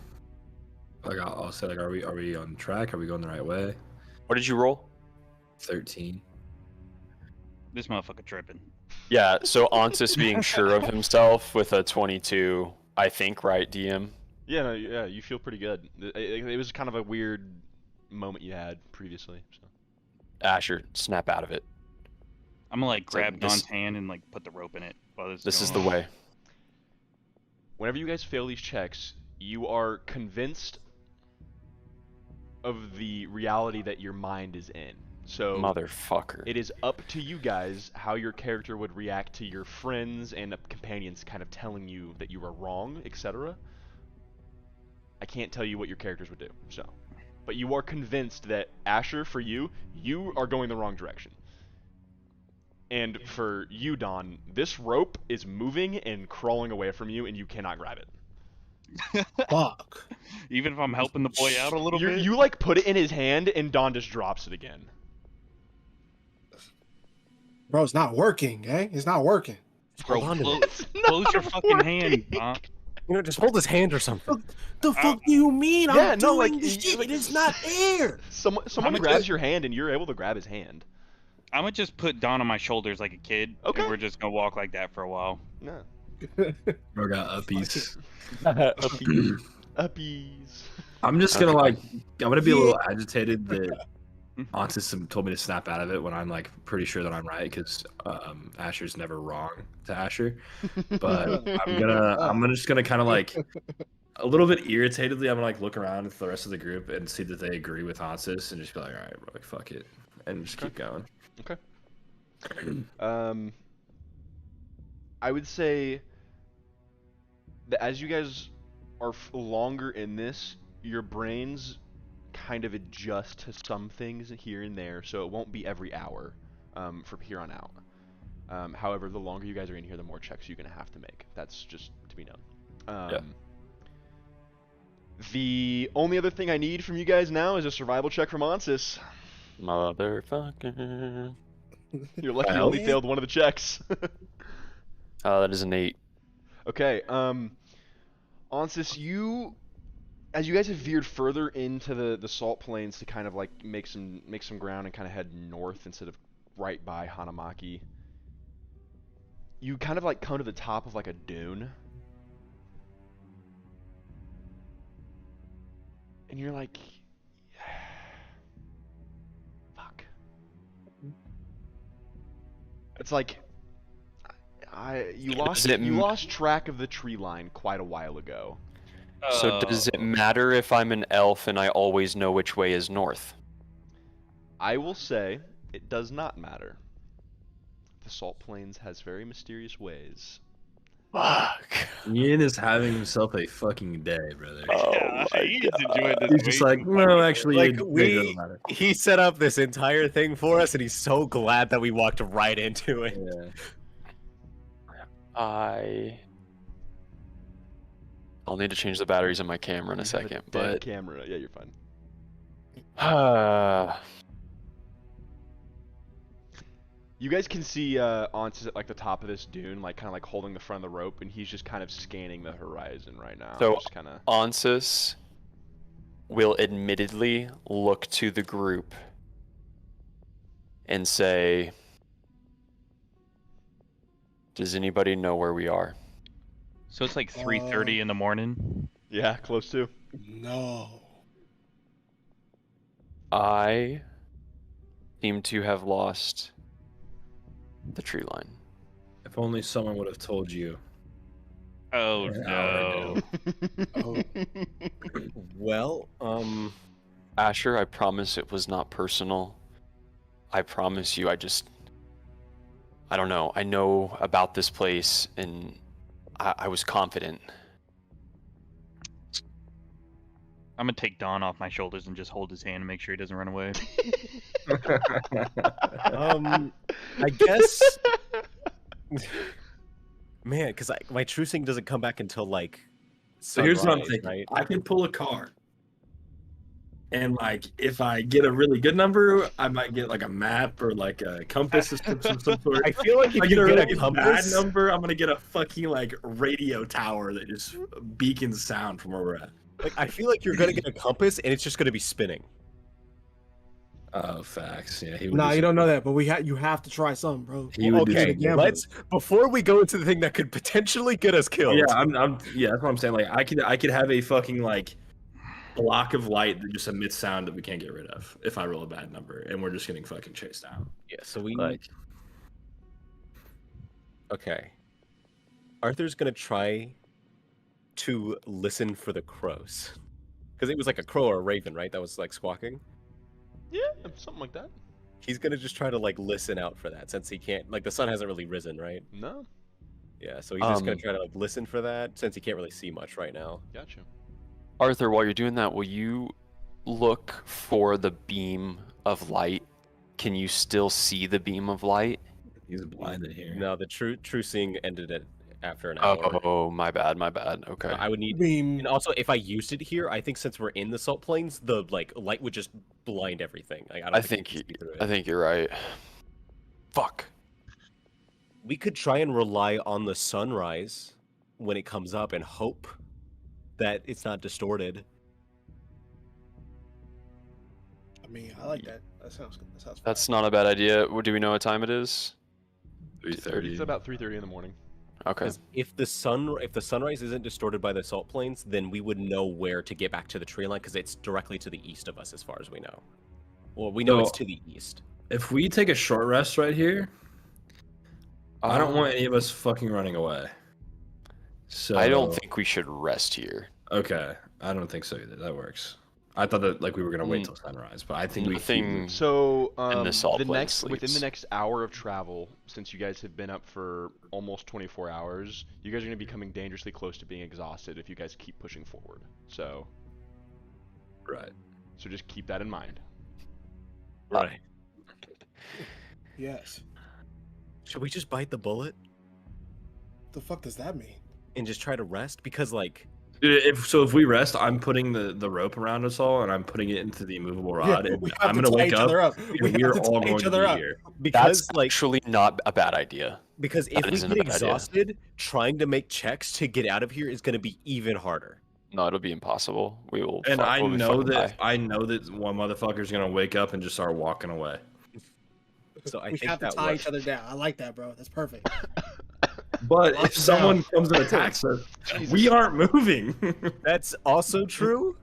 Like I'll say like, are we on track? Are we going the right way? What did you roll? 13. This motherfucker tripping. Yeah, so Ansis being sure of himself with a 22, I think, right, DM? Yeah, no, yeah, you feel pretty good. It was kind of a weird moment you had previously. So. Asher, snap out of it. I'm gonna like It's like grab this- Don's hand and like put the rope in it while This is going the on. way. Whenever you guys fail these checks, you are convinced of the reality that your mind is in. So Motherfucker. it is up to you guys how your character would react to your friends and companions kind of telling you that you are wrong, etc. I can't tell you what your characters would do. So, but you are convinced that Asher, for you, you are going the wrong direction. And for you, Don, this rope is moving and crawling away from you, and you cannot grab it. Fuck. Even if I'm helping the boy out a little bit. You like put it in his hand, and Don just drops it again. Bro, it's not working, gang. It's not working. Bro, Hold on to close, it. It's not close your fucking hand, working. Don. You know, just hold his hand or something. The fuck do you mean? Yeah, I'm no, doing like, this you- shit like- and it's not there. Someone I'ma grabs just- your hand, and you're able to grab his hand. I'm gonna just put Don on my shoulders like a kid. Okay. And we're just gonna walk like that for a while. No. Bro got uppies. Uppies. I'm just gonna like, I'm gonna be a Yeah. little agitated that Autism told me to snap out of it when I'm like pretty sure that I'm right because Asher's never wrong to Asher. But I'm just gonna kind of like a little bit irritatedly. I'm gonna like look around at the rest of the group and see that they agree with Hansis and just be like, all right, bro, like fuck it, and just keep going. Okay. I would say that as you guys are longer in this, your brains kind of adjust to some things here and there, so it won't be every hour from here on out. However, the longer you guys are in here, the more checks you're going to have to make. That's just to be known. Yeah. The only other thing I need from you guys now is a survival check from Ansis. Motherfucker. You're lucky you Well. only failed one of the checks. That is an 8. Okay, Ansis, as you guys have veered further into the salt plains to kind of like make some ground and kind of head north instead of right by Hanamaki, you kind of like come to the top of like a dune, and you're like, fuck. It's like you Does it lost track of the tree line quite a while ago. So does it matter if I'm an elf and I always know which way is north? I will say it does not matter. The Salt Plains has very mysterious ways. Fuck. Yin is having himself a fucking day, brother. Oh my He's enjoying this. He's just way like, too no, much. actually, Like, it doesn't matter. he set up this entire thing for us, and he's so glad that we walked right into it. Yeah. I'll need to change the batteries in my camera in a You have second, dead but camera. Yeah, you're fine. You guys can see Ans at like the top of this dune, like kind of like holding the front of the rope, and he's just kind of scanning the horizon right now. So- just kind of. Ansis will admittedly look to the group and say, does anybody know where we are? So it's like 3:30 in the morning. Yeah, close to. No. I seem to have lost the tree line. If only someone would have told you. Oh An hour no! ago. Well, Asher, I promise it was not personal. I promise you, I I don't know. I know about this place, and I was confident. I'm gonna take Don off my shoulders and just hold his hand and make sure he doesn't run away. I guess, man, because my true seeing doesn't come back until like So here's what I'm sunrise, thinking. right? I can pull a car. And like if I get a really good number, I might get like a map or like a compass of some sort. I feel like If if I you get a get really a bad compass, number, I'm gonna get a fucking like radio tower that just beacons sound from where we're at. like I feel like you're gonna get a compass and it's just gonna be spinning. Oh, facts. Yeah, he would. Nah, do you don't something. know that, but you have to try something, bro. He would do Okay, something. gambler. let's before we go into the thing that could potentially get us killed. Yeah, yeah, that's what I'm saying. Like I could have a fucking like block of light that just emits sound that we can't get rid of if I roll a bad number and we're just getting fucking chased down. Yeah, so we Like okay. Arthur's gonna try to listen for the crows. Because it was like a crow or a raven, right? That was like squawking. Yeah, something like that. He's gonna just try to like listen out for that since he can't like the sun hasn't really risen, right? No, Yeah, so he's just gonna try to like listen for that since he can't really see much right now. gotcha. Arthur, while you're doing that, will you look for the beam of light? Can you still see the beam of light? he's blinded here. No, the true seeing ended at after an hour. Oh, my bad. Okay. I would need Beam. and also if I used it here, I think since we're in the salt plains, the like light would just blind everything. Like, I think you're right. Fuck. we could try and rely on the sunrise when it comes up and hope that it's not distorted. I mean, I like that. That sounds good. That sounds. That's not a bad idea. Do we know what time it is? 3:30. It's about 3:30 in the morning. Okay. 'Cause if the sunrise isn't distorted by the salt plains, then we would know where to get back to the tree line because it's directly to the east of us, as far as we know. Well, we know it's So- to the east. If we take a short rest right here, I don't want any of us fucking running away. So I don't think we should rest here. Okay, I don't think so either. That works. I thought that like we were gonna wait till sunrise, but I think we Nothing. So the salt the plain next within sleeps. the next hour of travel, since you guys have been up for almost 24 hours, you guys are going to be coming dangerously close to being exhausted if you guys keep pushing forward. So right. just keep that in mind. Right. Yes. Should we just bite the bullet The fuck does that mean? and just try to rest? Because like Dude, if we rest, I'm putting the rope around us all, and I'm putting it into the immovable rod, and we have I'm to gonna tie wake each up. other up. and We have we're to all tie going each to other be up. here. because That's like actually not a bad idea. because if that we isn't a get bad idea. exhausted, trying to make checks to get out of here is going to be even harder. No, it'll be impossible. We will. And I we'll be know fucking that die. one motherfucker's gonna wake up and just start walking away. So I We think have to that tie works. each other down. I like that, bro. That's perfect. But Lock if him someone down. comes and attacks us, we aren't moving. That's also true.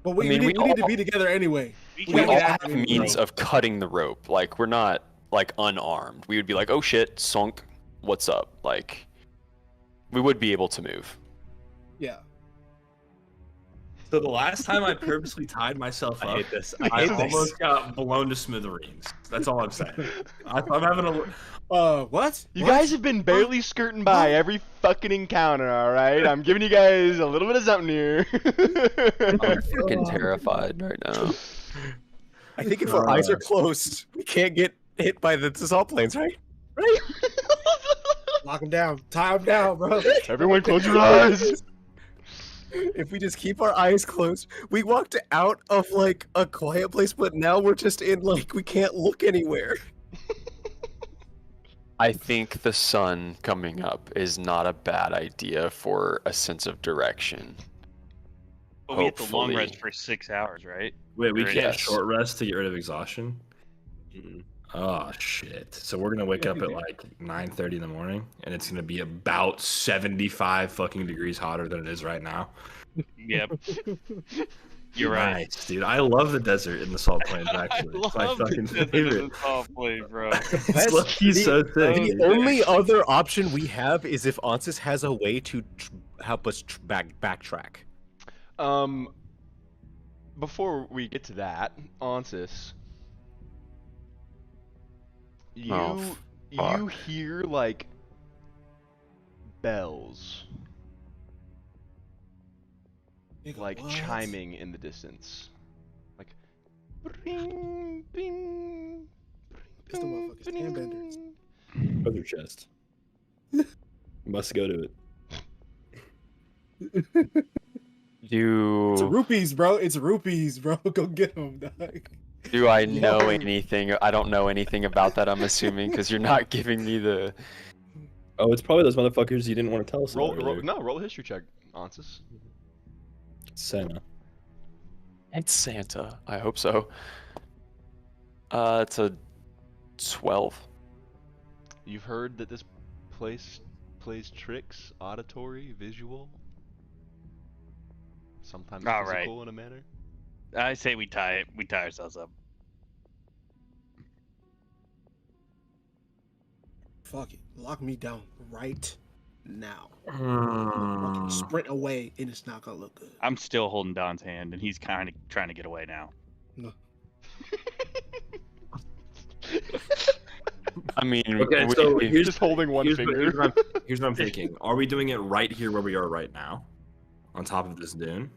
But we, I mean, we, we need, we need to all- be together anyway. We We gotta all get have out of here, means bro. of cutting the rope. Like we're not like unarmed. We would be like, oh shit, sunk. What's up? Like we would be able to move. Yeah. So the last time I purposely tied myself I up, hate this. I I hate this. almost got blown to smithereens. That's all I'm saying. I'm having What? You What? guys have been barely skirting by every fucking encounter, all right? I'm giving you guys a little bit of something here. I'm fucking terrified right now. I think if our eyes are closed, we can't get hit by the salt plains, right? Right? Lock him down. Tie him down, bro. Everyone close your eyes. If we just keep our eyes closed, we walked out of like a quiet place, but now we're just in like we can't look anywhere. I think the sun coming up is not a bad idea for a sense of direction. But we hit the long Hopefully. rest for 6 hours, right? Wait, we can't Yes. short rest to get rid of exhaustion? Oh shit! So we're gonna wake up at like 9:30 in the morning, and it's gonna be about 75 fucking degrees hotter than it is right now. Yep. You're right. Nice, dude. I love the desert in the salt plains. Actually, it's my fucking favorite. Bro. It's lucky so sick. The only other option we have is if Ansys has a way to help us backtrack. Before we get to that, Onsis, you Oh, You hear like bells Nigga, like what? chiming in the distance. Like bring, bing, It's the motherfuckers handbenders. Other chest. Must go to it. It's Do rupees, bro. It's rupees, bro. Go get them, dog. do I Yeah. know anything? I don't know anything about that. I'm assuming because you're not giving me the. Oh, it's probably those motherfuckers you didn't want to tell us about earlier. roll a history check, Ansys. Santa. It's Santa. I hope so. It's a 12. You've heard that this place plays tricks, auditory, visual, sometimes All right. physical in a manner. I say we tie ourselves up. Fuck it. Lock me down right now. Hmm. Fucking sprint away, and it's not gonna look good. I'm still holding Don's hand, and he's kind of trying to get away now. No. I mean, Okay, so here's Just holding one here's finger. here's what I'm thinking. Are we doing it right here where we are right now, on top of this dune?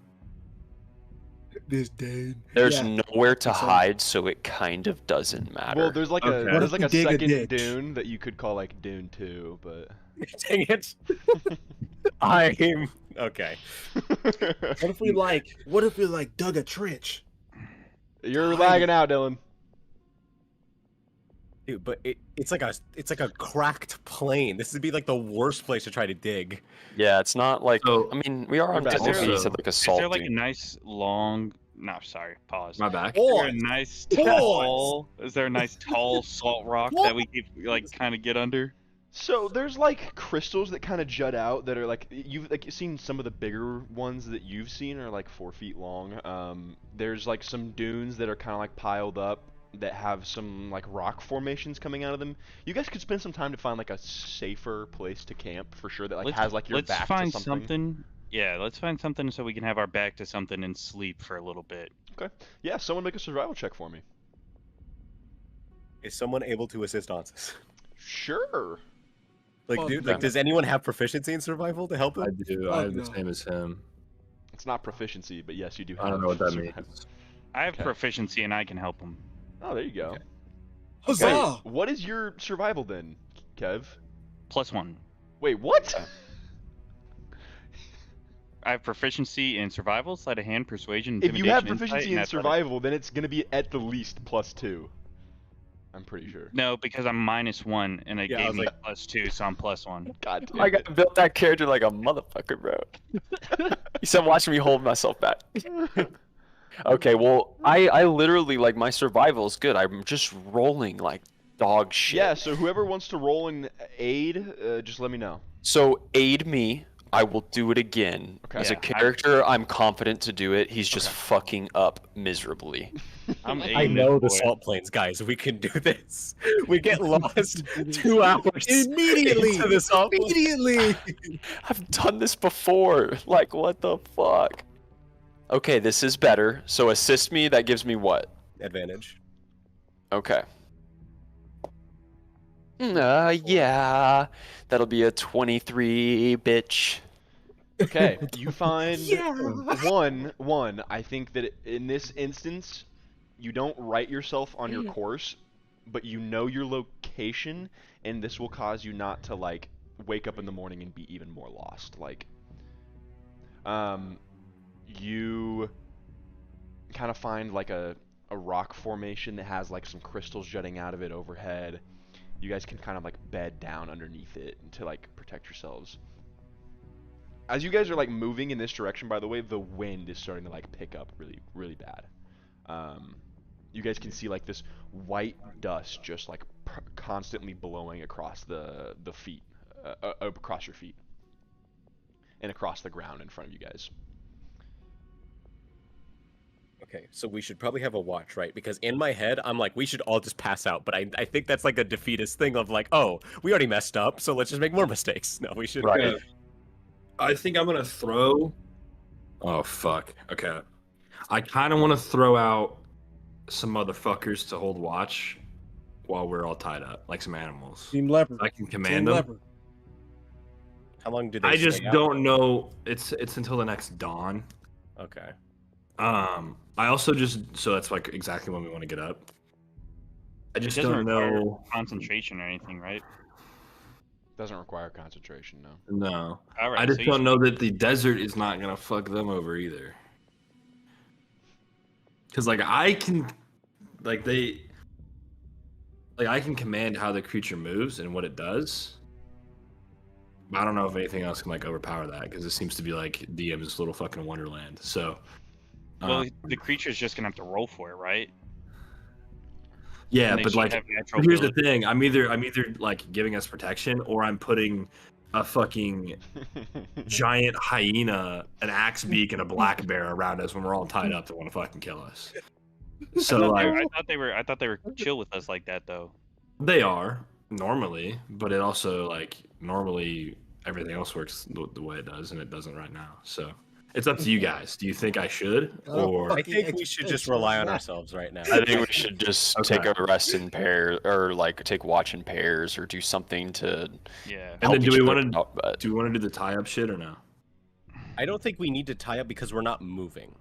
This dude. there's Yeah. nowhere to So- hide, so it kind of doesn't matter. Well, there's like a Okay. What there's if like we a dig a second ditch? Dune that you could call like Dune 2, but Dang it. I'm okay. What if we like dug a trench? You're Hide lagging it. out, Dylan. Dude, but it's like a cracked plane. This would be like the worst place to try to dig. Yeah, it's not like. So- I mean, we are on Is there- Disney, so like a Is salt. there like a dune. nice long? No, sorry. Pause. My back. Is there a Pause. nice Pause. tall? Is there a nice tall salt rock that we keep like kind of get under? So there's like crystals that kind of jut out that are like you've seen some of the bigger ones that you've seen are like 4 feet long. There's like some dunes that are kind of like piled up that have some like rock formations coming out of them. You guys could spend some time to find like a safer place to camp for sure that like has like your let's back find to something. Yeah, let's find something so we can have our back to something and sleep for a little bit. Yeah, someone make a survival check for me. Is someone able to assist Ansys? Sure. Like, Fuck dude, no. like, does anyone have proficiency in survival to help I him? do. Oh, I have the no. same as him. It's not proficiency, but yes, you do have I don't know what that survival. means. I have Okay. proficiency and I can help him. Oh, there you go. Okay. Huzzah! Wait, what is your survival then, Kev? +1. Wait, what? I have proficiency in survival, sleight of hand, persuasion, If you have intimidation, insight, proficiency and in athletics. survival, then it's gonna be at the least +2. I'm pretty sure. No, because I'm -1 and it Yeah, I gave was me like- +2, so I'm +1. God damn I it. got built that character like a motherfucker, bro. You said watching me hold myself back. Okay, well, I literally like my survival's good. I'm just rolling like dog shit. Yeah, so whoever wants to roll in aid, just let me know. So aid me. I will do it again. Okay. As a Yeah, character, I'm confident to do it. He's just fucking up miserably. I'm I aiming know the for it. salt plains, guys. We can do this. We get lost 2 hours Immediately! into the salt plains. Immediately! I've done this before. Like, what the fuck? Okay, this is better. So assist me. That gives me what? Advantage. Okay. Yeah. That'll be a 23, bitch. Okay, you find Yeah. one. I think that in this instance, you don't write yourself on your course, but you know your location, and this will cause you not to like wake up in the morning and be even more lost. Like, you kind of find like a rock formation that has like some crystals jutting out of it overhead. You guys can kind of like bed down underneath it to like protect yourselves. As you guys are like moving in this direction, by the way, the wind is starting to like pick up really, really bad. You guys can see like this white dust just like constantly blowing across the feet, across your feet, and across the ground in front of you guys. Okay, so we should probably have a watch, right? Because in my head, I'm like, we should all just pass out. But I think that's like a defeatist thing of like, oh, we already messed up, so let's just make more mistakes. No, we should. Right. I think I'm gonna throw. Oh fuck. Okay. I kind of want to throw out some motherfuckers to hold watch while we're all tied up, like some animals. Team leopard. I can command Team them. leopard. How long do they I just stay out? don't know. It's until the next dawn. Okay. I also just so that's like exactly when we want to get up. I It just doesn't don't require know. concentration or anything, right? Doesn't require concentration, no. No, All right. I just so you don't should- know that the desert is not gonna fuck them over either. Cause like I can, like they, like I can command how the creature moves and what it does. But I don't know if anything else can like overpower that because it seems to be like DM's little fucking wonderland. So, Well, the creature's just gonna have to roll for it, right? yeah, And they but should like have natural here's the ability. thing: I'm either like giving us protection or I'm putting a fucking giant hyena, an axe beak, and a black bear around us when we're all tied up to want to fucking kill us. So like I thought they were chill with us like that though. they are normally, but it also like normally everything else works the way it does, and it doesn't right now. So it's up to you guys. Do you think I should, or I think we should just rely on ourselves right now. I think we should just Okay. take a rest in pairs, or like take watch in pairs, or do something to Yeah. and help then do each we other want to out, but- do we want to do the tie up shit or no? I don't think we need to tie up because we're not moving.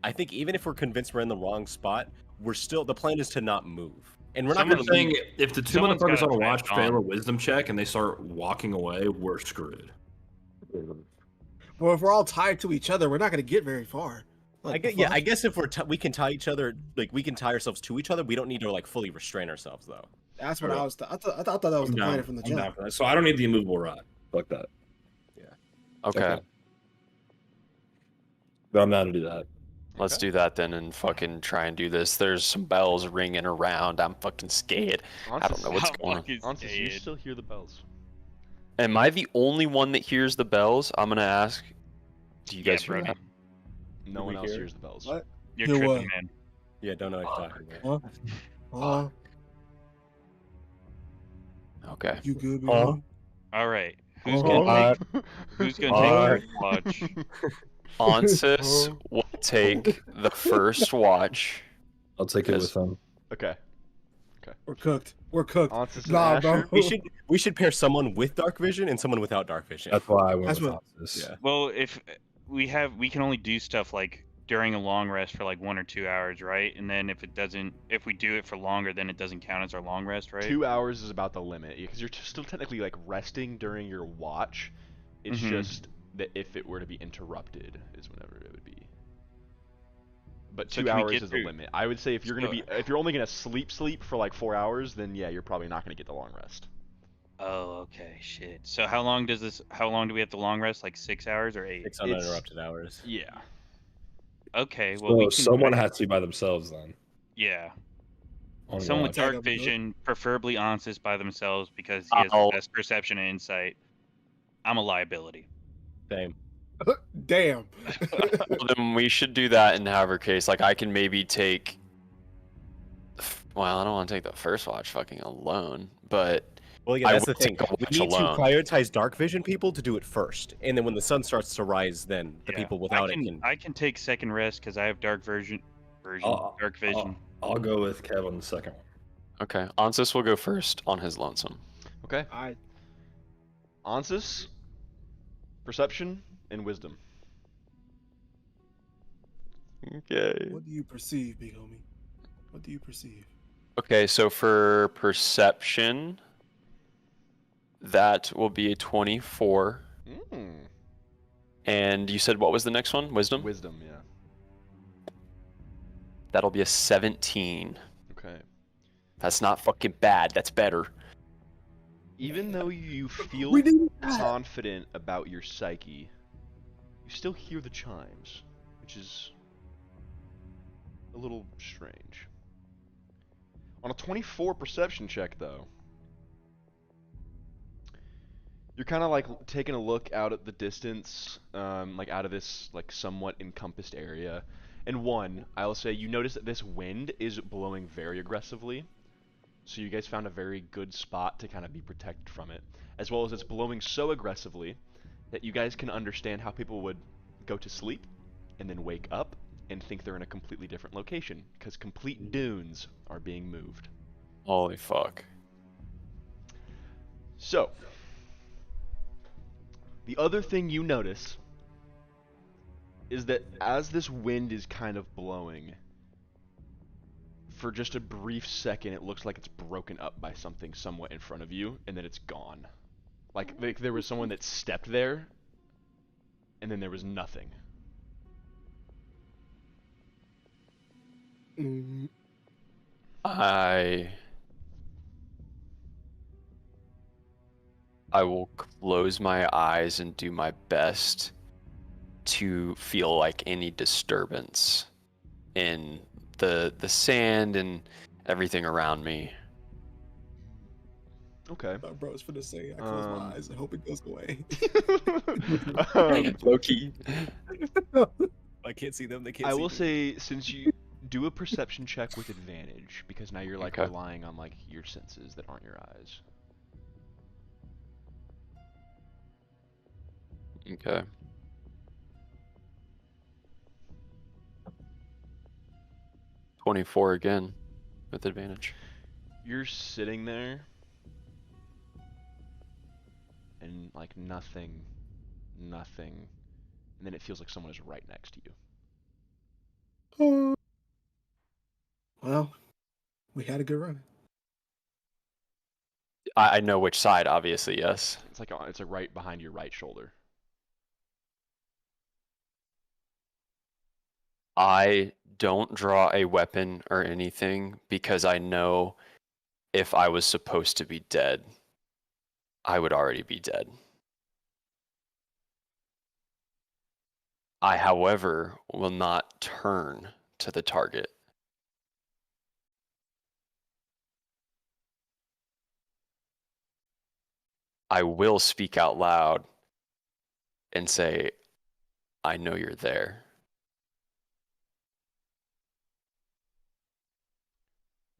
I think even if we're convinced we're in the wrong spot, the plan is to not move. And we're not I'm going to saying if the two someone's motherfuckers gotta on a watch track fail a on. wisdom check and they start walking away, we're screwed. Well, if we're all tied to each other, we're not gonna get very far. Like, the yeah, fuck? I guess if we can tie each other, like we can tie ourselves to each other. We don't need to like fully restrain ourselves though. That's what I was. I thought that was I'm the down. plan from the I'm down jump. for that. So I don't need the immovable rod. Fuck that. Okay, Okay. But I'm down to do that. let's do that then and fucking try and do this. There's some bells ringing around. I'm fucking scared. I don't know what's I'm going on. fucking Ansys, you scared. still hear the bells. Am I the only one that hears the bells? I'm gonna ask. Do you Yeah, guys hear Brody. that? No Do one we else hear? hears the bells. What? You're Do tripping, what? man. Yeah, don't know what you're talking about. Oh, Okay. you good, big Huh? homie? All right. Who's Oh, gonna take? Who's gonna take uh, first watch? Ansys will take the first watch. I'll take it Yes. with them. Okay. We're cooked. We're cooked. Ansys and Nah, bro. Asher. We should pair someone with dark vision and someone without dark vision. That's why I went That's with what- Optus. Yeah. Well, if we can only do stuff like during a long rest for like 1 or 2 hours, right? And then if we do it for longer, then it doesn't count as our long rest, right? 2 hours is about the limit because you're still technically like resting during your watch. It's Mhm. just that if it were to be interrupted is whenever it would be. But So 2 can we hours get is through- the limit. I would say if you're only gonna sleep for like 4 hours, then yeah, you're probably not gonna get the long rest. Oh, okay, shit. So how long do we have to long rest? Like 6 hours or 8? 6 uninterrupted hours. Yeah. Okay, well So we can someone has to be by themselves then. Yeah. On Someone with watch. Tag dark up, bro. vision, preferably Ansys by themselves because he has I'll- the best perception and insight. I'm a liability. Same. Damn. Well, then we should do that in however case. Like I can maybe take. Well, I don't want to take the first watch fucking alone, but Well, yeah, I that's the would thing. take a We watch need alone. to prioritize dark vision people to do it first, and then when the sun starts to rise, then the Yeah. people without I can, it can. I can take second rest because I have dark dark vision. I'll go with Kev on the second one. okay. Ansys will go first on his lonesome. Okay. I Ansys, perception, and wisdom. Okay. What do you perceive, big homie? What do you perceive? Okay, so for perception, that will be a 24. Mm. And you said what was the next one? Wisdom? Wisdom, yeah. That'll be a 17. Okay. That's not fucking bad. That's better. Even though you feel We did that. confident about your psyche, you still hear the chimes, which is a little strange. On a 24 perception check, though, you're kind of like taking a look out at the distance, like out of this like somewhat encompassed area. And one, I'll say you notice that this wind is blowing very aggressively. So you guys found a very good spot to kind of be protected from it, as well as it's blowing so aggressively that you guys can understand how people would go to sleep and then wake up and think they're in a completely different location because complete dunes are being moved. Holy fuck. So, the other thing you notice is that as this wind is kind of blowing, for just a brief second, it looks like it's broken up by something somewhat in front of you, and then it's gone. Like there was someone that stepped there, and then there was nothing. Mm, I will close my eyes and do my best to feel like any disturbance in the sand and everything around me. Okay. my bro was finna say, I close my eyes and hope it goes away. Low key. I can't see them. They can't I see will me. say, since you do a perception check with advantage, because now you're like Okay. relying on like your senses that aren't your eyes. Okay. $24 again with advantage. You're sitting there, and like nothing, and then it feels like someone is right next to you. Well, we had a good run. I know which side, obviously, yes. It's like right behind your right shoulder. I don't draw a weapon or anything because I know if I was supposed to be dead, I would already be dead. I, however, will not turn to the target. I will speak out loud and say, I know you're there.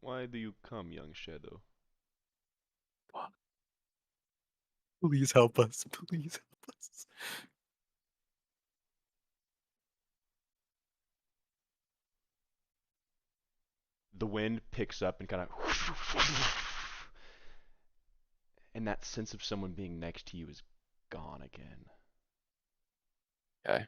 Why do you come, young shadow? Please help us. Please help us. The wind picks up and kind of, and that sense of someone being next to you is gone again. Okay.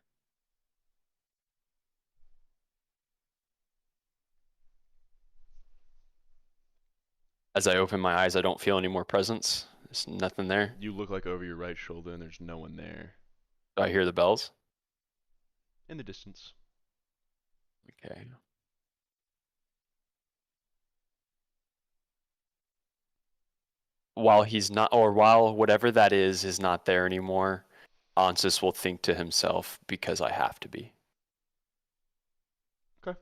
As I open my eyes, I don't feel any more presence. There's nothing there. You look like over your right shoulder, and there's no one there Do I hear the bells? in the distance. Okay. While he's not, or while whatever that is not there anymore, Ansis will think to himself, because I have to be. Okay.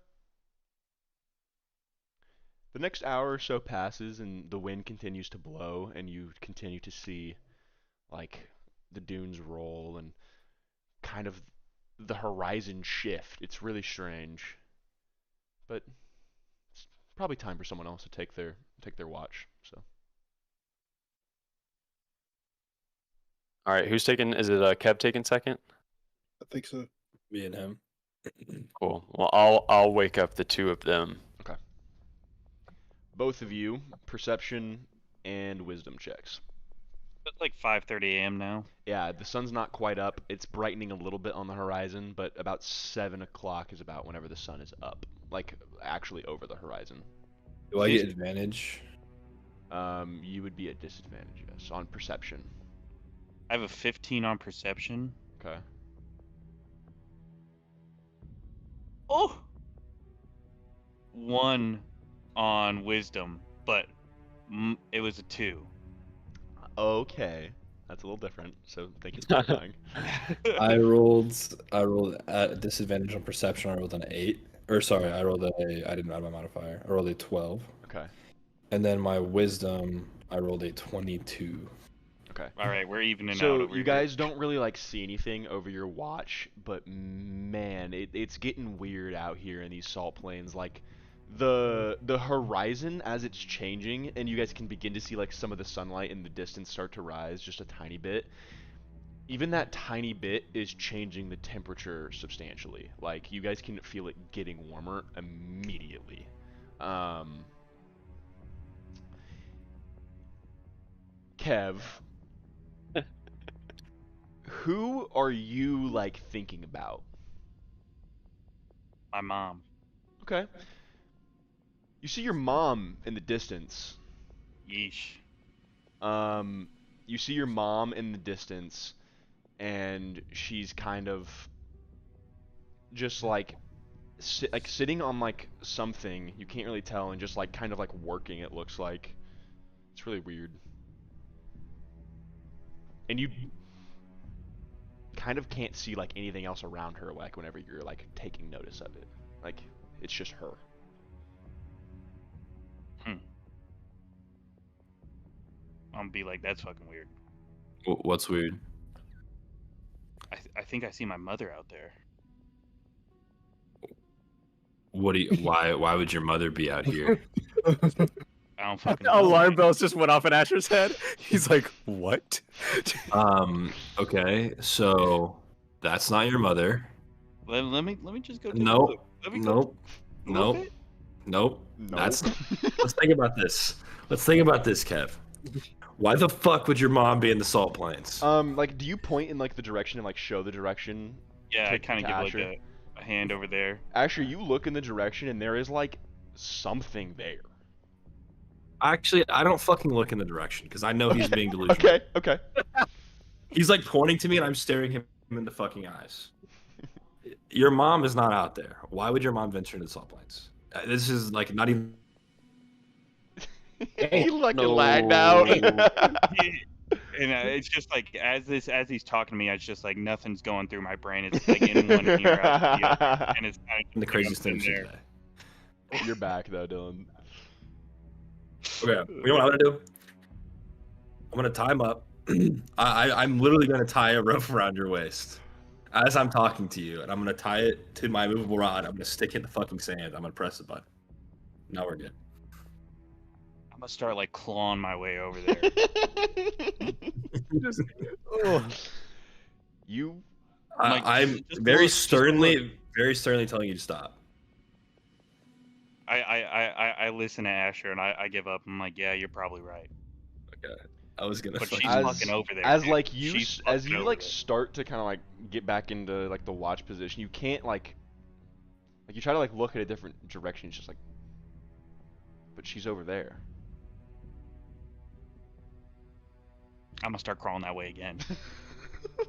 The next hour or so passes, and the wind continues to blow, and you continue to see, like, the dunes roll and kind of the horizon shift. It's really strange, but it's probably time for someone else to take their watch. So All right, who's taking? Is it Kev taking second? I think so. Me and him. Cool. Well, I'll wake up the two of them. okay, both of you perception and wisdom checks. It's like 5:30 a.m. now. Yeah, the sun's not quite up. It's brightening a little bit on the horizon, but about 7 o'clock is about whenever the sun is up, like actually over the horizon. Do I get advantage? You would be at disadvantage, yes, on perception. I have a 15 on perception. Okay. Oh! 1 on wisdom, but it was a 2. Okay. That's a little different, so thank you for clarifying. I rolled at disadvantage on perception. I rolled an 8. Or sorry, I didn't add my modifier. I rolled a 12. Okay. And then my wisdom, I rolled a 22. Okay. All right, we're evening out So over you here. guys don't really like see anything over your watch, but man, it's getting weird out here in these salt plains. Like the horizon as it's changing, and you guys can begin to see like some of the sunlight in the distance start to rise just a tiny bit. Even that tiny bit is changing the temperature substantially. Like you guys can feel it getting warmer immediately. Kev, who are you like thinking about? My mom. Okay. You see your mom in the distance. Yeesh. You see your mom in the distance, and she's kind of just like sitting on like something you can't really tell, and just like kind of like working. It looks like it's really weird, and you kind of can't see like anything else around her. Like whenever you're like taking notice of it, like it's just her. I'm gonna be like, that's fucking weird. What's weird? I think I see my mother out there. What do you? Why would your mother be out here? I don't fucking know. Alarm bells just went off in Asher's head. He's like, "What?" Okay, so that's not your mother. Let me just go. Take a Nope. look. Let me go Nope. look. Nope. No. That's. Let's think about this. Let's think about this, Kev. Why the fuck would your mom be in the Salt Plains? Like, do you point in like the direction and like show the direction? Yeah, I to kind of give Asher? like a hand over there. Actually, you look in the direction and there is like something there. Actually, I don't fucking look in the direction because I know he's being delusional. Okay, okay. He's like pointing to me and I'm staring him in the fucking eyes. Your mom is not out there. Why would your mom venture into the Salt Plains? This is like not even. He like No. lagged out. And it's just like as he's talking to me, it's just like nothing's going through my brain. It's like in one ear out the other, and it's kind of The craziest thing there. today. You're back though, Dylan. Okay, you know what I'm gonna do? I'm gonna tie him up. I'm literally gonna tie a rope around your waist as I'm talking to you, and I'm gonna tie it to my movable rod. I'm gonna stick it in the fucking sand. I'm gonna press the button. Now we're good. I'm gonna start like clawing my way over there. You Like, I'm just very look, just sternly telling you to stop. I listen to Asher and I give up. I'm like, yeah, you're probably right. Okay, I was gonna. But fucking- she's fucking over there. as dude. like you She's as fucking you over like there. start to kind of like get back into like the watch position, you can't like you try to like look at a different direction. It's just like, but she's over there. I'm gonna start crawling that way again.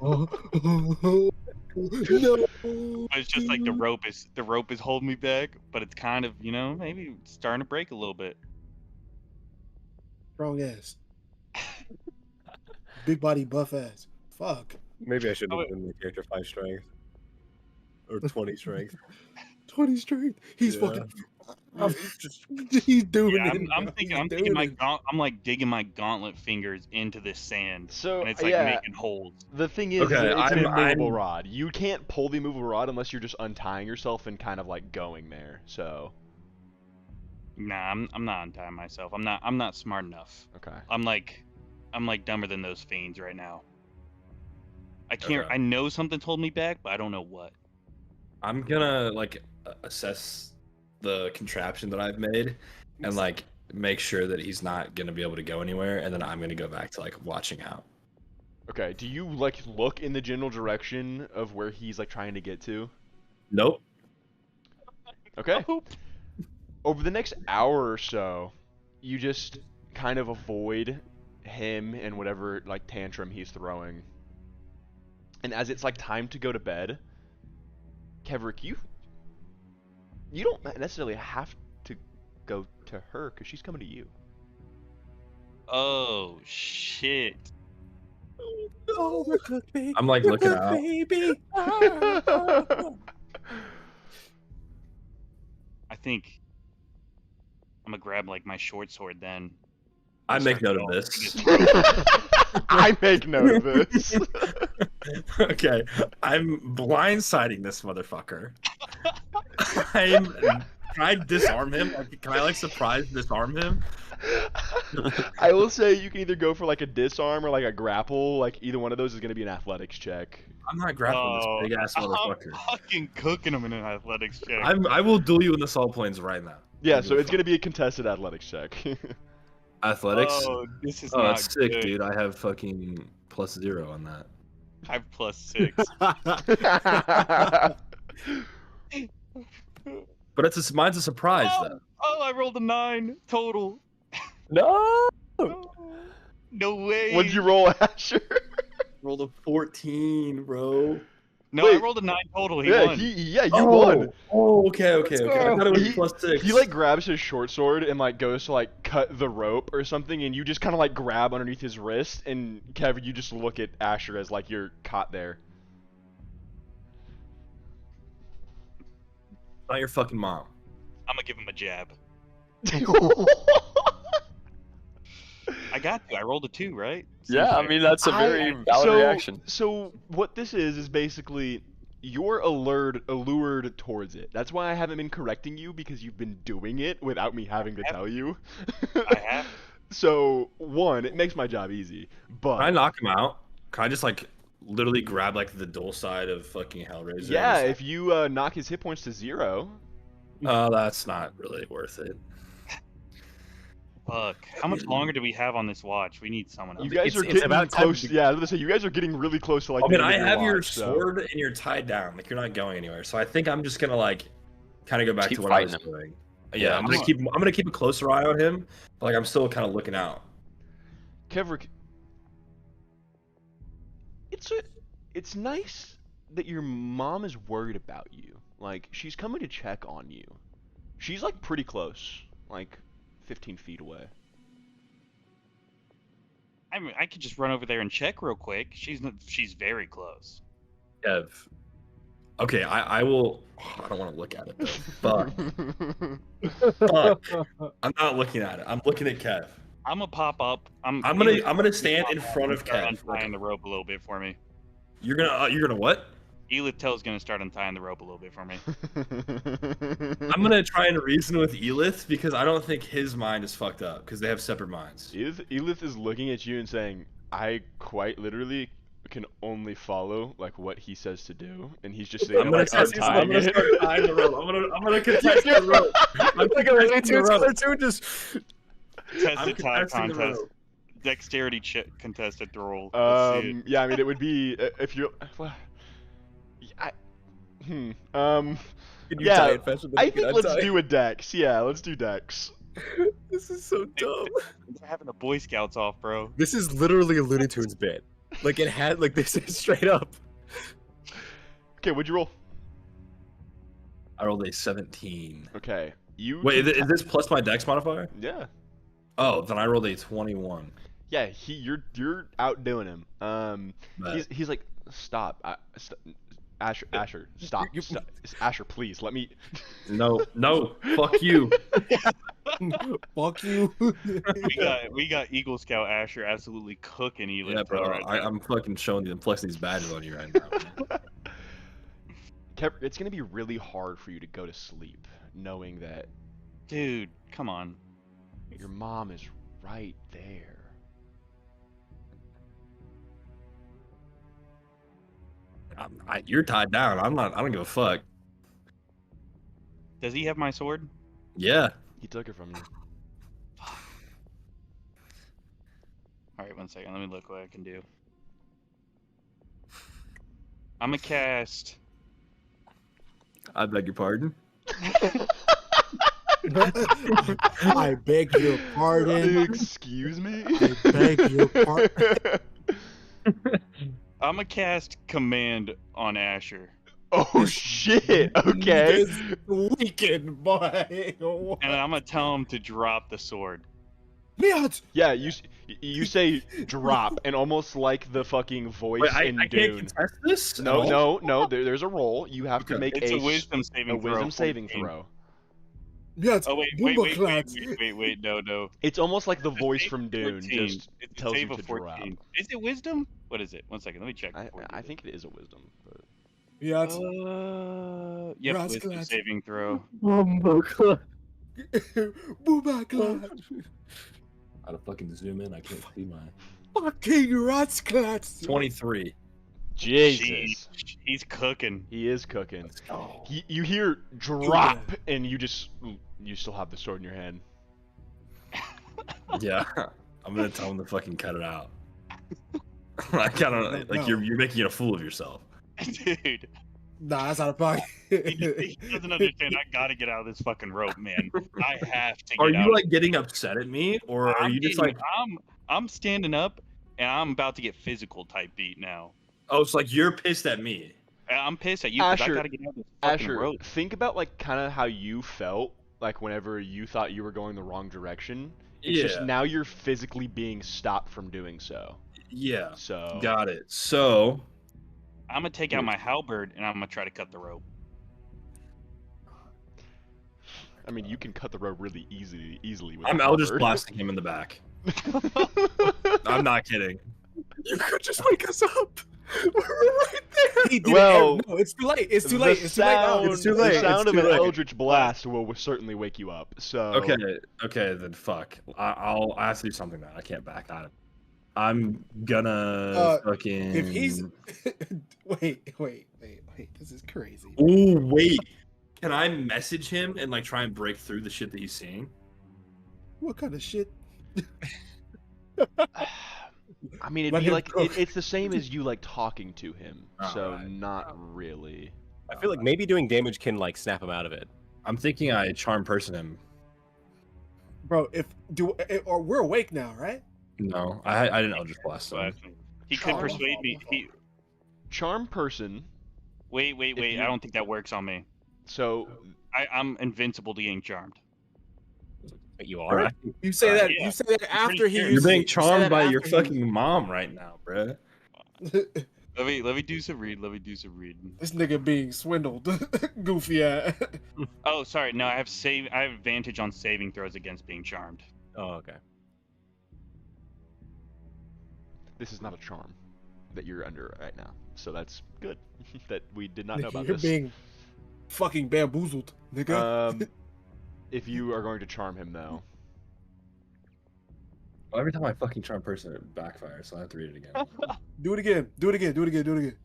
No. But it's just like the rope is holding me back, but it's kind of, maybe starting to break a little bit. Strong ass. Big body, buff ass. Fuck. Maybe I should have been the character 5 strength or 20 strength. 20 strength. He's Yeah. fucking. He's doing Yeah, it. I'm thinking I'm like digging my gauntlet fingers into this sand, So and it's like yeah, making holes. the thing is, Okay, it's an I'm- immovable I'm- rod. You can't pull the immovable rod unless you're just untying yourself and kind of like going there. So Nah, I'm not untying myself. I'm not smart enough. okay. I'm like dumber than those fiends right now. I can't. Okay. I know something told me back, but I don't know what. I'm gonna like assess the contraption that I've made and like make sure that he's not gonna be able to go anywhere, and then I'm gonna go back to like watching out. Okay. Do you like look in the general direction of where he's like trying to get to? Nope. Okay. Over the next hour or so, you just kind of avoid him and whatever like tantrum he's throwing. And as it's like time to go to bed, Kevrick, you don't necessarily have to go to her because she's coming to you. Oh shit! I'm like looking out. Baby. I think I'm gonna grab like my short sword then. I make note of Start this. going through I make note of this. Okay, I'm blindsiding this motherfucker. Can I disarm him? Like, can I like surprise disarm him? I will say you can either go for like a disarm or like a grapple. Like either one of those is going to be an athletics check. I'm not grappling Oh, this big ass I'm motherfucker. fucking cooking him in an athletics check. I will duel you in the Salt Plains right now. Yeah, so it's going to be a contested athletics check. Athletics. Oh, this is Oh, not that's sick, good. dude. I have fucking +0 on that. I have +6. But mine's a surprise Oh, though. oh, I rolled a 9 total. No. Oh, no way. What'd you roll, Asher? Rolled a 14, bro. No, I Wait. rolled a 9 total. He Yeah, won. you won. Oh, okay. I Let's thought it was He- +6. He like grabs his short sword and like goes to like cut the rope or something, and you just kind of like grab underneath his wrist, and Kevin, you just look at Asher as like you're caught there. Not your fucking mom. I'm gonna give him a jab. I got you. I rolled a 2, right? Yeah, I mean that's a very valid reaction. So what this is basically you're allured towards it. That's why I haven't been correcting you, because you've been doing it without me having to tell you. I have. So one, it makes my job easy, but Can I knock him out? Can I just like literally grab like the dual side of fucking Hellraiser? yeah, and if you knock his hit points to 0. oh, that's not really worth it. Fuck. How much longer do we have on this watch? We need someone else. You guys It's- are it's getting about time close. to- Yeah, I was gonna say you guys are getting really close to like. I mean, the I end of have your watch, so- sword and you're tied down. Like you're not going anywhere. So I think I'm just gonna like kind of go back Keep to what I was fighting doing. Yeah, Yeah, I'm gonna keep a closer eye on him. But like I'm still kind of looking out. Kevrick, it's nice that your mom is worried about you. Like she's coming to check on you. She's like pretty close, like 15 feet away. I mean, I could just run over there and check real quick. She's very close. Kev. Okay, I will. I don't want to look at it though. But I'm not looking at it. I'm looking at Kev. I'm gonna pop up. I'm gonna stand in front of start Kev. untying the rope a little bit for me. You're gonna what? Elithtel's gonna start untying the rope a little bit for me. I'm gonna try and reason with Elith because I don't think his mind is fucked up because they have separate minds. Elith is looking at you and saying, "I quite literally can only follow like what he says to do," and he's just I'm gonna like start untying it. tying the rope. I'm gonna contest the rope. I'm contesting the rope. Cartoon just. Contested tie contesting the contest. rope. Dexterity contested roll. Let's see it. Yeah, I mean it would be if you're. Can you Yeah, tie it faster than I you can think let's untie? do a dex. Yeah, let's do dex. This is so dumb. We're having the Boy Scouts off, bro. This is literally a Looney Tunes bit. Like it had like this is straight up. Okay, what'd you roll? I rolled a 17. Okay, you. Wait, is this plus my dex modifier? Yeah. Oh, then I rolled a 21. Yeah, you're outdoing him. Bet. He's like, stop, Asher, stop, stop. Asher, please let me. No, fuck you. Fuck you. We got Eagle Scout Asher absolutely cooking Elithtel Yeah, bro. right now. I'm fucking showing you and flexing these badges on you right now. It's gonna be really hard for you to go to sleep knowing that Dude, come on. your mom is right there. You're tied down. I don't give a fuck. Does he have my sword? Yeah. He took it from you. Alright, 1 second. Let me look what I can do. I'm gonna cast. I beg your pardon. I beg your pardon. Excuse me. I beg your pardon. I'm gonna cast Command on Asher. Oh shit. Okay. This weekend, boy. And I'm gonna tell him to drop the sword. Miat! Yeah, you say drop, and almost like the fucking voice Wait, in I Dune. can't contest this? at all? No. There's a roll. You have to Okay. make It's a a wisdom saving throw. wisdom saving 14. throw. Miat! Oh wait, no. It's almost like the It's a voice save from of Dune 14. just It's a tells you save to of drop. 14. Is it wisdom? What is it? 1 second, let me check. I before we do think it is a wisdom. But... Miat! Yep, Rat's wisdom glad. saving throw. Booba I gotta fucking zoom in. I can't see my. Fucking Ratsklats! 23. Jesus. Jeez, he's cooking. He is cooking. Oh. You hear drop, and you still have the sword in your hand. Yeah, I'm gonna tell him to fucking cut it out. Like I don't know, like you're making a fool of yourself. Dude, Nah, that's out of pocket. he doesn't understand. I gotta get out of this fucking rope, man. I have to. Are Get you out. like getting upset at me, or are you just like, I'm standing up and I'm about to get physical type beat now. oh, it's like you're pissed at me? I'm pissed at you because I Asher, gotta get out of this fucking Asher, rope. think about like kind of how you felt like whenever you thought you were going the wrong direction. It's just Yeah. now you're physically being stopped from doing so. Yeah, So got it. So I'm gonna take out my halberd and I'm gonna try to cut the rope. I mean, you can cut the rope really easily with I'm a Eldritch halberd. blasting him in the back. I'm not kidding. You could just wake us up. We're right there. He did Well, no, it's too late. It's too The late. It's too late. now. sound, It's too the late. sound It's of too an late. Eldritch blast will certainly wake you up. So Okay, then fuck. I have to do something now. I can't back out of it. I'm gonna fucking. If he's wait. This is crazy. Ooh, wait. Can I message him and like try and break through the shit that he's seeing? What kind of shit? I mean, it'd Let be him like cook. it's the same as you like talking to him. So Alright. not really. I feel like maybe doing damage can like snap him out of it. I'm thinking I charm person him. Bro, or we're awake now, right? No, I didn't Eldritch blast him. He could Charm. persuade me. Charm person. Wait. you- I don't think that works on me. So I'm invincible to getting charmed. But you are. Alright. You say that. Yeah. You say that after he sure. You're uses being it. You say charmed that by your after he fucking mom right now, bruh. uses it. Let me do some read. Let me do some read. This nigga being swindled. Goofy ass. Oh, sorry. No, I have advantage on saving throws against being charmed. Oh, okay. this is not a charm that you're under right now. So that's good that we did not know Nigga, about you're this. being fucking bamboozled, nigga. If you are going to charm him though, Well, every time I fucking charm person, it backfires, so I have to read it again. Do it again. Do it again. Do it again. Do it again.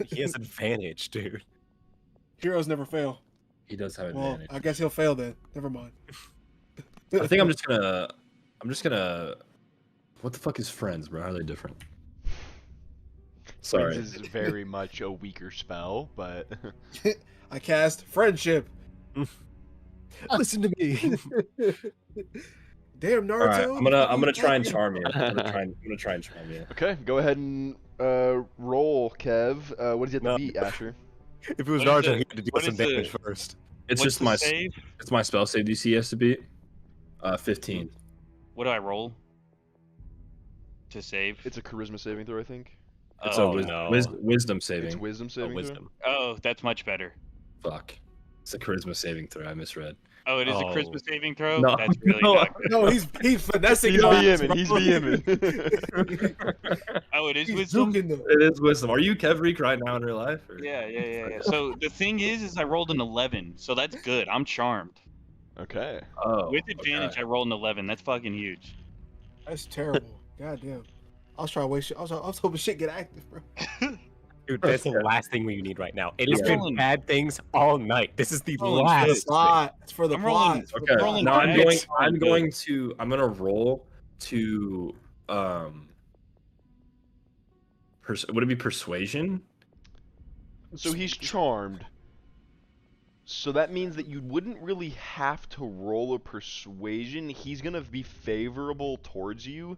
He has advantage, dude. Heroes never fail. He does have Well, advantage. I guess he'll fail then. Never mind. I think I'm just gonna. What the fuck is friends, bro? How are they different? Sorry. Friends is very much a weaker spell, but I cast friendship. Listen to me. Damn, All right, Naruto. I'm gonna try and charm you. I'm gonna try and charm you. okay, go ahead and roll, Kev. What does he have to No. beat, Asher? If it was What is Naruto, it? he had to do What some is the- damage first. It's What's just the my save? it's my spell save DC he has to beat. 15. What do I roll to save? It's a charisma saving throw, I think. It's Oh, a no. wisdom It's saving. wisdom Oh, saving throw. wisdom. Oh, that's much better. Fuck. It's a charisma saving throw. I misread. Oh, it is a Oh. Christmas saving throw. No, That's really no. not good. No, he's finessing. He's us, BMing. bro. He's BMing. Oh, it is He's wisdom. juking them. It is wisdom. Are you Kevreek right now in real life? Or? Yeah. So the thing is I rolled an 11, so that's good. I'm charmed. Okay. Oh. With advantage, okay. I rolled an 11. That's fucking huge. That's terrible. God damn. I was trying to wait. I was hoping shit get active, bro. Dude, that's the last thing we need right now. It has Yeah. been bad things all night. This is the Rolling It's for last the thing. plot. It's for the I'm plot. rolling- It's for the Okay. rolling No, plot. I'm dice. I'm gonna roll to would it be persuasion? So he's charmed. So that means that you wouldn't really have to roll a persuasion. He's gonna be favorable towards you.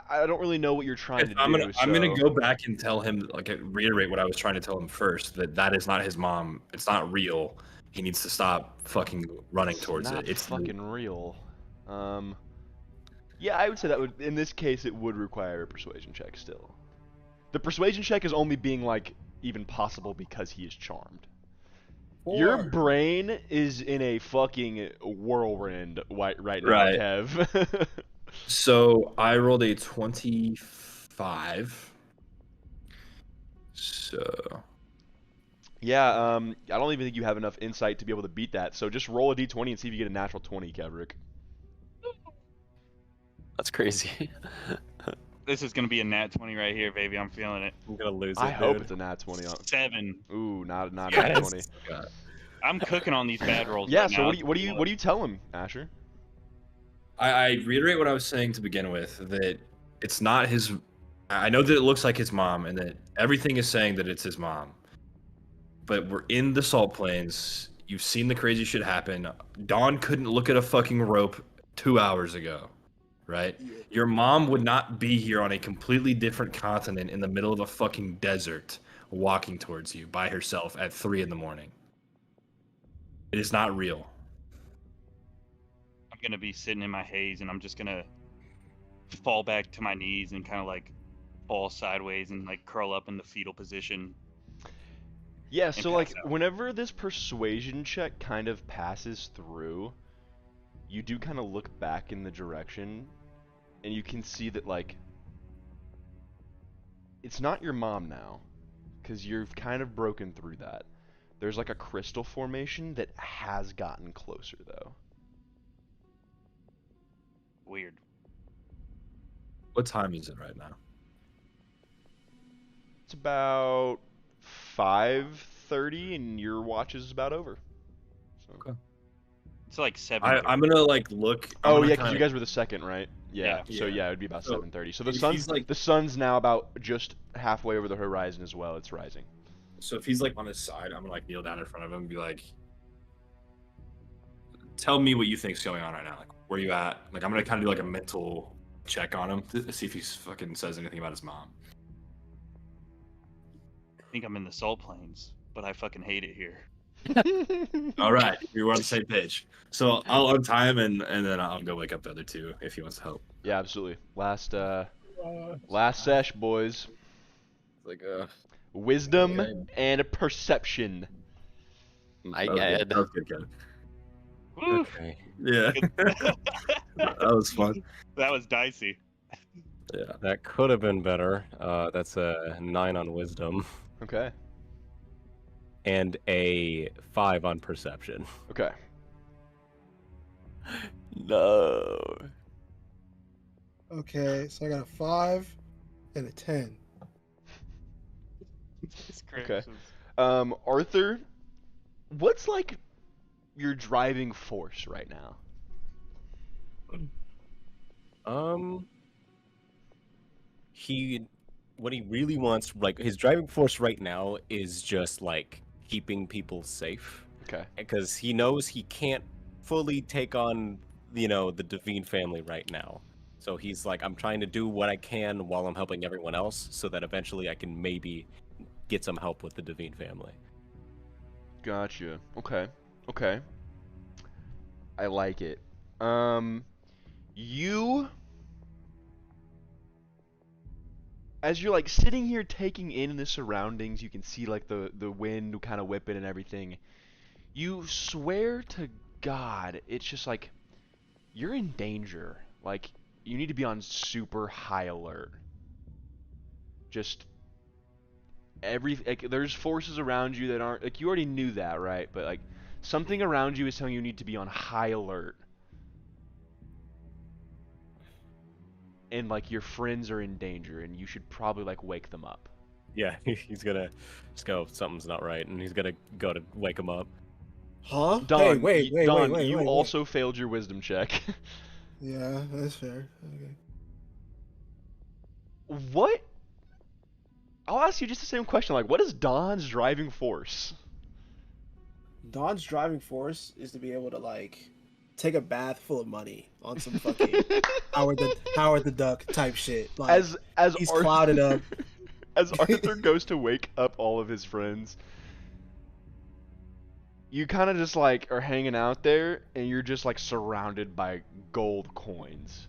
I don't really know what you're trying to I'm do. gonna so- go back and tell him, like, reiterate what I was trying to tell him first, that is not his mom. It's not real. He needs to stop fucking running towards not it. It's fucking real. Yeah, I would say that would, in this case, it would require a persuasion check still. The persuasion check is only being like even possible because he is charmed. Your Four. brain is in a fucking whirlwind right now, Right. Kev. So I rolled a 25. So Yeah, I don't even think you have enough insight to be able to beat that. So just roll a d20 and see if you get a natural 20, Kevrick. That's crazy. This is gonna be a nat 20 right here, baby. I'm feeling it. I'm gonna lose it, I hope dude. it's a nat 20. 7. Ooh, not a nat Yes. 20. I'm cooking on these bad rolls. Yeah. right So now. what do you tell him, Asher? I reiterate what I was saying to begin with, that it's not his. I know that it looks like his mom, and that everything is saying that it's his mom. But we're in the salt plains. You've seen the crazy shit happen. Dawn couldn't look at a fucking rope 2 hours ago, right? Your mom would not be here on a completely different continent in the middle of a fucking desert walking towards you by herself at 3 in the morning. It is not real. I'm gonna be sitting in my haze, and I'm just gonna fall back to my knees and kind of like fall sideways and like curl up in the fetal position. Yeah, so like pass out. whenever this persuasion check kind of passes through, you do kind of look back in the direction, and you can see that like it's not your mom now, because you've kind of broken through that. There's like a crystal formation that has gotten closer though. Weird. What time is it right now? It's about 5:30, and your watch is about over. So. Okay. It's like 7. I'm gonna like look. I'm Oh gonna yeah, because kinda- you guys were the second, right? Yeah. Yeah. So Yeah. yeah, it would be about So, 7:30. So the if sun's he's, like- the sun's now about just halfway over the horizon as well. It's rising. So if he's like on his side, I'm gonna like kneel down in front of him and be like, "Tell me what you think's going on right now. Like, where you at?" Like, I'm gonna kind of do like a mental check on him to see if he fucking says anything about his mom. I think I'm in the salt plains, but I fucking hate it here. All right, we were on the same page. So I'll untie him and then I'll go wake up the other two if he wants to help. Yeah, absolutely. Last sesh, boys. Like, Wisdom Okay. and a perception. My that was good. God. That was good, Kevin. Woo! Okay. Yeah, that was fun. That was dicey. Yeah. That could have been better. That's a 9 on wisdom Okay. and a 5 on perception. Okay. No. Okay, so I got a 5 and a 10. Okay. Arthur, what's like your driving force right now? What he really wants, like his driving force right now is just like keeping people safe, Okay. because he knows he can't fully take on, the Devine family right now. So he's like, I'm trying to do what I can while I'm helping everyone else, so that eventually I can maybe get some help with the Devine family. Gotcha. Okay. Okay. I like it. You, as you're like sitting here taking in the surroundings, you can see like the wind kind of whipping and everything. You swear to God, it's just like you're in danger. Like you need to be on super high alert. Just there's forces around you that aren't like you already knew that, right? But like something around you is telling you need to be on high alert. And like your friends are in danger and you should probably like wake them up. Yeah, he's gonna just go, something's not right, and he's gonna go to wake him up. Huh? Don, Hey, wait, Don, wait, you wait. also failed your wisdom check. Yeah, that's fair. Okay. What? I'll ask you just the same question. Like, what is Don's driving force? Don's driving force is to be able to like take a bath full of money on some fucking Howard the Duck type shit. Like as he's Arthur, clouded up. As Arthur goes to wake up all of his friends, you kind of just like are hanging out there, and you're just like surrounded by gold coins.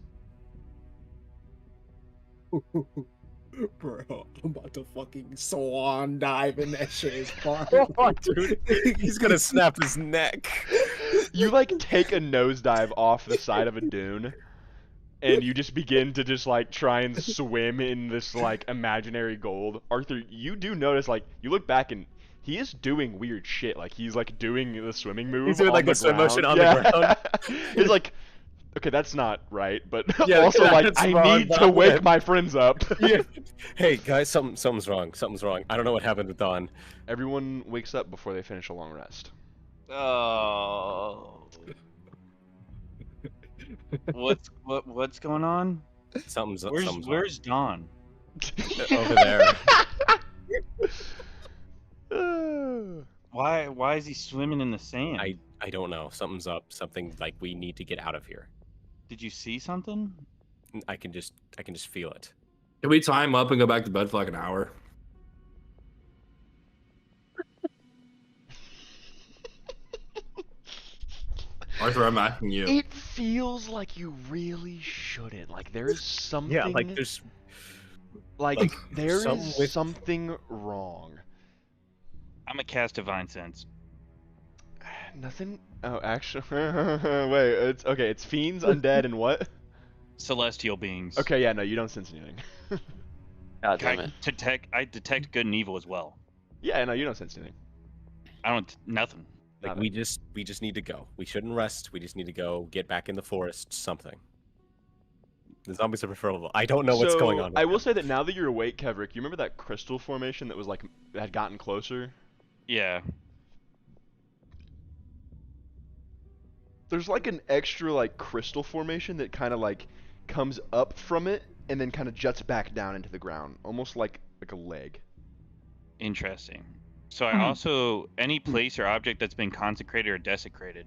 Bro, I'm about to fucking swan dive in that shit as far. Oh, dude, he's gonna snap his neck. You like take a nosedive off the side of a dune, and you just begin to just like try and swim in this like imaginary gold. Arthur, you do notice like you look back and he is doing weird shit. Like he's like doing the swimming move. He's doing on like the the swim ground. motion on Yeah. the ground. He's like, okay, that's not right, but Yeah, also like that's I wrong, need but to I'm wake with. my friends up. Yeah. Hey guys, something's wrong. Something's wrong. I don't know what happened with Don. Everyone wakes up before they finish a long rest. Oh. What's going on? Something's Where's Dawn? over there. Why is he swimming in the sand? I don't know. Something's up. Something like we need to get out of here. Did you see something? I can just feel it. Can we tie him up and go back to bed for like an hour? Arthur, I'm asking you. It feels like you really shouldn't. Like there is something. Yeah, like there's there something is with- something wrong. I'm a cast Divine Sense. Nothing. Oh, actually, wait. It's okay. It's fiends, undead, and what? Celestial beings. Okay, yeah, no, you don't sense anything. God damn it. I detect good and evil as well. Yeah, no, you don't sense anything. I don't nothing. Like we just need to go. We shouldn't rest. We just need to go get back in the forest. Something. The zombies are preferable. I don't know what's going on. I will say that now that you're awake, Kevrick, you remember that crystal formation that was like had gotten closer? Yeah. There's like an extra like crystal formation that kind of like comes up from it and then kind of juts back down into the ground, almost like a leg. Interesting. So I also any place or object that's been consecrated or desecrated.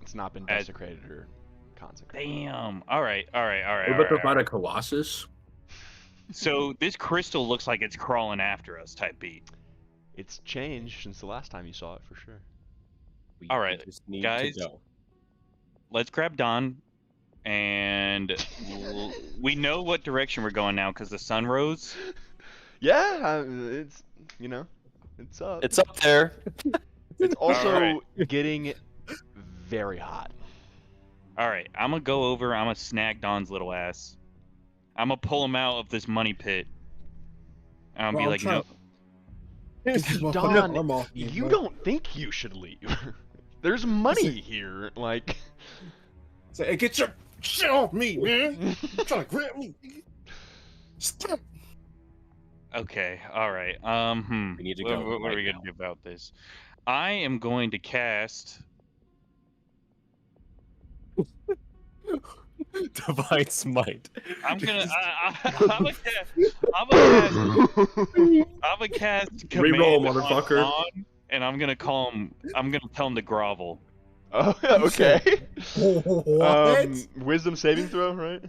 It's not been desecrated or consecrated. Damn. All right. What about the fight of Colossus? So this crystal looks like it's crawling after us, type beat. It's changed since the last time you saw it for sure. All right, just need guys. to go. Let's grab Don, and we know what direction we're going now because the sun rose. Yeah, it's it's up. It's up there. It's also Alright. getting very hot. All right, I'm gonna go over. I'm gonna snag Don's little ass. I'm gonna pull him out of this money pit. And I'm Bro, gonna I'm be like, no. This motherfucker Don, arm off me, you bro. don't think you should leave. There's money here, like. Say, hey, get your shit off me, man! You trying to grab me? Stop! Okay, all right. We need to What, go what are right we gonna now. do about this? I am going to cast. Divine smite. I'm gonna. I'm gonna cast. Command Reroll, on motherfucker. Dawn, and I'm gonna call him. I'm gonna tell him to grovel. Oh, okay. What? Wisdom saving throw, right?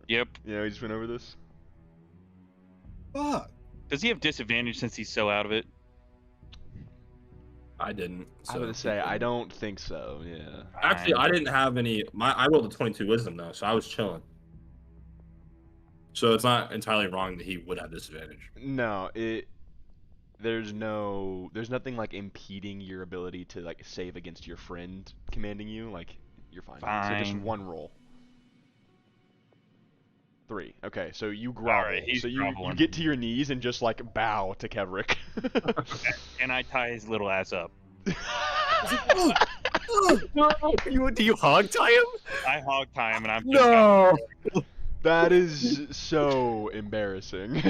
Yep. Yeah, we just went over this. Fuck. Does he have disadvantage since he's so out of it? I didn't. I was gonna say I don't think so. Yeah. Actually, I didn't have any. I rolled a 22 wisdom though, so I was chilling. So it's not entirely wrong that he would have disadvantage. No, there's nothing like impeding your ability to like save against your friend commanding you. Like you're fine. So just Fine. one roll. 3. Okay, so you grovel. Alright, he's so you groveling. get to your knees and just like bow to Kevrick. And I tie his little ass up. Do you hog tie him? I hog tie him, and I'm just No. That is so embarrassing.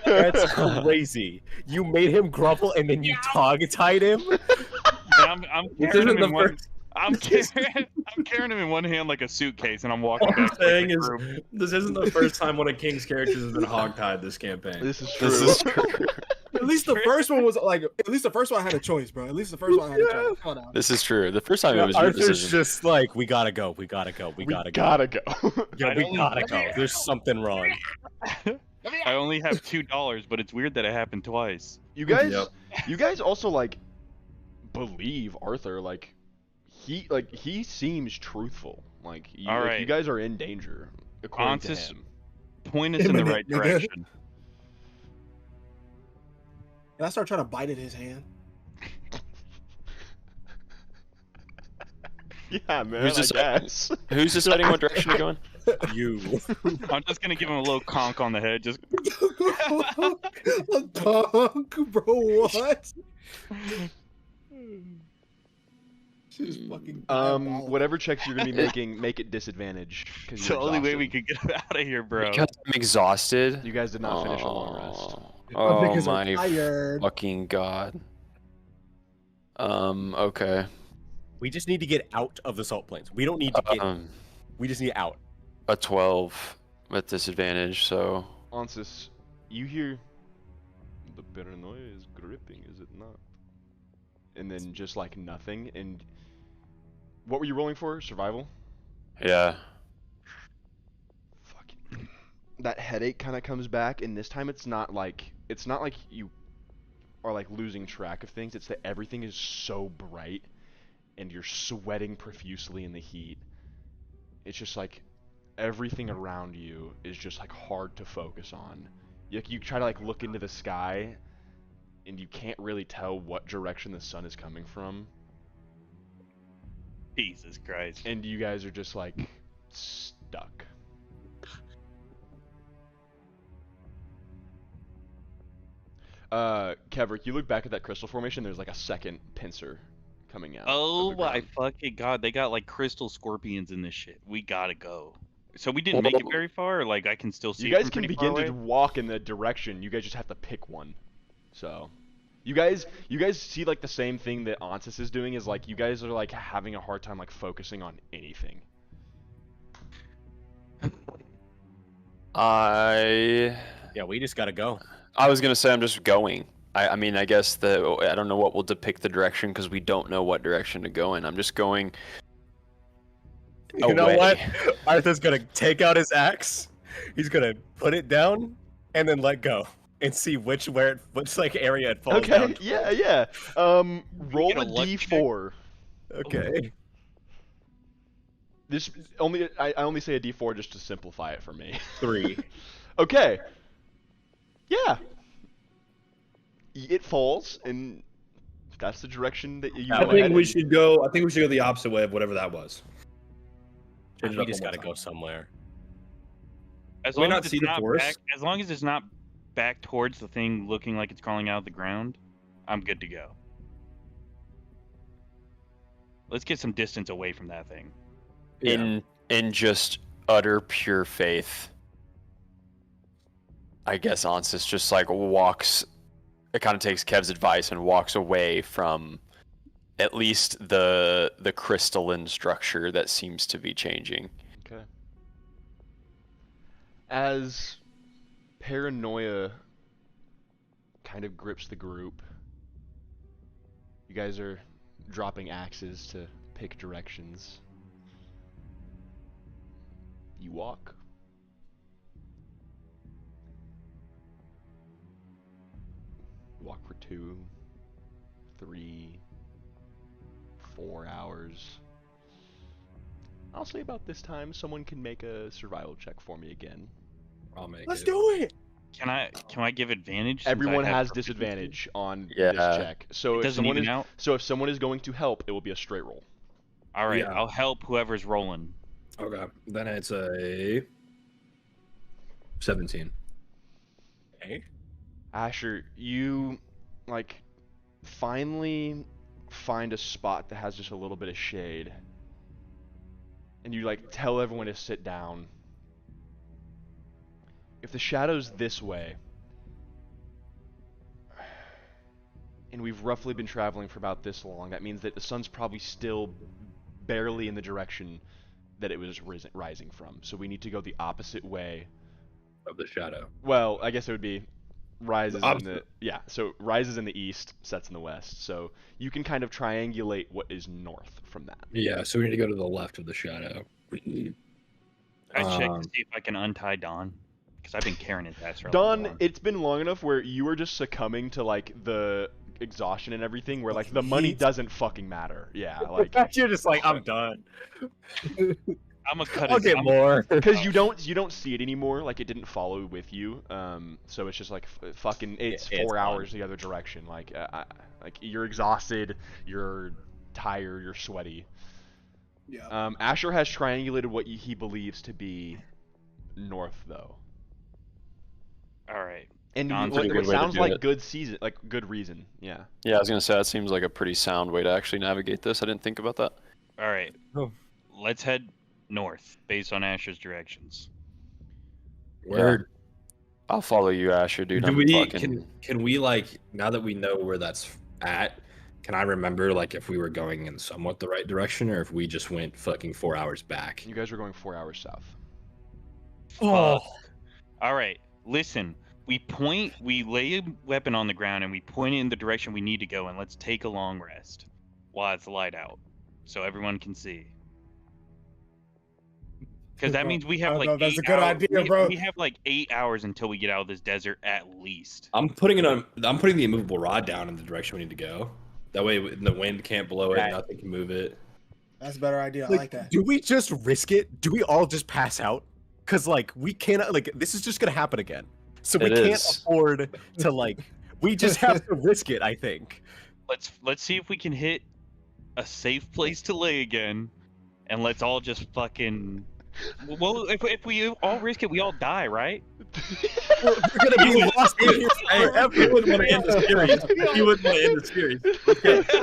That's crazy. You made him grovel and then you hog tied him. I'm This carrying isn't him the in one. first. I'm carrying him in one hand like a suitcase, and I'm walking All I'm back. saying is, this isn't the first time one of King's characters has been hogtied this campaign. This is true. This is true. At least the first one was like. At least the first one I had a choice, bro. At least the first one I had a choice. Come on now. This is true. The first time it was your Arthur's decision. just like, we gotta go. We gotta go. We gotta go. Gotta go. Yeah, I'd we only- gotta go. There's something wrong. I only have $2, but it's weird that it happened twice. You guys, Yep. you guys also like believe Arthur. Like he seems truthful. Like you, All like, right. you guys are in danger according to Ansis- him. Point us in the right Imminent, nigga. direction. And I start trying to bite at his hand. Yeah, man. Who's I deciding- guess. Who's deciding what direction to go in? You. I'm just gonna give him a little conk on the head. Just A punk, bro. What? Just fucking. diabolical. Whatever checks you're gonna be making, make it disadvantage. 'Cause it's you're the only way exhausted. we could get out of here, bro. Because I'm exhausted. You guys did not finish a long rest. Oh Because I'm my tired. fucking god. Okay. We just need to get out of the salt plains. We don't need to get. We just need out. A 12 at disadvantage, so Ansis, you hear the paranoia is gripping, is it not? And then just like nothing. And what were you rolling for? Survival? yeah. Fucking. That headache kind of comes back, and this time it's not like you are like losing track of things. It's that everything is so bright, and you're sweating profusely in the heat. It's just like everything around you is just like hard to focus on. You try to like look into the sky, and you can't really tell what direction the sun is coming from. Jesus Christ. And you guys are just like stuck. Kevrick, you look back at that crystal formation, there's like a second pincer coming out. Oh of the my ground. fucking god, they got like crystal scorpions in this shit. We gotta go. So we didn't make it very far, or, like I can still see You it guys from can pretty far begin to away? walk in the direction, you guys just have to pick one. So you guys see like the same thing that Ansis is doing, is like you guys are like having a hard time like focusing on anything. Yeah, we just gotta go. I was gonna say I'm just going. I mean, I guess I don't know what will depict the direction because we don't know what direction to go in. I'm just going. You know away. what? Arthur's gonna take out his axe. He's gonna put it down and then let go and see which like area it falls Okay, down. yeah. Roll get a a luck check? d4. Okay. This only I only say a d4 just to simplify it for me. 3. Okay. Yeah. It falls, and that's the direction that you I go think ahead we and- should go. I think we should go the opposite way of whatever that was. Change it We up just one more gotta time. go somewhere. As Can we long not as it's see the not forest? back, as long as it's not back towards the thing looking like it's crawling out of the ground, I'm good to go. Let's get some distance away from that thing. in just utter pure faith. I guess Ansis just like walks. It kind of takes Kev's advice and walks away from at least the crystalline structure that seems to be changing. Okay. As paranoia kind of grips the group, you guys are dropping axes to pick directions. You walk. Walk for 2, 3, 4 hours. I'll say about this time, someone can make a survival check for me again. I'll make Let's it. do it. Can I give advantage? since I Everyone have has proficiency? disadvantage on Yeah. this check. So It if doesn't someone even is out. so if someone is going to help, it will be a straight roll. All right, Yeah. I'll help whoever's rolling. Okay, then it's a 17. Okay. Asher, you like finally find a spot that has just a little bit of shade. And you like tell everyone to sit down. If the shadow's this way, and we've roughly been traveling for about this long, that means that the sun's probably still barely in the direction that it was rising from. So we need to go the opposite way. Of the shadow. Well, I guess it would be rises in the Opposite. so rises in the east, sets in the west. So you can kind of triangulate what is north from that. Yeah, so we need to go to the left of the shadow. I check Um, to see if I can untie Dawn, because I've been carrying his ass for a Dawn, long. it's been long enough where you were just succumbing to like the exhaustion and everything, where like the money Heat. doesn't fucking matter. Yeah, like You're just like, I'm done. I'm gonna cut I'll his. get I'm- more. because you don't see it anymore. Like it didn't follow with you. So it's just like fucking. It's It's 4 gone. hours the other direction. Like like you're exhausted, you're tired, you're sweaty. Yeah. Asher has triangulated what he believes to be north, though, All right. and Sounds what, like a what good way to sounds do like it. good season, like good reason. Yeah. Yeah, I was gonna say that seems like a pretty sound way to actually navigate this. I didn't think about that. All right. Oh. Let's head north based on Asher's directions. Word. I'll follow you, Asher, dude. Do I'm we fucking... can we like now that we know where that's at? Can I remember like if we were going in somewhat the right direction or if we just went fucking 4 hours back? You guys are going 4 hours south. Oh, All right, listen. We lay a weapon on the ground and we point it in the direction we need to go, and let's take a long rest while it's light out, so everyone can see. Because that means we have like that's a 8 good hours. idea, bro. We have like 8 hours until we get out of this desert at least. I'm putting the immovable rod down in the direction we need to go. That way the wind can't blow it, nothing can move it. That's a better idea. I like that. do we just risk it? Do we all just pass out? Because like we cannot, like this is just gonna happen again. So we It can't is. afford to like. We just have to risk it. I think. Let's see if we can hit a safe place to lay again, and let's all just fucking. Well, if we all risk it, we all die, right? We're gonna be lost in here Hey, forever. you wouldn't want to end the series. You wouldn't want to end the series.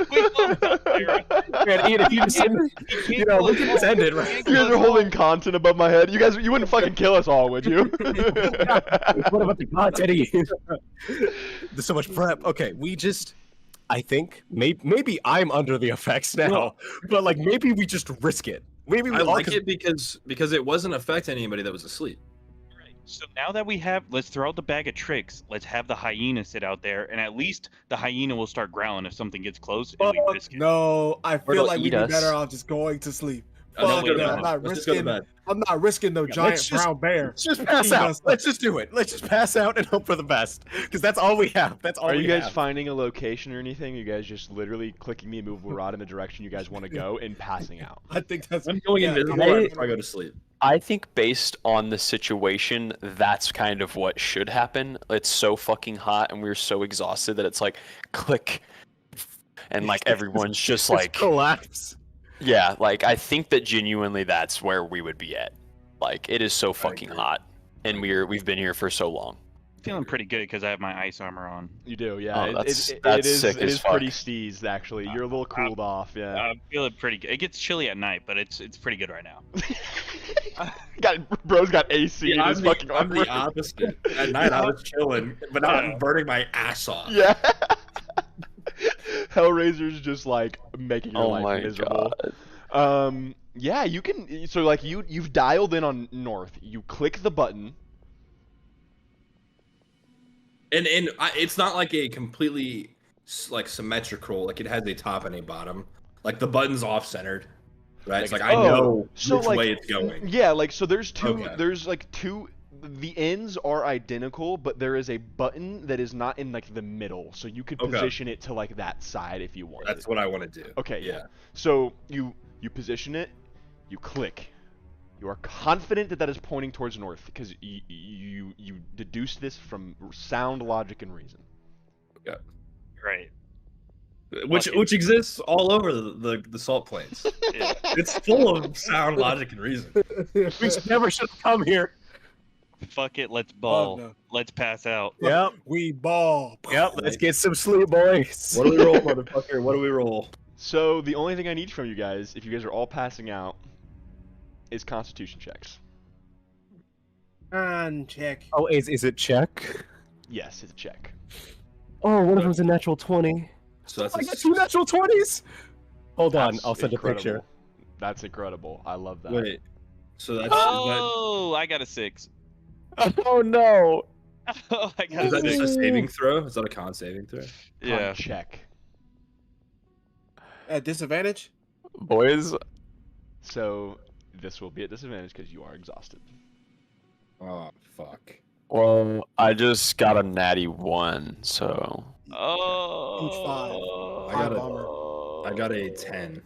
We all die, right? Man, Ian, if you just end, you know, we can just end it, right? You guys are holding content above my head. You wouldn't fucking kill us all, would you? What about the content, Ian? There's so much prep. Okay, we just. I think maybe I'm under the effects now, but like maybe we just risk it. Maybe we I all like it because it wasn't affect anybody that was asleep. So now that we have, let's throw out the bag of tricks. Let's have the hyena sit out there, and at least the hyena will start growling if something gets close. And we risk it. No, I feel they'll like we'd eat be us. better off just going to sleep. No, Fuck wait, no, no, I'm not let's just go to risking. bed. I'm not risking no giant let's just- brown bear. Let's just pass Eating out. us. Let's just do it. Let's just pass out and hope for the best, because that's all we have. That's all Are we you guys have. finding a location or anything? You guys just literally clicking the immovable rod in the direction you guys want to go and passing out. I think that's. I'm going yeah, invisible I- right before I go to sleep. I think based on the situation, that's kind of what should happen. It's so fucking hot and we're so exhausted that it's like click, and like everyone's just like, collapse. yeah, like I think that genuinely that's where we would be at. Like it is so fucking agree. hot, and we've been here for so long. Feeling pretty good because I have my ice armor on. You do, yeah. Oh, that's it is, sick it as is pretty fuck. steezed, actually. You're a little cooled off, yeah. I'm feeling pretty good. It gets chilly at night, but it's pretty good right now. Bro's got AC in his fucking I'm armor. the opposite. At night I was chilling, but now I'm burning my ass off. Yeah. Hellraiser's just like making your Oh life my miserable. god. Yeah, you can. So like you've dialed in on north. You click the button. And it's not like a completely like symmetrical. Like it has a top and a bottom. Like the button's off centered, right? It's like I know so which like, way it's going. Yeah, like so there's two. Okay. There's like two. The ends are identical, but there is a button that is not in like the middle, so you could Okay. position it to like that side if you want. That's what I want to do. Okay, Yeah. So you position it, you click. You are confident that that is pointing towards north because you deduce this from sound logic and reason. Right. Which exists all over the salt plains. Yeah. It's full of sound, logic, and reason. We never should have come here. Fuck it. Let's ball. no. Let's pass out. Yep. We ball. Yep. Let's get some sleep, boys. What do we roll, motherfucker? What do we roll? So the only thing I need from you guys, if you guys are all passing out, is Constitution checks. On check. Oh, is it check? Yes, it's a check. Oh, one of them's a natural 20. So that's I got 2 natural 20s. Hold on, That's I'll send a picture. incredible. That's incredible. I love that. wait. So that's Oh, I got a 6. Oh no. Oh, I got is a that just 6. a saving throw? Is that a con saving throw? Con Yeah. check. At disadvantage? Boys, So this will be at disadvantage because you are exhausted. Oh fuck. well, I just got a natty 1, so Oh. I got a 10. Okay.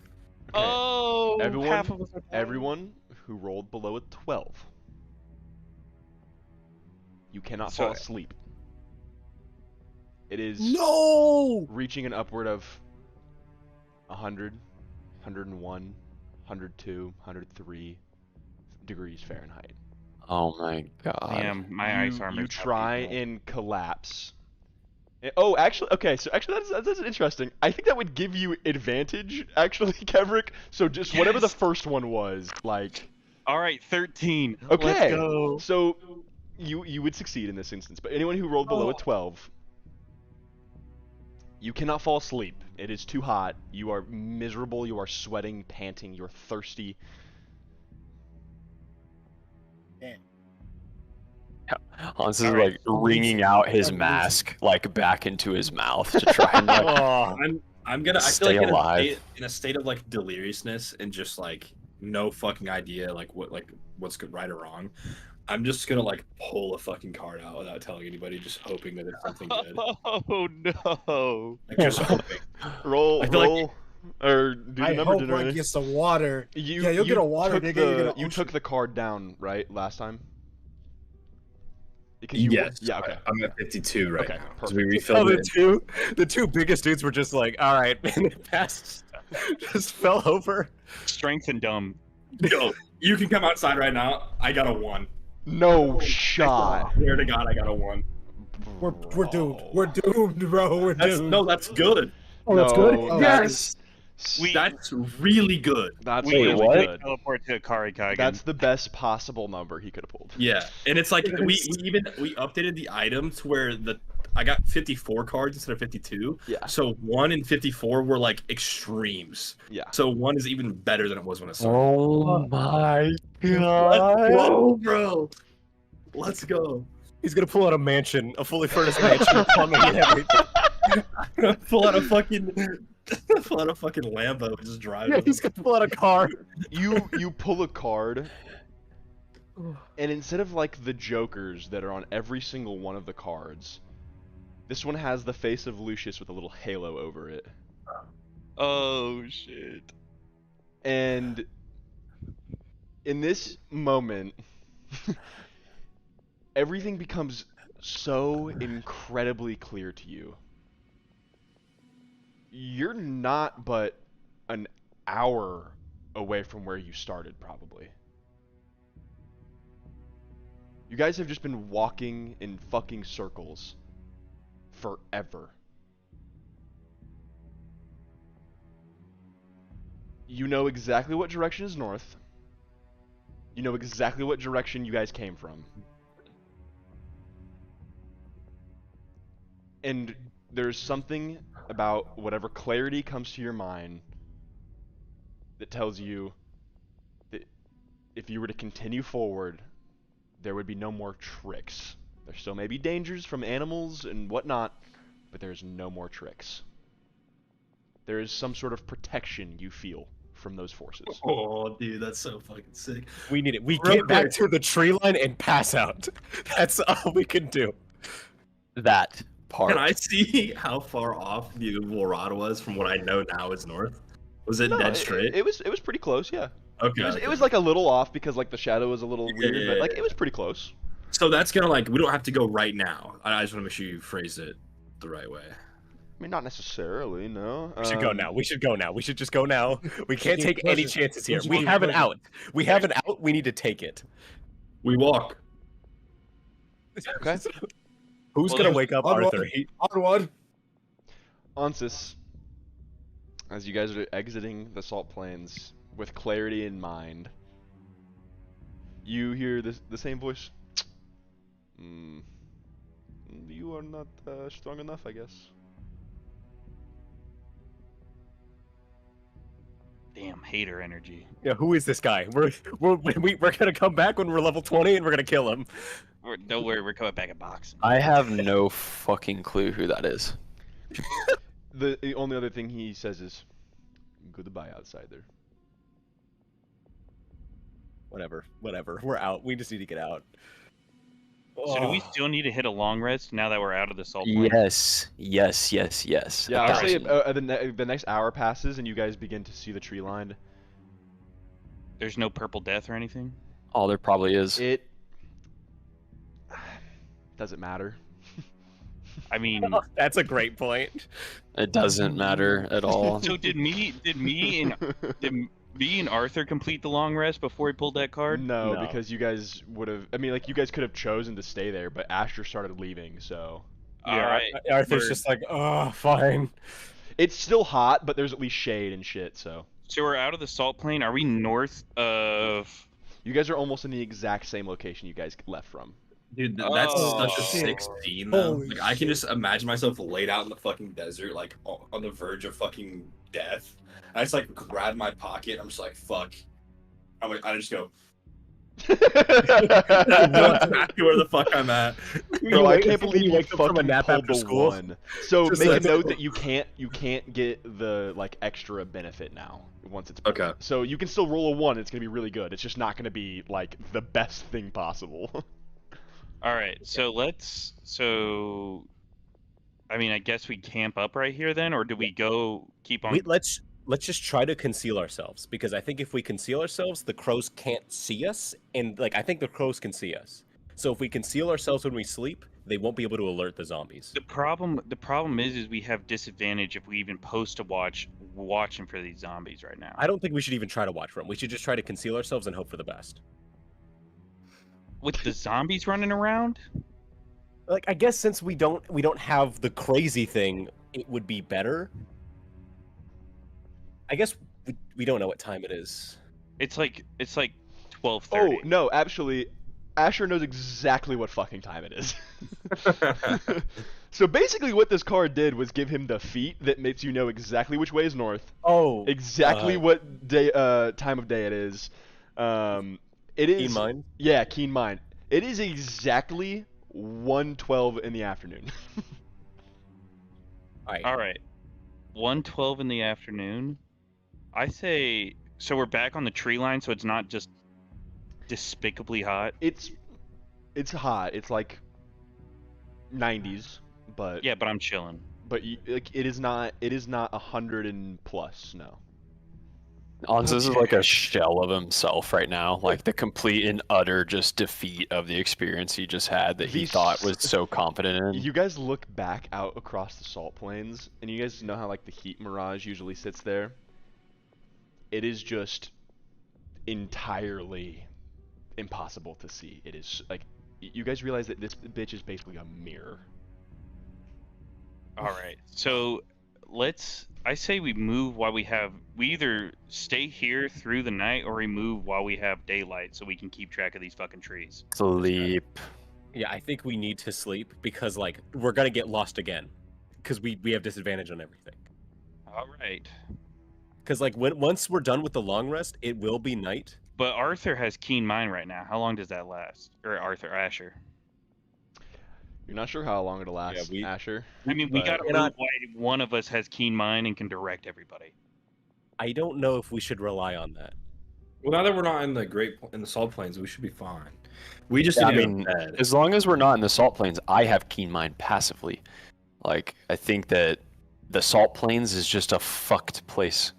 Oh. Everyone- half of us are dying. Everyone who rolled below a 12, you cannot So- fall asleep. It is No! reaching an upward of 100, 101, 102, 103 degrees Fahrenheit. oh my god. Damn, my ice armor. You try and collapse. Oh, actually, okay. So actually, that's interesting. I think that would give you advantage, actually, Kevrick. So just whatever the Yes. first one was, like. All right, 13. Okay. Let's go. So you would succeed in this instance, but anyone who rolled below a 12, you cannot fall asleep It is too hot. You are miserable. You are sweating, panting. You're thirsty. Hans is Alright, like I'm wringing losing. out his I'm mask like back into his mouth to try and like Oh, I'm gonna. I feel Stay like alive. in a state of like deliriousness and just like no fucking idea like what's good, right or wrong. I'm just gonna like pull a fucking card out without telling anybody, just hoping that it's something good. Oh no! Like, just hoping. Roll, I feel like- or do the I number hope I generator. get some water. You, Yeah, you'll you get a water, took nigga, you'll get an you took ocean. the card down, right, last time? Because you, Yes. yeah, okay. I'm at 52 right Okay, now. 'cause we perfect. oh, refilled it. the two biggest dudes were just like, all right, and it passed, just fell over. Strength and dumb. Yo, you can come outside right now. I got a 1. No shot. Swear to God, I got a 1. We're doomed. We're doomed, bro. We're doomed. That's good. Oh, that's good. No, Yes. That's really good. That's We really what? good. teleport to Akari Kaigan. That's the best possible number he could have pulled. Yeah, and it's like we updated the item to where I got 54 cards instead of 52. Yeah. So 1 and 54 were like extremes. Yeah. So 1 is even better than it was when I started. Oh my Let's god. go, bro. Let's go. He's gonna pull out a mansion, a fully furnished mansion, with plumbing and everything. pull out a fucking Lambo and just drive. Yeah, it. he's gonna pull out a car. You pull a card, and instead of like the jokers that are on every single one of the cards, this one has the face of Lucius with a little halo over it. Oh shit! And in this moment, everything becomes so incredibly clear to you. You're not but an hour away from where you started, probably. You guys have just been walking in fucking circles forever. You know exactly what direction is north. You know exactly what direction you guys came from. And there's something about whatever clarity comes to your mind that tells you that if you were to continue forward, there would be no more tricks. There still may be dangers from animals and whatnot, but there's no more tricks. There is some sort of protection you feel from those forces. Oh, dude, that's so fucking sick. We need it. We Real get back quick. to the tree line and pass out. That's all we can do. That part. Can I see how far off the Wolrada was from what I know now is north? Was it No, dead straight? It was pretty close, yeah. Okay. It was like a little off because like the shadow was a little weird, yeah, but like yeah. it was pretty close. So that's gonna like we don't have to go right now. I just want to make sure you phrase it the right way. I mean, not necessarily, no. We should go now. We should go now. We should just go now. We can't Give take any pleasure. chances here. Pleasure, We give have an pleasure. out. We have an out. We need to take it. We walk. Okay. Who's Well, gonna there's wake up onward. Arthur? Onward. Ansis, as you guys are exiting the salt plains with clarity in mind, you hear the same voice. You are not strong enough, I guess. Damn hater energy. Yeah, who is this guy? We're gonna come back when we're level 20 and we're gonna kill him. Don't worry, we're coming back in box. I have no fucking clue who that is. The only other thing he says is, "Goodbye, outsider." Whatever. We're out. We just need to get out. So do we Oh. still need to hit a long rest now that we're out of the salt plain? Yes. Yeah, 1,000. actually, the next hour passes and you guys begin to see the tree line. There's no purple death or anything? Oh, there probably is. It doesn't matter. I mean, That's a great point. It doesn't matter at all. so did me and Arthur complete the long rest before he pulled that card? No, No. because you guys would have. I mean, like you guys could have chosen to stay there, but Asher started leaving, so All right. Arthur's We're- just like, oh, fine. it's still hot, but there's at least shade and shit. So So we're out of the salt plain. Are we north of? you guys are almost in the exact same location you guys left from. Dude, that's such a shit. sick scene, though. Holy Like, I can shit. just imagine myself laid out in the fucking desert, like on the verge of fucking death. I just like grab my pocket. I'm just like, fuck. I just go. Run back to where the fuck I'm at. Bro, I can't believe you you wake up from a fucking nap pulled after the school. one. So Just make a like- note that you can't get the like extra benefit now once it's Okay. So you can still roll a 1. It's gonna be really good. It's just not gonna be like the best thing possible. All right, so let's. So, I mean, I guess we camp up right here then, or do we go keep on? Let's just try to conceal ourselves, because I think if we conceal ourselves, the crows can't see us, and like I think the crows can see us. So if we conceal ourselves when we sleep, they won't be able to alert the zombies. The problem is we have disadvantage if we even post a watching for these zombies right now. I don't think we should even try to watch for them. We should just try to conceal ourselves and hope for the best. With the zombies running around. Like I guess since we don't have the crazy thing, it would be better. I guess we don't know what time it is. It's like 12:30. Oh no, actually, Asher knows exactly what fucking time it is. So basically, what this card did was give him the feat that makes you know exactly which way is north, Oh, exactly what day time of day it is. It is Keen mind? Yeah, keen mind. It is exactly 1:12 in the afternoon. All right. 1:12 in the afternoon. I say so we're back on the tree line, so it's not just despicably hot. It's hot. It's like 90s, but Yeah, but I'm chilling. but like it is not 100 and plus. No. Ons is like a shell of himself right now, like the complete and utter just defeat of the experience he just had that he These- thought was so confident in. You guys look back out across the salt plains, and you guys know how like the heat mirage usually sits there. It is just entirely impossible to see. It is like you guys realize that this bitch is basically a mirror. All right. So I say we move while we either stay here through the night or we move while we have daylight so we can keep track of these fucking trees. Sleep. Yeah, I think we need to sleep because like we're gonna get lost again, because we have disadvantage on everything. All right. Because like once we're done with the long rest, it will be night. But Arthur has keen mind right now. How long does that last? Or Asher? You're not sure how long it'll last, we- Asher. I mean, we But- gotta move why one of us has keen mind and can direct everybody. I don't know if we should rely on that. Well, now that we're not in the salt plains, we should be fine. We just Yeah, I need to mean, go to bed. as long as we're not in the salt plains, I have keen mind passively. Like, I think that the salt plains is just a fucked place.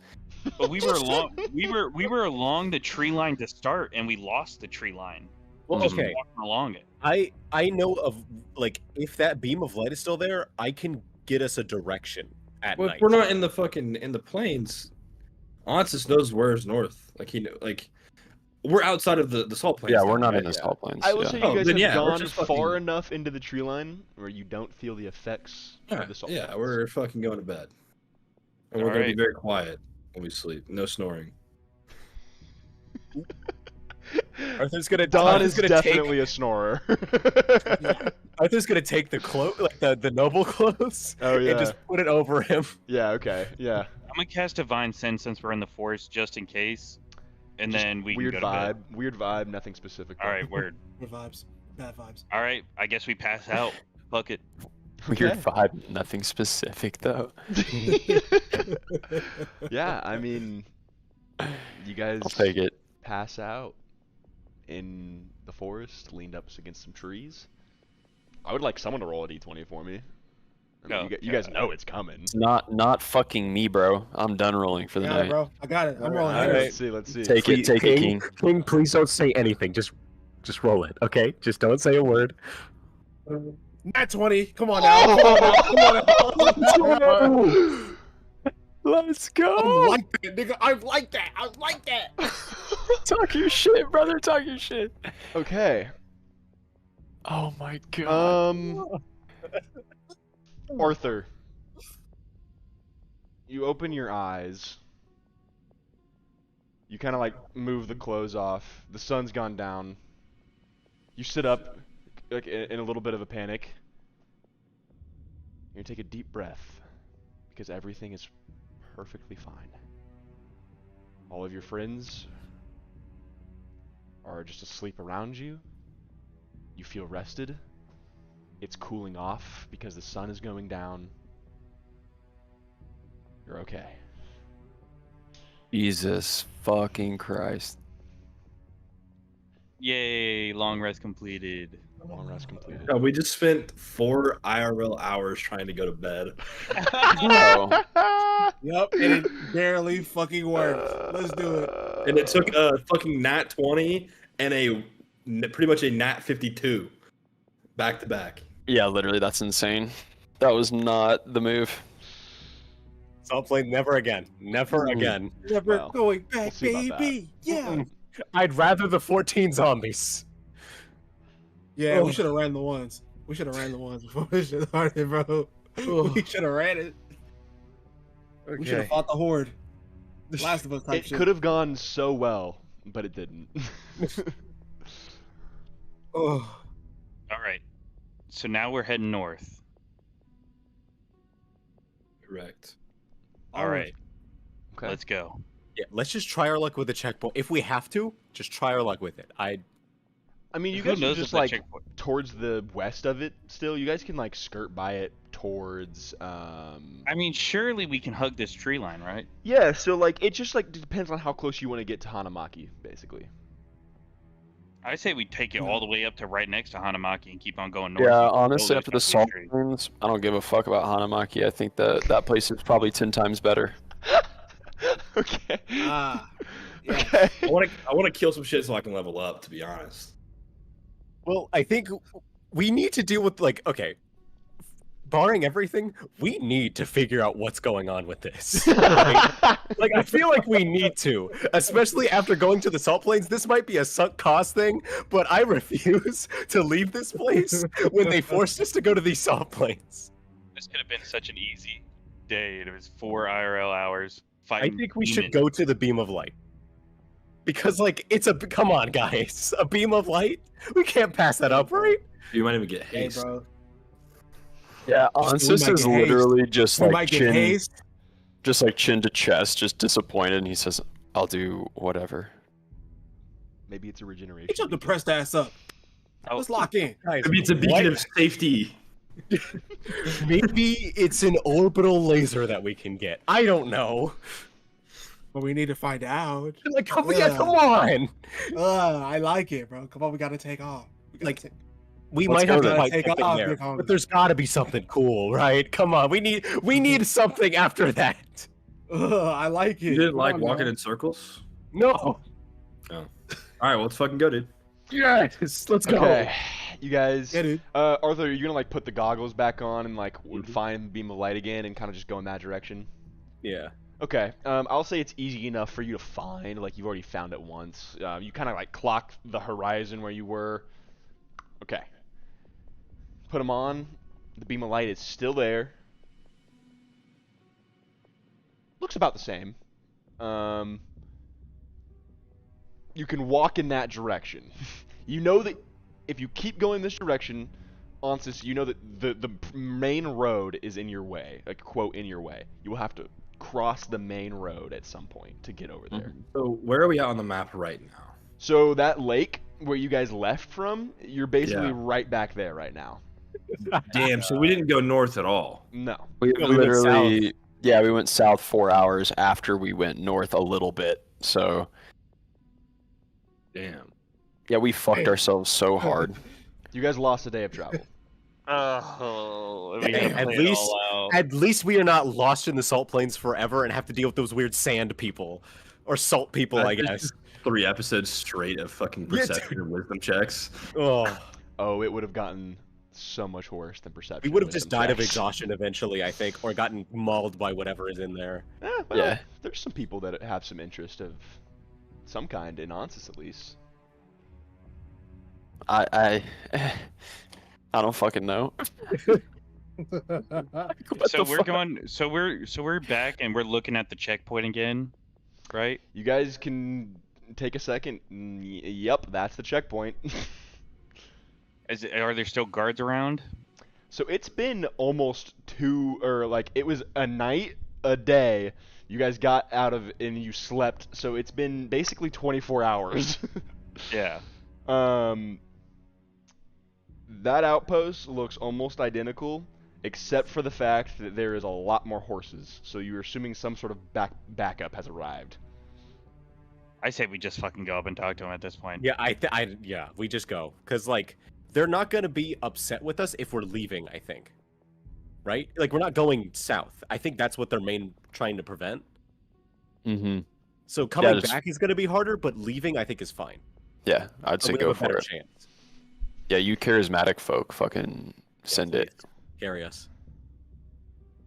But we were along we were along the tree line to start and we lost the tree line. Well, Just okay. walking along it. I know of like if that beam of light is still there, I can get us a direction at Well, night. if we're not in the plains, Onsis knows where's north. Like we're outside of the salt plains. Yeah, now, we're not right? in the salt plains. I will yeah. say you Oh, guys then have yeah, we're gone just far fucking- enough into the tree line where you don't feel the effects of the salt Yeah, plains. we're fucking going to bed. And we're gonna be Alright. very quiet when we sleep. No snoring. Arthur's gonna Don Arthur's is gonna definitely a snorer. Arthur's gonna take the cloak, like the noble clothes, Oh, yeah. and just put it over him. Yeah, okay, yeah. I'm gonna cast Divine Sense since we're in the forest just in case. And Just then we weird can go to vibe, bed. weird vibe, nothing specific. All right, word. Good vibes. Bad vibes. All right, I guess we pass out. Fuck it. Weird Okay. vibe, nothing specific though. Yeah, I mean, you guys I'll take it. pass out in the forest, leaned up against some trees. I would like someone to roll a d20 for me. I mean, Oh, you guys know it's coming. It's not fucking me, bro. I'm done rolling for the Yeah, night. bro. I got it. I'm rolling. All here. right. Let's see. Take it, take it, King. King, please don't say anything. Just roll it, okay? Just don't say a word. Nat 20. Come on now. Come on now. Let's I go. like that, nigga. I like that. I like that. Talk your shit, brother. Talk your shit. Okay. Oh my god. Arthur, you open your eyes. You kind of like move the clothes off. The sun's gone down. You sit up like in a little bit of a panic. You're gonna take a deep breath because everything is perfectly fine. All of your friends are just asleep around you. You feel rested. It's cooling off because the sun is going down. You're okay. Jesus fucking Christ. Yay! Long rest completed. Long rest completed. We just spent 4 IRL hours trying to go to bed. Bro. Yep, and it barely fucking worked. Let's do it. And it took a fucking nat 20 and pretty much a nat 52 back to back. Yeah, literally, that's insane. That was not the move. Salt plane, never again. Never again. Never Well, going back, we'll see about baby. Yeah. I'd rather the 14 zombies. Yeah, Oh. we should have ran the ones. We should have ran the ones before we should have started, bro. We should have ran it. We should have fought the horde. Last of Us type It shit. could have gone so well, but it didn't. Oh. All right. So now we're heading north. Correct. All right. Okay. Let's go. Yeah, let's just try our luck with the checkpoint. If we have to, just try our luck with it. I mean, you Who guys are knows just if that like checkpoint- towards the west of it still. You guys can like skirt by it towards I mean, surely we can hug this tree line, right? Yeah, so like it just like depends on how close you want to get to Hanamaki, basically. I say we take it all the way up to right next to Hanamaki and keep on going north. Yeah, until honestly, there's after the nothing salt straight. plains, I don't give a fuck about Hanamaki. I think that place is probably 10 times better. Okay. Ah. Yeah. Okay. I want to kill some shit so I can level up, to be honest. Well, I think we need to deal with, like, okay, barring everything, we need to figure out what's going on with this. Right? Like, I feel like we need to, especially after going to the salt plains. This might be a sunk cost thing, but I refuse to leave this place when they forced us to go to these salt plains. This could have been such an easy day. It was 4 IRL hours I fighting. think we should demons. go to the beam of light. Because, like, come on, guys. A beam of light? We can't pass that up, right? You might even get Hey, haste. bro. Yeah, we Ansis might is get hazed. literally just We like might get chin, hazed. just like chin to chest, just disappointed, and he says, "I'll do whatever." Maybe it's a regeneration. Get your depressed ass up. Oh. Let's lock in. Guys, Maybe it's a beacon what? of safety. Maybe it's an orbital laser that we can get. I don't know. But we need to find out. Like, come on. I like it, bro. Come on, we gotta take off. We gotta Like, take... We Let's might go have to then. fight Take something off, there, big homie. but there's got to be something cool, right? Come on, we need something after that. I like it. You didn't Come like on, walking man. in circles? No. All right, well, let's fucking go, dude. Yes, let's go. Okay. You guys. Yeah, dude. Arthur, are you gonna like put the goggles back on and like find beam of light again and kind of just go in that direction? Yeah. Okay. I'll say it's easy enough for you to find. Like you've already found it once. You kind of like clock the horizon where you were. Okay. Put them on. The beam of light is still there. Looks about the same. You can walk in that direction. You know that if you keep going this direction, Ansis, you know that the main road is in your way. Like, quote, in your way. You will have to cross the main road at some point to get over there. So where are we at on the map right now? So that lake where you guys left from, you're basically Yeah. right back there right now. Damn, so we didn't go north at all. No. We we went literally, yeah, we went south 4 hours after we went north a little bit. So Damn. yeah, we fucked ourselves so hard. You guys lost a day of travel. Oh, we Hey, gotta at play it least- all out. At least we are not lost in the salt plains forever and have to deal with those weird sand people or salt people, I That's guess. just 3 episodes straight of fucking Yeah, perception and wisdom checks. Oh, Oh, it would have gotten so much worse than perception. we would have with just them died of checks. exhaustion eventually, I think, or gotten mauled by whatever is in there. Well, Yeah. There's some people that have some interest of some kind in Ansis at least. I don't fucking know. What So the we're fuck? going. So we're back and we're looking at the checkpoint again, right? You guys can take a second. Yep, that's the checkpoint. Are there still guards around? So it's been almost it was a night, a day. You guys got out of and you slept, so it's been basically 24 hours. Yeah. That outpost looks almost identical, except for the fact that there is a lot more horses. So you're assuming some sort of backup has arrived. I say we just fucking go up and talk to him at this point. Yeah, we just go because like they're not gonna be upset with us if we're leaving. I think, right? Like we're not going south. I think that's what they're trying to prevent. Mm-hmm. So coming just- back is gonna be harder, but leaving I think is fine. Yeah, I'd say We go have a for better it. chance. Yeah, you charismatic folk, fucking send it. Carry us.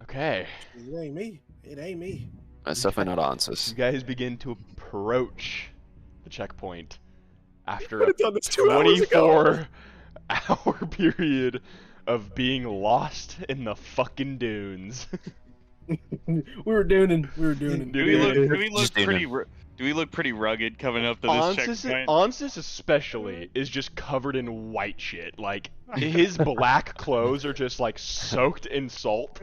Okay. It ain't me. It ain't me. That's definitely not You Ansis. guys begin to approach the checkpoint after Could a have done this 2 hours ago. 24-hour period of being lost in the fucking dunes. We were doing it. Do we look? Do we look Just pretty? Do we look pretty rugged coming up to this checkpoint? Onsis especially is just covered in white shit. Like his black clothes are just like soaked in salt.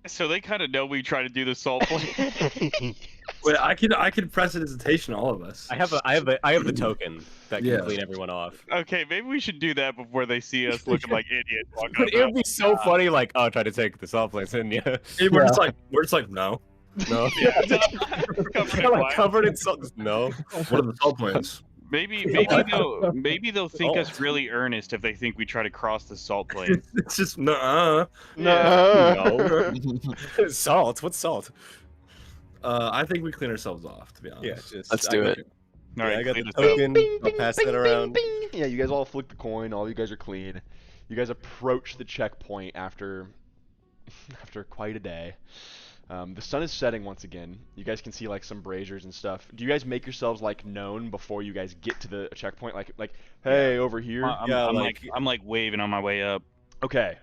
So they kind of know we try to do the salt play. Wait, I could prestidigitation all of us. I have the token that can Yeah. clean everyone off. Okay, maybe we should do that before they see us looking like idiots. walking But up it would be so funny, like, oh, try to take the salt place, and yeah, Hey, we're just like no. no, Covered in like white. covered in salt. No, What are the salt plains? Maybe they'll think us really earnest if they think we try to cross the salt plain. It's just no. No. no. Salt. What's salt? I think we clean ourselves off. To be honest. Yeah, just Let's I do got it. All right, I got clean the us up. token. I'll pass that around. Yeah, you guys all flick the coin. All you guys are clean. You guys approach the checkpoint after quite a day. The sun is setting once again. You guys can see like some braziers and stuff. Do you guys make yourselves like known before you guys get to the checkpoint? Like, hey, over here. I'm like waving on my way up. Okay.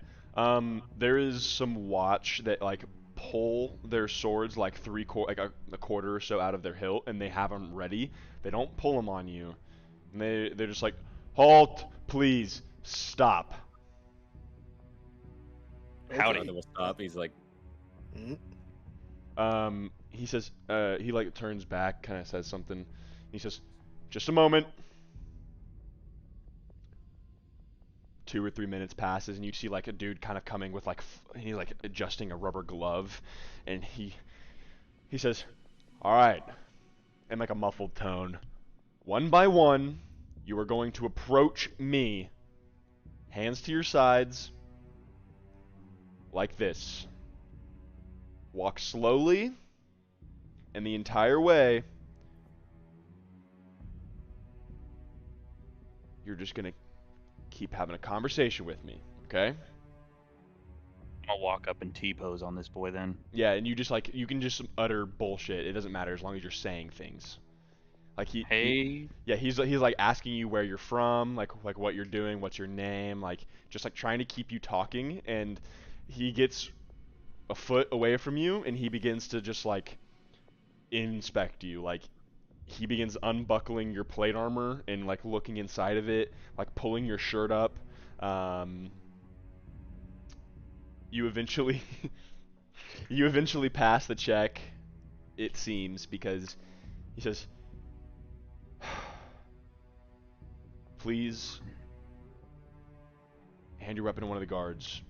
There is some watch that like pull their swords like a quarter or so out of their hilt, and they have them ready. They don't pull them on you. And they're just like, halt, please, stop. Howdy. Will stop. He's like, He says, he like turns back, kind of says something. He says, just a moment. 2 or 3 minutes passes, and you see like a dude kind of coming with like he's like adjusting a rubber glove, and he says, all right, in like a muffled tone, one by one, you are going to approach me, hands to your sides, like this. Walk slowly, and the entire way, you're just gonna keep having a conversation with me, okay? I'll walk up and T-pose on this boy then. Yeah, and you just like you can just utter bullshit. It doesn't matter as long as you're saying things. Like Hey. he's like asking you where you're from, like what you're doing, what's your name, like just like trying to keep you talking, and he gets a foot away from you and he begins to just like inspect you. Like he begins unbuckling your plate armor and like looking inside of it, like pulling your shirt up. You eventually you eventually pass the check, it seems, because he says, please hand your weapon to one of the guards.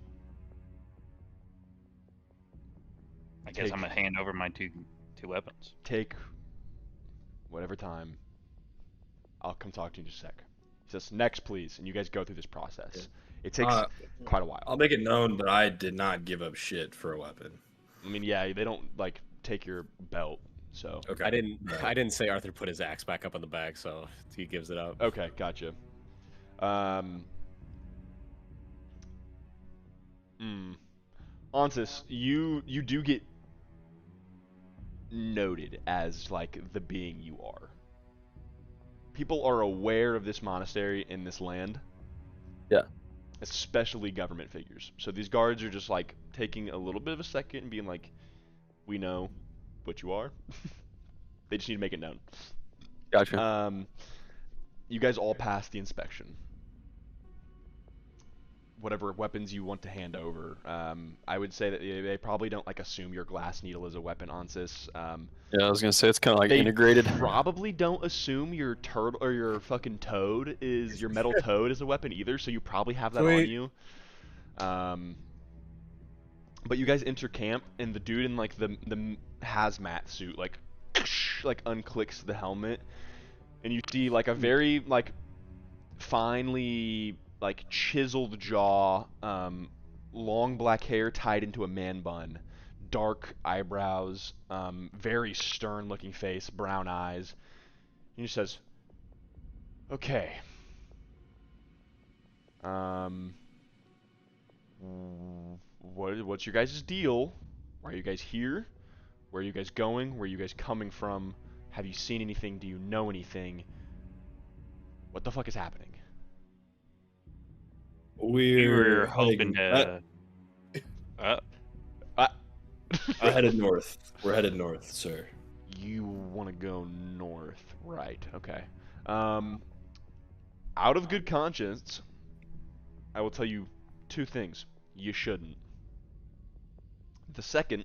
I guess I'm gonna hand over my two weapons. Take whatever time. I'll come talk to you in just a sec. He says, next, please. And you guys go through this process. Yeah. It takes quite a while. I'll make it known that I did not give up shit for a weapon. I mean, yeah, they don't, like, take your belt, so. Okay. I didn't say Arthur put his axe back up on the bag, so he gives it up. Okay, gotcha. Onsis, you do get noted as, like, the being you are. People are aware of this monastery in this land. Yeah. Especially government figures. So these guards are just like taking a little bit of a second and being like, we know what you are. They just need to make it known. Gotcha. You guys all passed the inspection. whatever weapons you want to hand over. I would say that they probably don't like assume your glass needle is a weapon, Ansys. Yeah, I was gonna say it's kind of like They integrated. probably don't assume your turtle or your fucking toad is your metal toad is a weapon either, so you probably have that on Sweet. you. But you guys enter camp, and the dude in like the hazmat suit like unclicks the helmet, and you see like a very like finely like chiseled jaw, long black hair tied into a man bun, dark eyebrows, very stern looking face, brown eyes. And he says, "Okay. What's your guys' deal? Why are you guys here? Where are you guys going? Where are you guys coming from? Have you seen anything? Do you know anything? What the fuck is happening?" We were heading- hoping to. Uh, I headed north. We're headed north, sir. You want to go north, right? Okay. Out of good conscience, I will tell you two things. You shouldn't. The second,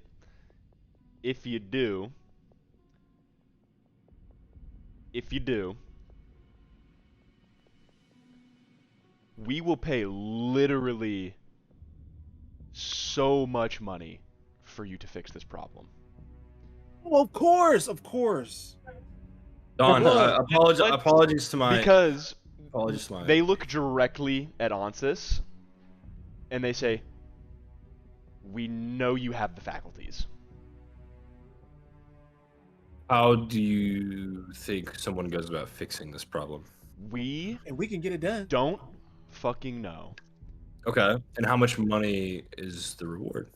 if you do, we will pay literally so much money for you to fix this problem. Oh, of course, of course. Don, Well, apologies to my. Because Apologies to my. they look directly at Ansys and they say, "We know you have the faculties." How do you think someone goes about fixing this problem? We And we can get it done. don't fucking know. Okay. And how much money is the reward?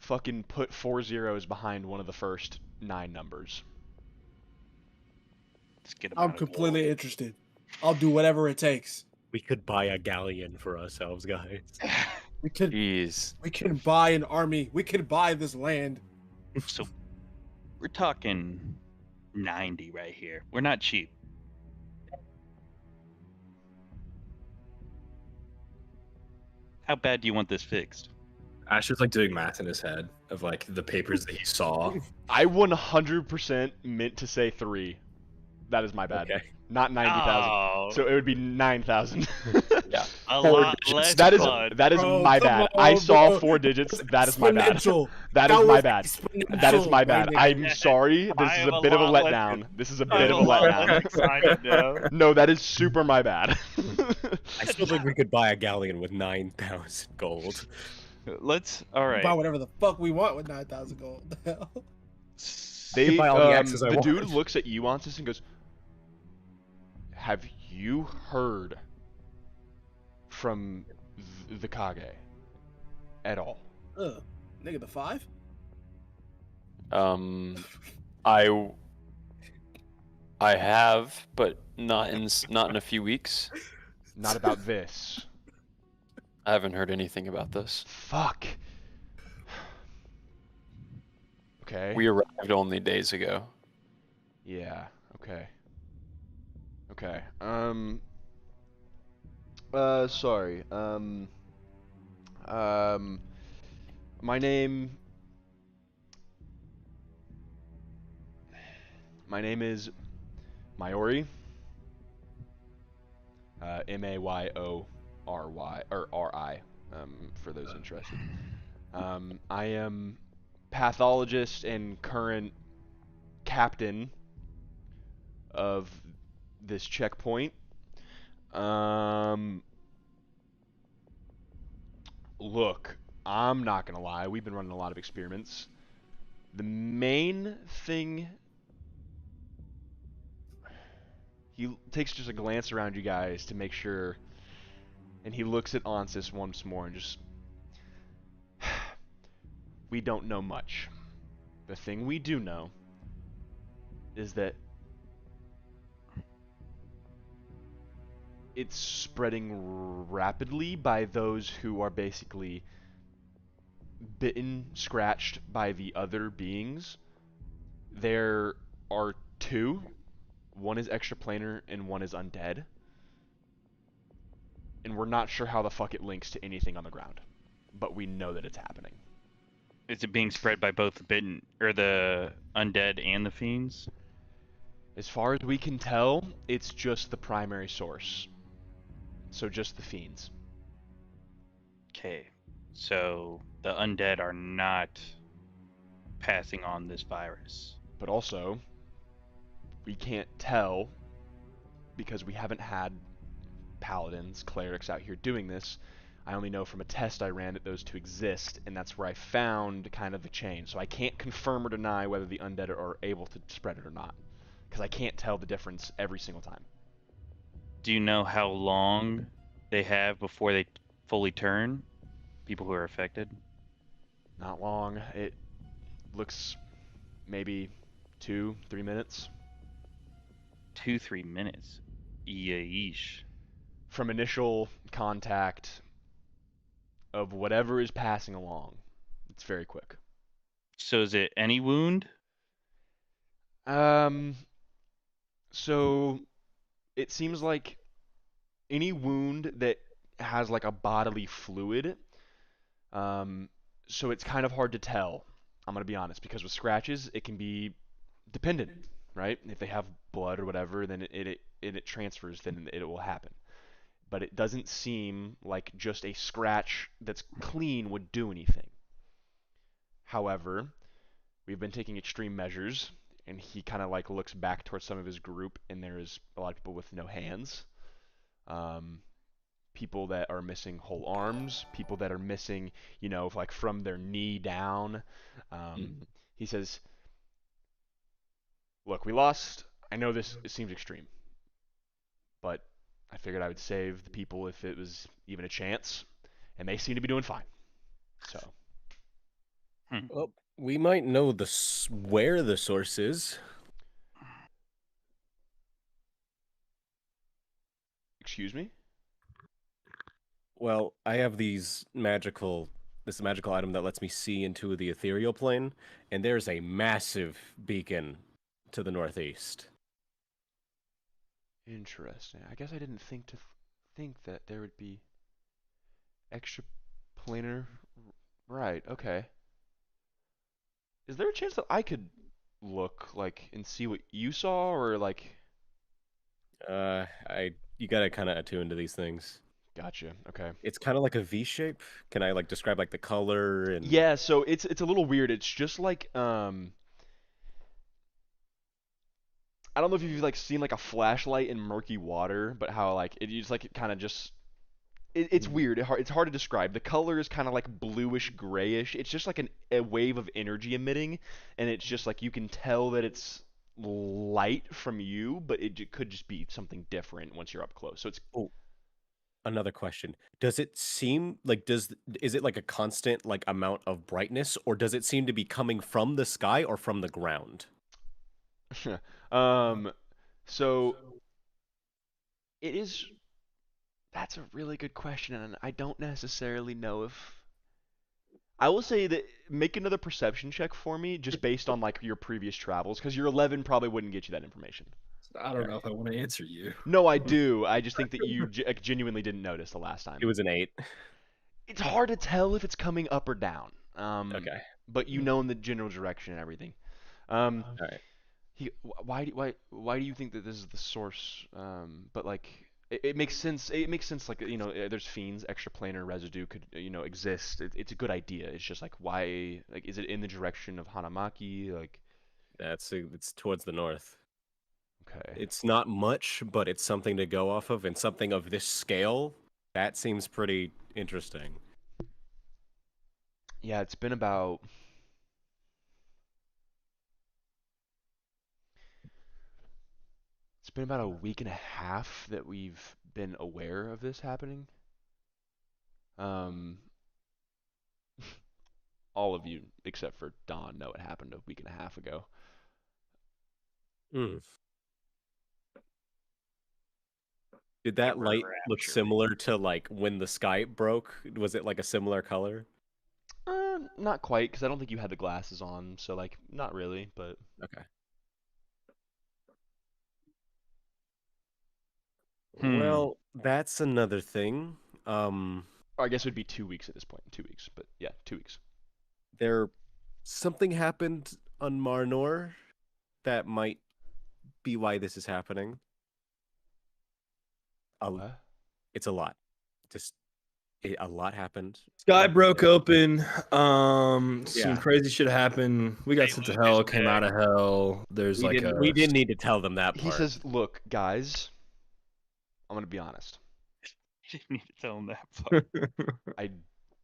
Fucking put 4 zeros behind one of the first 9 numbers. let's get 'em I'm out of the completely interested. I'll do whatever it takes. We could buy a galleon for ourselves, guys. We can Jeez. buy an army. We can buy this land. So we're talking 90 right here. We're not cheap. How bad do you want this fixed? Asher's like doing math in his head of like the papers that he saw. I 100% meant to say 3. That is my bad. Okay. Not 90,000. Oh, So it would be 9,000. Yeah. a four lot digits. less That is fun. Bro, my come bad. on, I saw bro. 4 digits. That is my bad. Exponential. That is That my was bad. exponential, That is my bad. my nigga. I'm sorry. This I is am a a bit of a lot less- letdown. This is a I'm bit of a a lot less letdown. excited now. No, that is super my bad. I still think we could buy a galleon with 9,000 gold. Let's. All Buy right. whatever the fuck we want with 9,000 gold. The hell? They, buy all the axes I the want. dude looks at you, Ansys, and goes, "Have you heard from the Kage at all?" Nigga, the 5? I have, but not in a few weeks. Not about this. I haven't heard anything about this. Fuck. Okay. We arrived only days ago. Yeah. Okay. Okay. Sorry. My name. My name is Mayori. Mayorory or Ri. For those interested. I am pathologist and current captain of this checkpoint. Look, I'm not gonna lie, we've been running a lot of experiments. The main thing, he takes just a glance around you guys to make sure, and he looks at Ansys once more and just, we don't know much. The thing we do know is that it's spreading rapidly by those who are basically bitten, scratched by the other beings. There are 2. One is extraplanar and one is undead. and we're not sure how the fuck it links to anything on the ground, but we know that it's happening. Is it being spread by both the bitten or the undead and the fiends? As far as we can tell, it's just the primary source. So just the fiends. Okay, so the undead are not passing on this virus. But also, we can't tell because we haven't had paladins, clerics out here doing this. I only know from a test I ran that those two exist, and that's where I found kind of the chain. So I can't confirm or deny whether the undead are able to spread it or not, because I can't tell the difference every single time. Do you know how long they have before they fully turn? People who are affected? Not long. It looks maybe 2-3 minutes 2-3 minutes. Yeesh. from initial contact of whatever is passing along. It's very quick. So is it any wound? Um, so it seems like any wound that has like a bodily fluid. Um, so it's kind of hard to tell. I'm gonna be honest because with scratches it can be dependent, right? If they have blood or whatever, then it transfers, then it will happen. But it doesn't seem like just a scratch that's clean would do anything. However, we've been taking extreme measures, and he kind of like looks back towards some of his group, and there's a lot of people with no hands, um, people that are missing whole arms, people that are missing, like from their knee down. He says, "Look, we lost. I know this it seems extreme, but I figured I would save the people if it was even a chance, and they seem to be doing fine." So, Well, we might know where the source is. excuse me? Well, I have this magical item that lets me see into the ethereal plane, and there's a massive beacon to the northeast. Interesting. I guess I didn't think that there would be extra planar. Right. Okay. Is there a chance that I could look like and see what you saw, or like? You gotta kind of attune to these things. Gotcha. Okay. It's kind of like a V shape. Can I like describe like the color and? Yeah. So it's a little weird. It's just like I don't know if you've like seen like a flashlight in murky water, but how like it just like it kind of just it's weird. It's hard to describe. The color is kind of like bluish grayish. It's just like a wave of energy emitting, and it's just like you can tell that it's light from you, but could just be something different once you're up close. So it's Oh, another question. Does it seem like is it like a constant like amount of brightness, or does it seem to be coming from the sky or from the ground? um, so it is. That's a really good question, and I don't necessarily know if I will say that make another perception check for me, just based on like your previous travels, because your 11 probably wouldn't get you that information. I don't know if I want to answer you. No, I do. I just think that you genuinely didn't notice the last time. It was an 8. It's hard to tell if it's coming up or down. Okay. But you know in the general direction and everything. Um, All right. why do you think that this is the source? But like it makes sense. It makes sense. Like there's fiends, extraplanar residue could exist. It's a good idea. It's just like why? Like is it in the direction of Hanamaki? Like It's towards the north. okay. It's not much, but it's something to go off of, and something of this scale. That seems pretty interesting. Yeah, it's been about a week and a half that we've been aware of this happening. Um, all of you except for Don know it happened a week and a half ago. Hmm. Did that light look similar to like when the sky broke? Was it like a similar color? Not quite, because I don't think you had the glasses on, so like not really, but Okay. Well, that's another thing. Or I guess it would be 2 weeks at this point. 2 weeks, but yeah, 2 weeks. There, something happened on Marnor that might be why this is happening. What? It's a lot. Just a lot happened. Sky broke open. Some Yeah. crazy shit happened. We got sent to hell. Came out of hell. There's We didn't need to tell them that He part. says, "Look, guys, I'm gonna be honest. You didn't need to tell him that part. I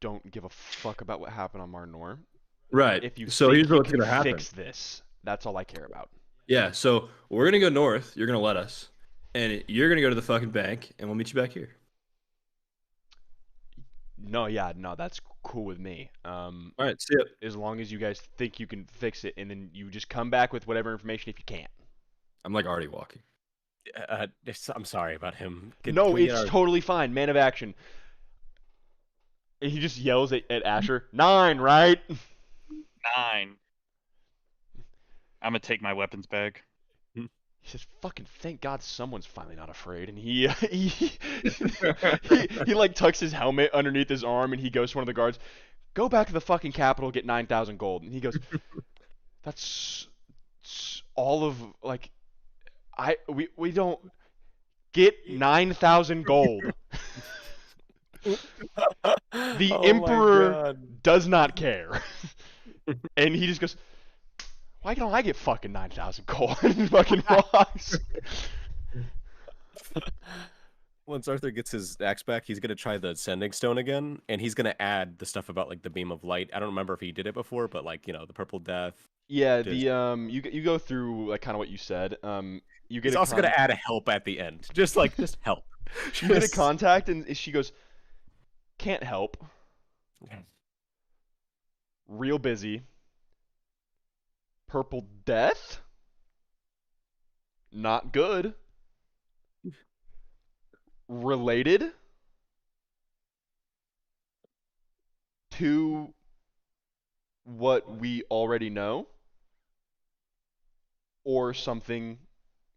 don't give a fuck about what happened on Marnor. Right. If you So think here's you what's can gonna happen. fix this, that's all I care about." Yeah. So we're gonna go north. You're gonna let us, and you're gonna go to the fucking bank, and we'll meet you back here. No, that's cool with me. All right. See ya. As long as you guys think you can fix it, and then you just come back with whatever information if you can't. I'm like already walking. I'm sorry about him. Can No, we get it's our- totally fine. Man of action. And he just yells at Asher, 9, right? 9. I'm gonna take my weapons bag. He says, "Fucking thank God someone's finally not afraid." And he like tucks his helmet underneath his arm, and he goes to one of the guards, "Go back to the fucking capital, get 9,000 gold." And he goes, "That's all of like, we don't get 9,000 gold." The Oh my Emperor God. does not care, and he just goes, "Why don't I get fucking 9,000 gold?" And he fucking walks. Once Arthur gets his axe back, he's gonna try the sending stone again, and he's gonna add the stuff about like the beam of light. I don't remember if he did it before, but like the purple death. Yeah, Just- you go through like kind of what you said. You get He's also gonna add a help at the end, just help. you get a Just- contact, and she goes, "Can't help. Real busy. Purple death? Not good. Related to what we already know, or something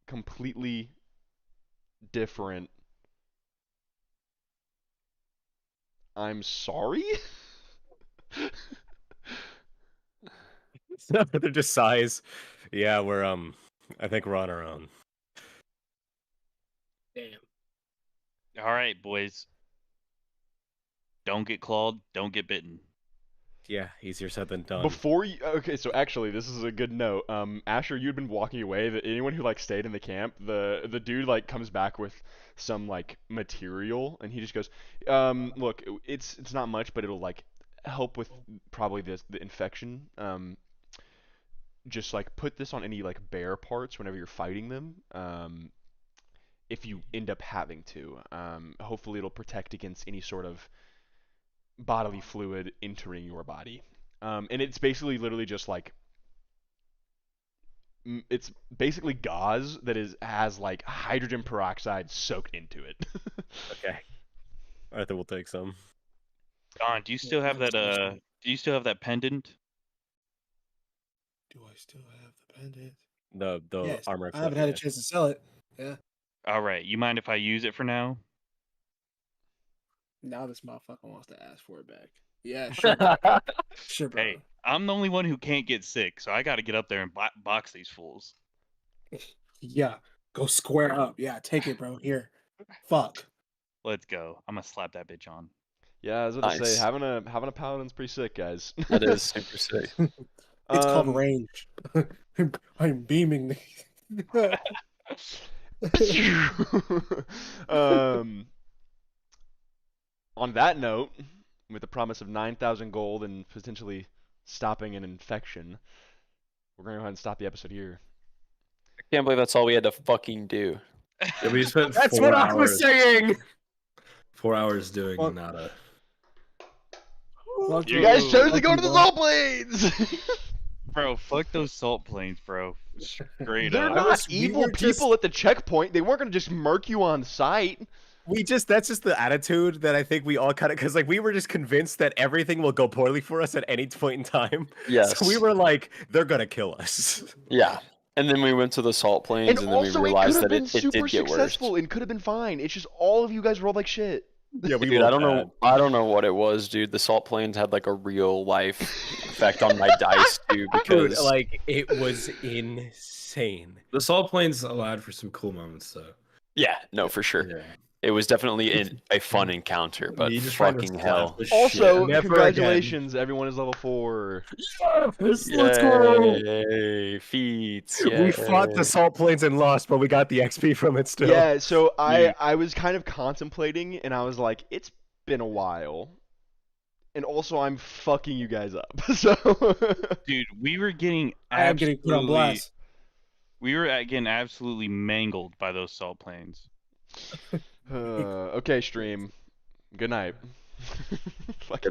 completely different. I'm sorry?" They're just sighs. Yeah, we're I think we're on our own. Damn. All right, boys. Don't get clawed. Don't get bitten. Yeah, easier said than done. Before you, okay, so actually, this is a good note. Asher, you'd been walking away. That anyone who like stayed in the camp, the dude like comes back with some like material, and he just goes, "Look, it's not much, but it'll like help with probably the infection. Just like put this on any like bear parts whenever you're fighting them. If you end up having to, hopefully it'll protect against any sort of bodily fluid entering your body." And it's basically literally just like it's basically gauze that has like hydrogen peroxide soaked into it. Okay. Arthur will take some. Don, do you still have that? Do you still have that pendant? Do I still have the pendant? The Yes. armor. I haven't had a chance to sell it. Yeah. All right. You mind if I use it for now? Now this motherfucker wants to ask for it back. Yeah, sure. Bro. Sure, bro. Hey, I'm the only one who can't get sick, so I got to get up there and box these fools. Yeah. Go square up. Yeah, take it, bro. Here. Fuck. Let's go. I'm gonna slap that bitch on. Yeah, I was about to say Nice. having a paladin's pretty sick, guys. That is super sick. It's called range. I'm beaming. On that note, with the promise of 9,000 gold and potentially stopping an infection, we're gonna go ahead and stop the episode here. I can't believe that's all we had to fucking do. Yeah, we spent That's 4 what hours. I was saying. 4 hours doing Well- nada. You guys chose to go to the Salt Blades. Bro, fuck those salt planes, bro. Straight They're up. not we evil were just- people at the checkpoint. They weren't gonna just murk you on sight. That's just the attitude that I think we all kind of, because like we were just convinced that everything will go poorly for us at any point in time. Yes. So we were like, they're gonna kill us. Yeah. And then we went to the salt plains, And and then we also, it could realized have that been it super did get worse. successful and could have been fine. It's just all of you guys rolled like shit. Yeah, we Dude, I rolled don't bad. know. I don't know what it was, dude. The salt plains had like a real life effect on my dice too, Dude, because like it was insane. The salt plains allowed for some cool moments, though. yeah, no, for sure. Yeah. It was definitely a fun encounter, but Me just trying to fucking slap hell. the shit Also, Never congratulations, everyone is level 4. Let's go. Yay, feats. We fought the salt plains and lost, but we got the XP from it still. Yeah, so Dude. I was kind of contemplating, and I was like, it's been a while. And also, I'm fucking you guys up. So, Dude, we were getting I am getting put on blast. We were getting absolutely mangled by those salt plains. okay, stream. Good night. Fucking